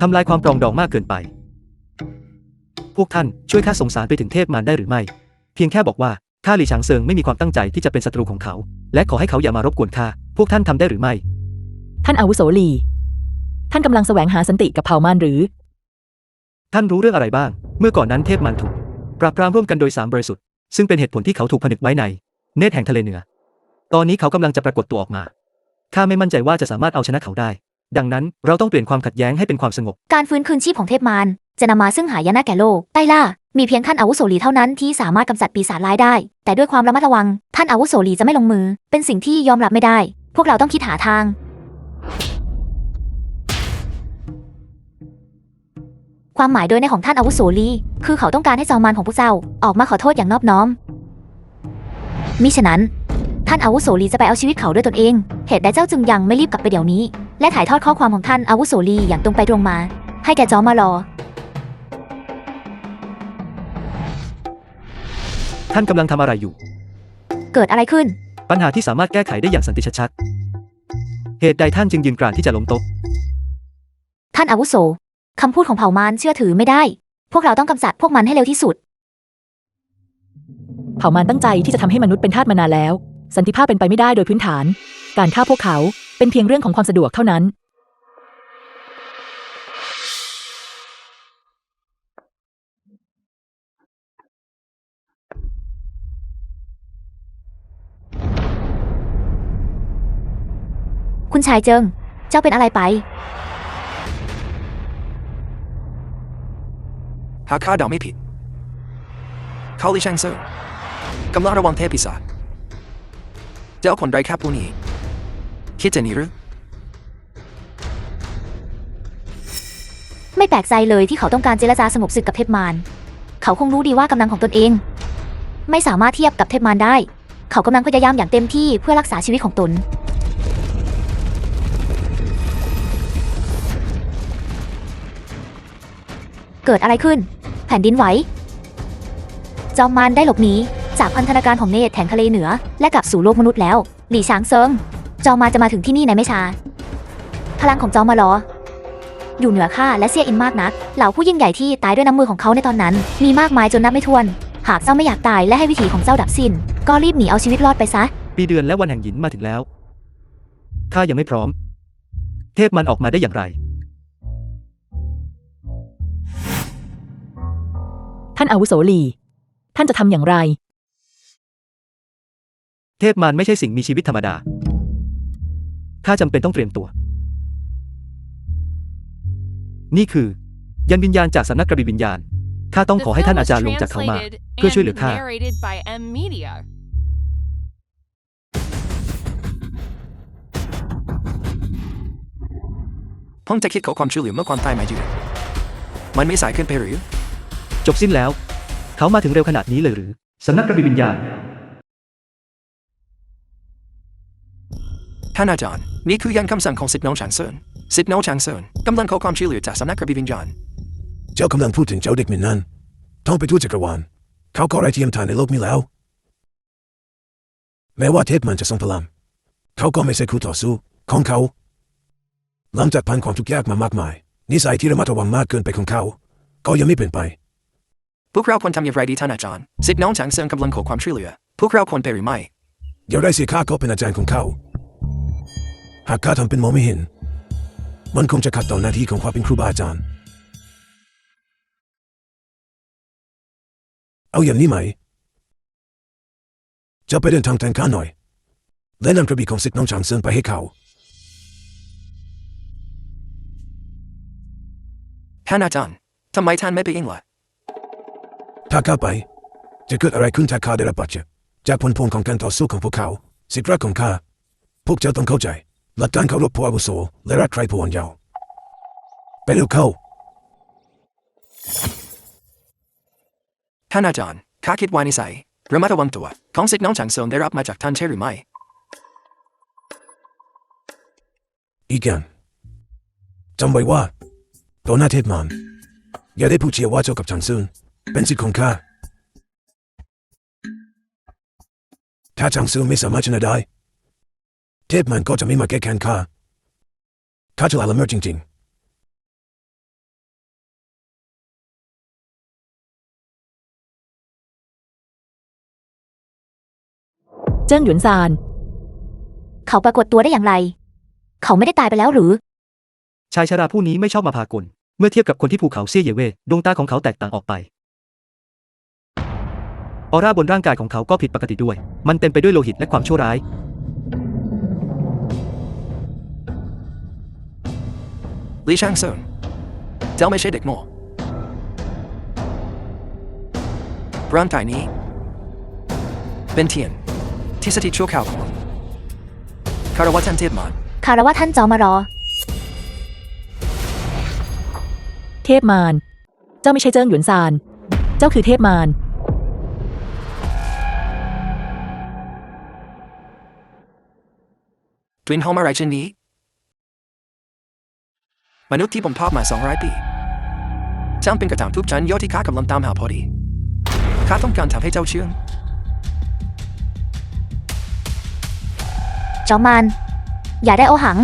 S2: ทำลายความปรองดองมากเกินไป พวกท่านช่วยข้าสงสารไปถึงเทพมารได้หรือไม่ เพียงแค่บอกว่าข้าหลี่ฉางเซิงไม่มีความตั้งใจที่จะเป็นศัตรูของเขา และขอให้เขาอย่ามารบกวนข้าพวกท่านทำได้หรือไม่
S3: ท่านอาวุโสหลีท่านกำลังแสวงหาสันติกับเผ่ามารหรือ
S2: ท่านรู้เรื่องอะไรบ้าง เมื่อก่อนนั้นเทพมารถูกปราบปรามร่วมกันโดยสามบริสุทธิ์ซึ่งเป็นเหตุผลที่เขาถูกผนึกไว้ในเนตรแห่งทะเลเหนือ ตอนนี้เขากำลังจะปรากฏตัวออกมาข้าไม่มั่นใจว่าจะสามารถเอาชนะเขาได้ ดังนั้นเราต้องเปลี่ยนความขัดแย้งให้เป็นความสงบ
S5: การฟื้นคืนชีพของเทพมารจะนำมาซึ่งหายนะแก่โลกใต้ล่ามีเพียงท่านอาวุโสหลีเท่านั้นที่สามารถกำจัดปีศาจร้ายได้ แต่ด้วยความระมัดระวังท่านอาวุโสหลีจะไม่ลงมือ เป็นสิ่งที่ยอมรับไม่ได้ พวกเราต้องคิดหาทาง ความหมายโดยในของท่านอาวุโสหลีคือเขาต้องการให้จอมมารของพวกเจ้าออกมาขอโทษอย่างนอบน้อมมิฉะนั้นท่านอาวุโสหลีจะไปเอาชีวิตเขาด้วยตนเองเหตุใดเจ้าจึงยังไม่รีบกลับไปเดี๋ยวนี้และถ่ายทอดข้อความของท่านอาวุโสหลีอย่างตรงไปตรงมาให้แก่จอมมารอ
S2: ท่านกำลังทำอะไรอยู่
S5: เกิดอะไรขึ้น
S2: ปัญหาที่สามารถแก้ไขได้อย่างสันติชัดๆเหตุใดท่านจึงยืนกรานที่จะล้มโต๊ะ
S5: ท่านอาวุโสคำพูดของเผ่ามารเชื่อถือไม่ได้ พวกเราต้องกำจัดพวกมันให้เร็วที่สุด
S3: เผ่ามารตั้งใจที่จะทำให้มนุษย์เป็นทาสมานานแล้ว สันติภาพเป็นไปไม่ได้โดยพื้นฐาน การฆ่าพวกเขาเป็นเพียงเรื่องของความสะดวกเท่านั้น
S5: คุณชายเจิง เจ้าเป็นอะไรไป
S1: หากข้าเดาไม่ผิดเขาหลี่ฉางเซิงกำลังระวังเทพปีศาจเจ้าคนไร้ค่าผู้นี้คิดจะหนีหรือ
S5: ไม่แปลกใจเลยที่เขาต้องการเจรจาสงบศึกกับเทพมารเขาคงรู้ดีว่ากำลังของตนเอง ไม่สามารถเทียบกับเทพมารได้ เขากำลังพยายามอย่างเต็มที่เพื่อรักษาชีวิตของตน เกิดอะไรขึ้น แผ่นดินไหว จอมมารได้หลบหนีจากพันธนาการของเนตรแห่งทะเลเหนือและกลับสู่โลกมนุษย์แล้วหลี่ฉางเซิง จอมมารจะมาถึงที่นี่ในไม่ช้า พลังของจอมมารออยู่เหนือข้าและเซี่ยอินมากนัก เหล่าผู้ยิ่งใหญ่ที่ตายด้วยน้ำมือของเขาในตอนนั้นมีมากมายจนนับไม่ถ้วน หากเจ้าไม่อยากตายและให้วิถีของเจ้าดับสิ้น ก็รีบหนีเอาชีวิตรอดไปซะ
S2: ปีเดือนและวันแห่งหยินมาถึงแล้วข้ายังไม่พร้อม เทพมันออกมาได้อย่างไร
S3: ท่านอาวุโสหลีท่านจะทำอย่างไร
S2: เทพมันไม่ใช่สิ่งมีชีวิตธรรมดาข้าจำเป็นต้องเตรียมตัว นี่คือยันวิญญาณจากสำนักกระบี่วิญญาณข้าต้องขอให้ท่านอาจารย์ลงจากเขามา เพื่อช่วยเหลือข้า
S4: narrated by M Media.
S1: เพิ่งจะคิดขอความช่วยเหลือเมื่อความตายมาอยู่มันไม่สายเกินไปหรือ
S2: จบสิ้นแล้ว เขามาถึงเร็วขนาดนี้เลยหรือสำนักกระบี่วิญญาณ
S1: ท่านอาจารย์นี่คือยันคำสั่งของสิทธิ์น้องฉางเซินสิทธิ์น้องฉางเซินกำลังขอความช่วยเหลือจากสำนักกระบี่วิญญาณ
S7: เจ้ากำลังพูดถึงเจ้าเด็กมินนั้นท่องไปทั่วจักรวาลเขาก็ไร้เทียมทานในโลกนี้แล้ว แม้ว่าเทพมันจะทรงพลังเขาก็ไม่ใช่คู่ต่อสู้ของเขาหลังจากผ่านความทุกข์ยากมามากมายนิสัยที่ระมัดระวังมากเกินไปของเขาก็ยังไม่เปลี่ยนไป
S1: พวกเราควรทำอย่างไรดีท่านอาจารย์สิทธิ์น้องฉางเซินกำลังขอความช่วยเหลือพวกเราควรไปหรือไม่
S7: เดี๋ยวได้สิข้าก็เป็นอาจารย์ของเขาหากข้าทำเป็นมองไม่เห็นมันคงจะขัดต่อหน้าที่ของความเป็นครูบาอาจารย์เอาอย่างนี้ไหมจะไปเดินทางแทนข้าหน่อยและนำกระบี่ของสิทธิ์น้องฉางเซินไปให้เขา
S1: ท่านอาจารย์ทำไมท่านไม่ไปเองล่ะ
S7: ถ้าข้าไปจะเกิดอะไรขึ้นถ้าข้าได้รับบาดเจ็บจากผลพวงของการต่อสู้ของพวกเขาสิทธิ์รักของข้าพวกเจ้าต้องเข้าใจหลักการเคารพผู้อาวุโสและรักใครผู้อ่อนเยาว์ไปเร็วเข้า
S1: ท่านอาจารย์ข้าคิดว่านิสัยระมัดระวังตัวของสิทธิ์น้องฉางเซินได้รับมาจากท่านใช่หรือไม่
S7: อีกอย่างจำไว้ว่าต่อหน้าเทพมาร อย่าได้พูดเชียวว่าเจ้ากับจางซุนเป็นสิทธิ์ของข้าถ้าจางซุนไม่สามารถชนะได้เทพมันก็จะไม่มาแก้แค้นข้าจะละเมิดจริงๆ
S3: เจิ้งหยวนซาน
S5: เขาปรากฏตัวได้อย่างไร เขาไม่ได้ตายไปแล้วหรือ
S2: ชายชราผู้นี้ไม่ชอบมาพากลเมื่อเทียบกับคนที่ภูเขาเซี่ยเย่เว่ดวงตาของเขาแตกต่างออกไปออร่าบนร่างกายของเขาก็ผิดปกติด้วยมันเต็มไปด้วยโลหิตและความชั่วร้าย
S1: ลี่ช่างเซินเจ้าไม่ใช่เด็กโง่ร่างกายนี้เป็นเทียนที่สถิตชั่วคราวของคารวะท่านเทพมาร
S5: คารวะท่านจอมารอ
S3: เทพมาร เจ้าไม่ใช่เจิ้งหยวนซาน เจ้าคือเทพมาร
S1: กลิ่นหอมอะไรเช่นนี้มนุษย์ที่ผมทอดมา200 ปีจำเป็นกระถางทุบฉันยอดที่ข้ากำลังตามหาพอดีข้าต้องการทำให้เจ้าเชื่อง
S5: จอมมารอย่าได้โอหัง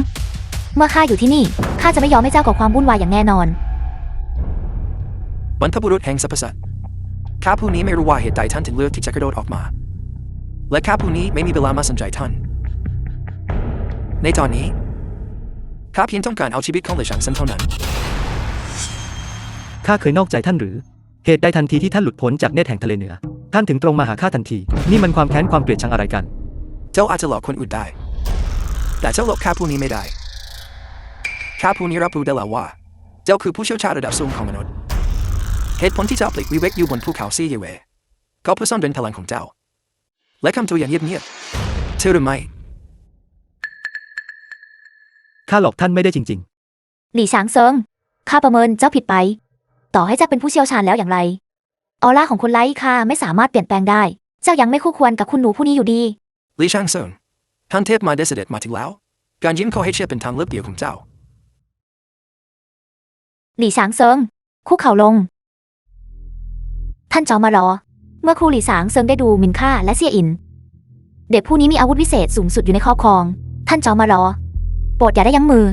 S5: เมื่อข้าอยู่ที่นี่ข้าจะไม่ยอมให้เจ้าก่อความวุ่นวายอย่างแน่นอน
S1: บรรพบุรุษแห่งสรรพสัตว์ข้าผู้นี้ไม่รู้ว่าเหตุใดท่านถึงเลือกที่จะกระโดดออกมาและข้าผู้นี้ไม่มีเวลามาสนใจท่านในตอนนี้ข้าเพียงต้องการเอาชีวิตของเหลยชังเซินเท่านั้น
S2: ข้าเคยนอกใจท่านหรือ เหตุใดทันทีที่ท่านหลุดพ้นจากเนตรแห่งทะเลเหนือ ท่านถึงตรงมาหาข้าทันที นี่มันความแค้นความเกลียดชังอะไรกัน
S1: เจ้าอาจจะหลอกคนอื่นได้แต่เจ้าหลอกข้าผู้นี้ไม่ได้ข้าผู้นี้รับรู้ได้แล้วว่าเจ้าคือผู้เชี่ยวชาญระดับสูงของมนุษย์เหตุผลที่เจ้าปลีกวิเวกอยู่บนภูเขาซี่เย่เว่ก็เพื่อซ่อนเร้นพลังของเจ้าและคำตัวอย่างเงียบๆเชื่อหรือไม่
S2: ข้าหลอกท่านไม่ได้จริง
S5: หลี่ฉางเซิงข้าประเมินเจ้าผิดไป ต่อให้เจ้าเป็นผู้เชี่ยวชาญแล้วอย่างไร ออร่าของคนไร้ค่าไม่สามารถเปลี่ยนแปลงได้ เจ้ายังไม่คู่ควรกับคุณหนูผู้นี้อยู่ดี
S1: ลี่ช่างเซินท่านเทพมาได้เสด็จมาถึงแล้วการยิ้มขอให้เชื่อเป็นทางเลือกเดียวของเจ้า
S5: หลี่ฉางเซิงคุกเข่าลง ท่านจอมารอ เมื่อครูหลี่ฉางเซิงได้ดูหมินค่าและเสี่ยอิน เด็กผู้นี้มีอาวุธวิเศษสูงสุดอยู่ในครอบครอง ท่านจอมารอ โปรดอย่าได้ยั้งมือ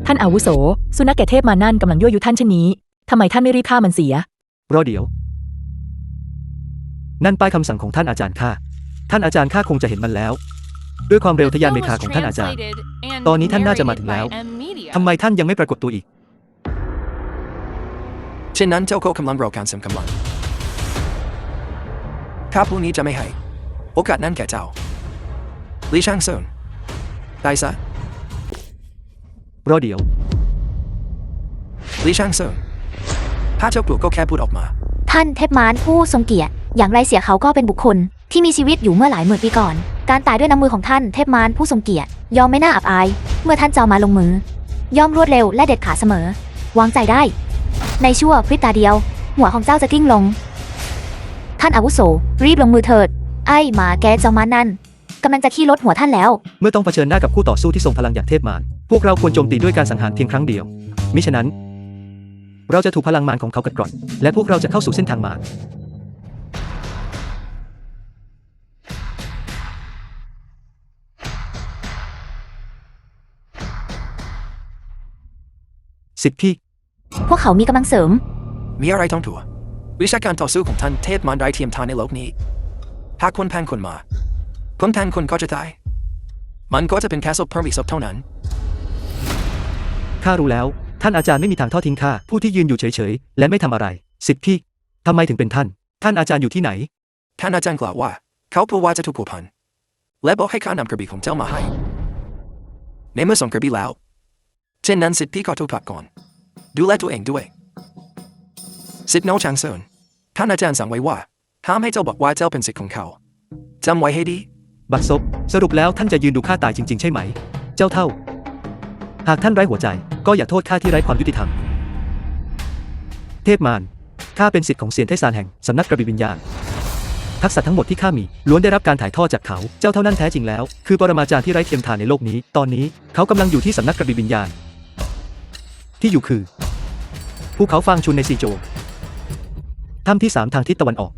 S3: ท่านอาวุโส สุนัขแก่เทพมารนั่นกำลังยั่วยุท่านเช่นนี้ ทำไมท่านไม่รีบฆ่ามันเสีย
S2: ๆ รอเดี๋ยว นั่นป้ายคำสั่งของท่านอาจารย์ข้า ท่านอาจารย์ข้าคงจะเห็นมันแล้ว ด้วยความเร็ว
S4: The
S2: ทะยาน
S4: film
S2: เม
S4: was
S2: ฆาของท่านอาจารย์
S4: translated and
S2: ตอนนี้ท่านน่าจะมาถึงแล้ว
S4: narrated by M Media.
S2: ทำไมท่านยังไม่ปรากฏตัวอีก
S1: เช่นนั้นเจ้าก็กำลังรอการเสริมกำลังข้าผู้นี้จะไม่ให้โอกาสนั้นแก่เจ้าลี่ช่างเซินตายซะ
S2: รอเดี๋ยว
S1: ลี่ช่างเซินถ้าเจ้ากลัวก็แค่พูดออกมา
S5: ท่านเทพมารผู้ทรงเกียรติ อย่างไรเสียเขาก็เป็นบุคคลที่มีชีวิตอยู่เมื่อหลายหมื่นปีก่อน การตายด้วยน้ำมือของท่านเทพมารผู้ทรงเกียรติยอมไม่น่าอับอาย เมื่อท่านจอมาลงมือย่อมรวดเร็วและเด็ดขาดเสมอ วางใจได้ ในชั่วพริบตาเดียว หัวของเจ้าจะกลิ้งลง ท่านอาวุโสรีบลงมือเถิด ไอ้หมาแกจอมมานั่นกำลังจะขี้รถหัวท่านแล้ว
S2: เมื่อต้องเผชิญหน้ากับคู่ต่อสู้ที่ทรงพลังอย่างเทพมาร พวกเราควรโจมตีด้วยการสังหารเพียงครั้งเดียว มิฉะนั้น เราจะถูกพลังมารของเขากัดกร่อน และพวกเราจะเข้าสู่เส้นทางมาร สิทธิพี่
S5: พวกเขามีกำลังเสริม
S1: มีอะไรต้องถั่ววิชาการต่อสู้ของท่านเทพมารไร้เทียมทานในโลกนี้หากคนแพงคนมาคนแพงคนก็จะตายมันก็จะเป็นแค่ศพเพิ่มอีกศพเท่านั้น
S2: ข้ารู้แล้ว ท่านอาจารย์ไม่มีทางทอดทิ้งข้า ผู้ที่ยืนอยู่เฉยๆ และไม่ทำอะไร สิทธิพี่ ทำไมถึงเป็นท่าน ท่านอาจารย์อยู่ที่ไหน
S1: ท่านอาจารย์กล่าวว่าเขากลัวว่าจะถูกผัวพันและบอกให้ข้านำกระบี่ของเจ้ามาให้ในเมื่อส่งกระบี่แล้วเช่นนั้นสิทธิพี่ขอโทษพักก่อนดูแลตัวเองด้วยสิทธิน้องชางเซินท่านอาจารย์สั่งไว้ว่าห้ามให้เจ้าบอกว่าเจ้าเป็นสิทธิ์ของเขาจำไว้ให้ดี
S2: บัดซบสรุปแล้วท่านจะยืนดูข้าตายจริงๆใช่ไหม เจ้าเท่า หากท่านไร้หัวใจ ก็อย่าโทษข้าที่ไร้ความยุติธรรม เทพมาร ข้าเป็นศิษย์ของเซียนเทซานแห่งสำนักกระบี่วิญญาณ ทักษะทั้งหมดที่ข้ามีล้วนได้รับการถ่ายทอดจากเขา เจ้าเท่านั้นแท้จริงแล้ว คือปรมาจารย์ที่ไร้เทียมทานในโลกนี้ ตอนนี้เขากำลังอยู่ที่สำนักกระบี่วิญญาณ ที่อยู่คือ ภู ภูเขาฟางชุนในซีโจวถ้ำที่3ทางทิศตะวันออก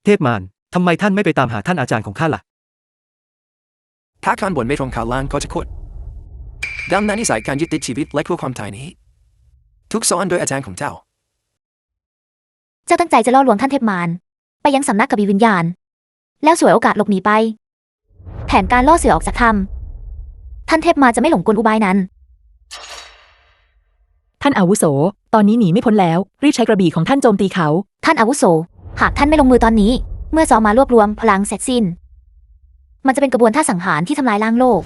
S2: เทพมารทำไมท่านไม่ไปตามหาท่านอาจารย์ของข้าล่ะ
S1: ถ้าข้าบนไม่ตรงข่าวล่างก็จะขุดดังนั้นนิสัยการยึดติดชีวิตและคู่ความตายนี้ทุกสอนโดยอาจารย์ของเจ้า
S5: เจ้าตั้งใจจะล่อลวงท่านเทพมารไปยังสำนักกบีวิญญาณแล้วฉวยโอกาสหลบหนีไปแผนการล่อเสือออกจากถ้ำท่านเทพมารจะไม่หลงกลอุบายนั้น
S3: ท่านอาวุโสตอนนี้หนีไม่พ้นแล้วรีบใช้กระบี่ของท่านโจมตีเขา
S5: ท่านอาวุโสหากท่านไม่ลงมือตอนนี้เมื่อจอมารวบรวมพลังเสร็จสิ้นมันจะเป็นกระบวนท่าสังหารที่ทำลายล้างโลก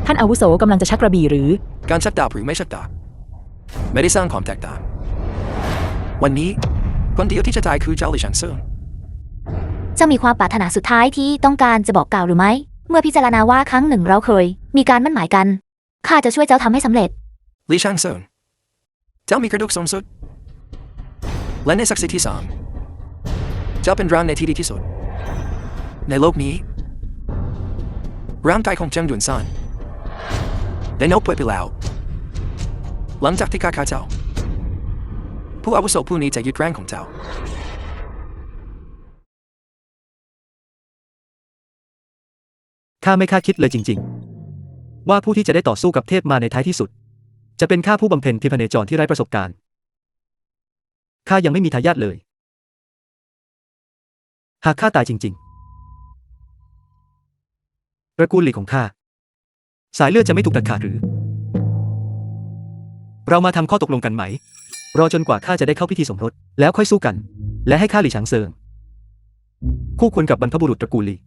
S3: ท่านอาวุโสกำลังจะชักกระบี่หรือ
S1: การชักดาบหรือไม่ชักดาบไม่ได้สร้างความแตกต่างวันนี้คนเดียวที่จะตายคือเจ้าหลี่ชังเซิง
S5: เจ้ามีความปรารถนาสุดท้ายที่ต้องการจะบอกกล่าวหรือไม่เมื่อพิจารณาว่าครั้งหนึ่งเราเคยมีการมั่นหมายกันข้าจะช่วยเจ้าทำให้สำเร็จ
S1: หลี่ชังเซิงเจ้ามีกระดูกสูงสุดและในศักดิ์ศรีที่3เจ้าเป็นร่างในที่ดีที่สุดในโลกนี้ร่างกายของเจิงหยวนซานได้นบไปแล้วหลังจากที่ข้าฆ่าเจ้าผู้อาวุโสผู้นี้จะยึดร่างของเจ้า
S2: ข้าไม่คาดคิดเลยจริงๆว่าผู้ที่จะได้ต่อสู้กับเทพมารในท้ายที่สุดจะเป็นข้าผู้บำเพ็ญเพียรพเนจรที่ไร้ประสบการณ์ข้ายังไม่มีทายาทเลยหากข้าตายจริงๆตระกูลหลี่ของข้าสายเลือดจะไม่ถูกตัดขาดหรือเรามาทำข้อตกลงกันไหมรอจนกว่าข้าจะได้เข้าพิธีสมรสแล้วค่อยสู้กันและให้ข้าหลี่ฉางเซิงคู่ควรกับบรรพบุรุษตระกูลหลี่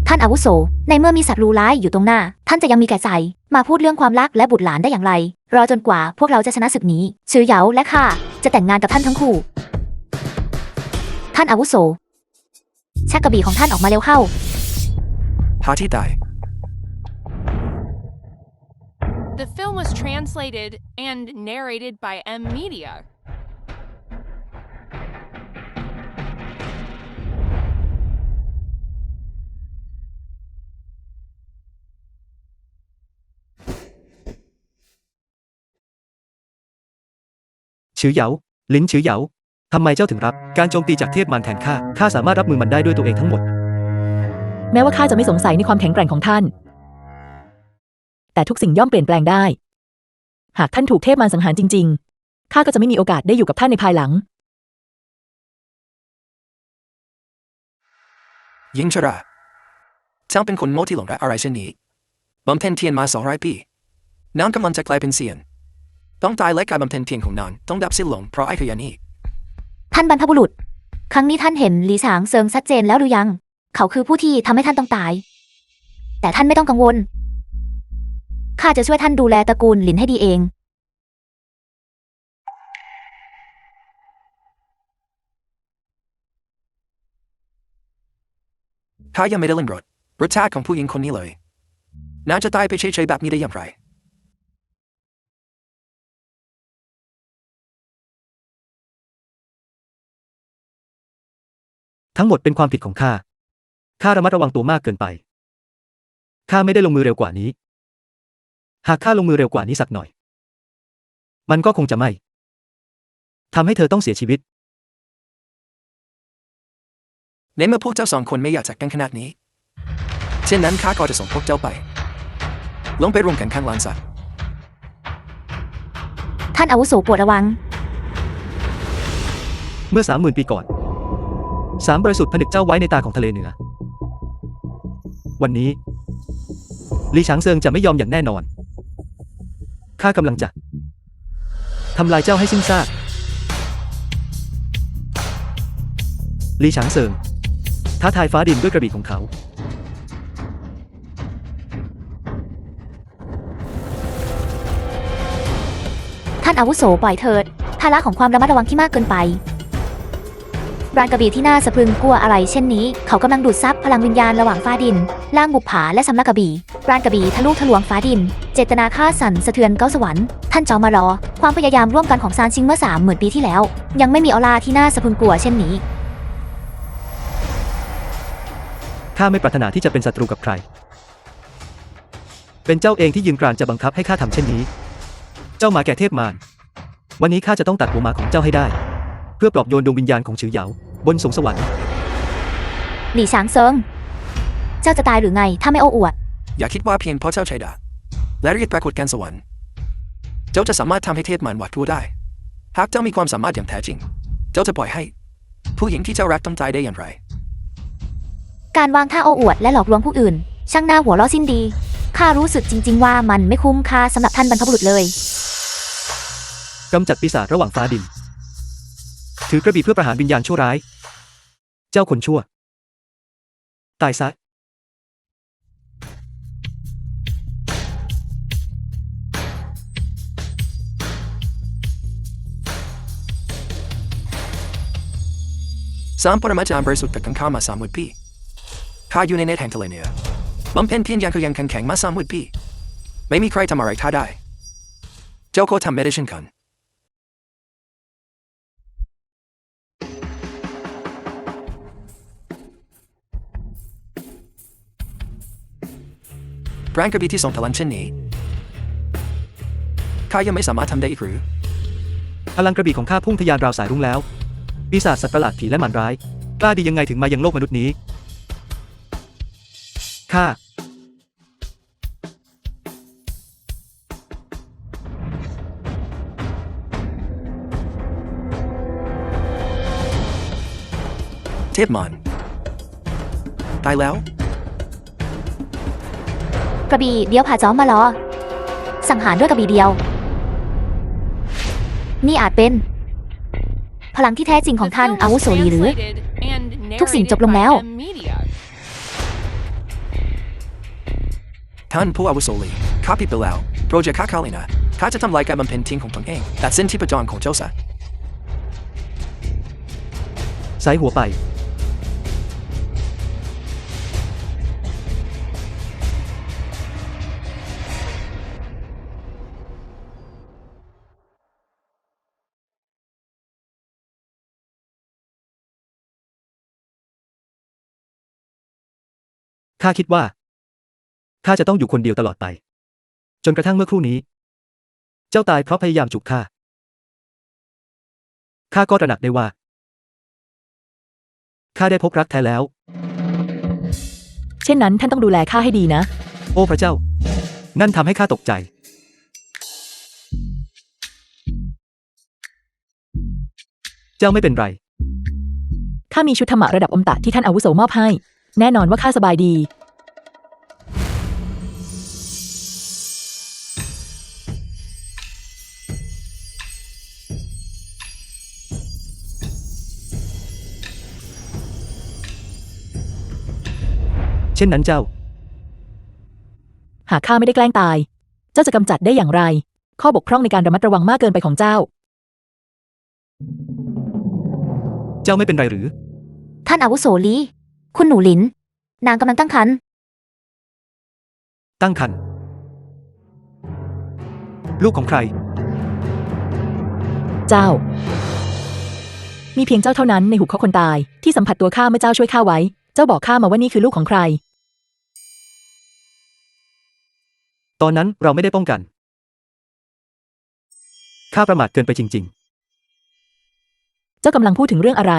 S5: ท่านอาวุโสในเมื่อมีศัตรูร้ายอยู่ตรงหน้าท่านจะยังมีแก่ใจมาพูดเรื่องความรักและบุตรหลานได้อย่างไรรอจนกว่าพวกเราจะชนะศึกนี้ชื่อเหยาและข้าจะแต่งงานกับท่านทั้งคู่ท่านอาวุโสชักกระบี่ของท่านออกมาเร็วเข้า
S1: หาที่ตาย
S4: The film was translated and narrated by M Media.
S2: ชื่อเหยาลิ้นชื่อเหยาทำไมเจ้าถึงรับการโจมตีจากเทพมารแทนข้าสามารถรับมือมันได้ด้วยตัวเองทั้งหมด
S3: แม้ว่าข้าจะไม่สงสัยในความแข็งแกร่งของท่านแต่ทุกสิ่งย่อมเปลี่ยนแปลงได้หากท่านถูกเทพมารสังหารจริงๆข้าก็จะไม่มีโอกาสได้อยู่กับท่านในภายหลัง
S1: หญิงชราเจ้าเป็นคนโง่ที่หลงรักอะไรเช่นนี้บำเพ็ญเพียรมา200 ปีนางกำลังจะกลายเป็นเซียนต้องตายและการบำเพ็ญเพียรของนางต้องดับสิ้นลงเพราะไอ้ขยะนี้
S5: ท่านบรรพบุรุษครั้งนี้ท่านเห็นหลี่ฉางเซิงชัดเจนแล้วหรือยังเขาคือผู้ที่ทำให้ท่านต้องตายแต่ท่านไม่ต้องกังวลข้าจะช่วยท่านดูแลตระกูลหลินให้ดีเอง
S1: ข้ายังไม่ได้ลิ้มรสชาติของผู้หญิงคนนี้เลยนางจะตายไปเฉยๆแบบนี้ได้อย่างไร
S2: ทั้งหมดเป็นความผิดของข้าระมัดระวังตัวมากเกินไปข้าไม่ได้ลงมือเร็วกว่านี้หากข้าลงมือเร็วกว่านี้สักหน่อยมันก็คงจะไม่ทำให้เธอต้องเสียชีวิต
S1: ในเมื่อพวกเจ้า2 คนไม่อยากจากกันขนาดนี้เช่นนั้นข้าก็จะส่งพวกเจ้าไปลงไปรวมกันข้างลานสัตว์
S5: ท่านอาวุโสโปรดระวัง
S2: เมื่อ 30,000 ปีก่อน3 บริสุทธิ์ผนึกเจ้าไว้ในตาของทะเลเหนือวันนี้หลี่ฉางเซิงจะไม่ยอมอย่างแน่นอนข้ากำลังจะทำลายเจ้าให้สิ้นซากหลี่ฉางเซิงท้าทายฟ้าดินด้วยกระบี่ของเขา
S5: ท่านอาวุโสปล่อยเถิดภาระของความระมัดระวังที่มากเกินไปรานกระบี่ที่น่าสะพรึงกลัวอะไรเช่นนี้เขากำลังดูดซับพลังวิญญาณระหว่างฟ้าดินล่างบุปผาและสำนักกระบี่รานกระบี่ทะลุทะลวงฟ้าดินเจตนาฆ่าสั่นสะเทือนเก้าสวรรค์ท่านจอมารอความพยายามร่วมกันของซานซิงเมื่อ30,000 ปีที่แล้วยังไม่มีออร่าที่น่าสะพรึงกลัวเช่นนี้
S2: ข้าไม่ปรารถนาที่จะเป็นศัตรูกับใคร เป็นเจ้าเองที่ยืนกรานจะบังคับให้ข้าทำเช่นนี้ เจ้าหมาแก่เทพมารวันนี้ข้าจะต้องตัดหัวหมาของเจ้าให้ได้ เพื่อปลอบโยนดวงวิญญาณของฉือเหยาบนสวงสวรรค์
S5: หลี่ช้างเซิง เจ้าจะตายหรือไงถ้าไม่โอ้อวด
S1: อย่าคิดว่าเพียงเพราะเจ้าใช้ดาบและเรียกปรากฏการณ์สวรรค์เจ้าจะสามารถทำให้เทพมารหวาดกลัวได้ หากเจ้ามีความสามารถอย่างแท้จริง เจ้าจะปล่อยให้ ผู้หญิงที่เจ้ารักต้องตายได้อย่างไร
S5: การวางท่าโอ้อวดและหลอกลวงผู้อื่น ช่างน่าหัวเราะสิ้นดี ข้ารู้สึกจริง ๆ ว่ามันไม่คุ้มค่าสำหรับท่านบรรพบุรุษเลย
S2: กำจัดปีศาจระหว่างฟ้าดิน ถือกระบี่เพื่อประหารวิญญาณชั่วร้าย เจ้าคนชั่ว ตายซะ
S1: สามปรมาจารย์บริสุทธิ์กับข้ามา30,000 ปีข้าอยู่ในเนตแห่งทะเลเหนือบำเพ็ญเพียรอย่างขยันขันแข็งมา30,000 ปีไม่มีใครทำอะไรข้าได้ เจ้าโคทำไม่ได้เช่นกันแรงกระบี่ที่ทรงพลังเช่นนี้ข้ายังไม่สามารถทำได้อีกหรือ
S2: พลังกระบี่ของข้าพุ่งทะยานราวสายรุ้งแล้ว ปีศาจสัตว์ประหลาดผีและมารร้าย กล้าดียังไงถึงมายังโลกมนุษย์นี้ ข้า
S1: เทพมารตายแล้ว
S5: กระบี่เดียวผ่าจ้อมมาล้อ สังหารด้วยกระบี่เดียว นี่อาจเป็น พลังที่แท้จริงของ
S4: The
S5: ท่าน
S4: film
S5: อาวุ
S4: was
S5: โสลีหรือ
S4: translated and
S5: ทุกสิ่งจบ
S4: narrated
S5: ลงแล้ว
S4: by M Media.
S1: ท่านผู้อาวุโสลีข้าผิดไปแล้วโปรดอย่าฆ่าข้าเลยนะข้าจะทำลายการบำเพ็ญทิ้งของตนเองตัดสิ้นที่ประจรของเจ้าซะ
S2: สายหัวไป ข้าคิดว่า ข้าจะต้องอยู่คนเดียวตลอดไป จนกระทั่งเมื่อครู่นี้ เจ้าตายเพราะพยายามจุกข้า ข้าก็ตระหนักได้ว่า ข้าได้พบรักแท้แล้ว
S3: เช่นนั้นท่านต้องดูแลข้าให้ดีนะ
S2: โอ้พระเจ้า นั่นทำให้ข้าตกใจ เจ้าไม่เป็นไร
S3: ข้ามีชุดธรรมะระดับอมตะที่ท่านอาวุโสมอบให้ แน่นอนว่าข้าสบายดี
S2: เช่นนั้นเจ้า
S3: หากข้าไม่ได้แกล้งตาย เจ้าจะกำจัดได้อย่างไร ข้อบกพร่องในการระมัดระวังมากเกินไปของเจ้า
S2: เจ้าไม่เป็นไรหรือ
S5: ท่านอาวุโสลี คุณหนูหลิน นางกำลังตั้งครรภ์
S2: ตั้งครรภ์ลูกของใคร
S3: เจ้า มีเพียงเจ้าเท่านั้นในหุบเขาคนตายที่สัมผัสตัวข้าเมื่อเจ้าช่วยข้าไว้ เจ้าบอกข้ามาว่านี่คือลูกของใคร
S2: ตอนนั้นเราไม่ได้ป้องกัน ข้าประมาทเกินไปจริง
S3: เจ้ากำลังพูดถึงเรื่องอะไร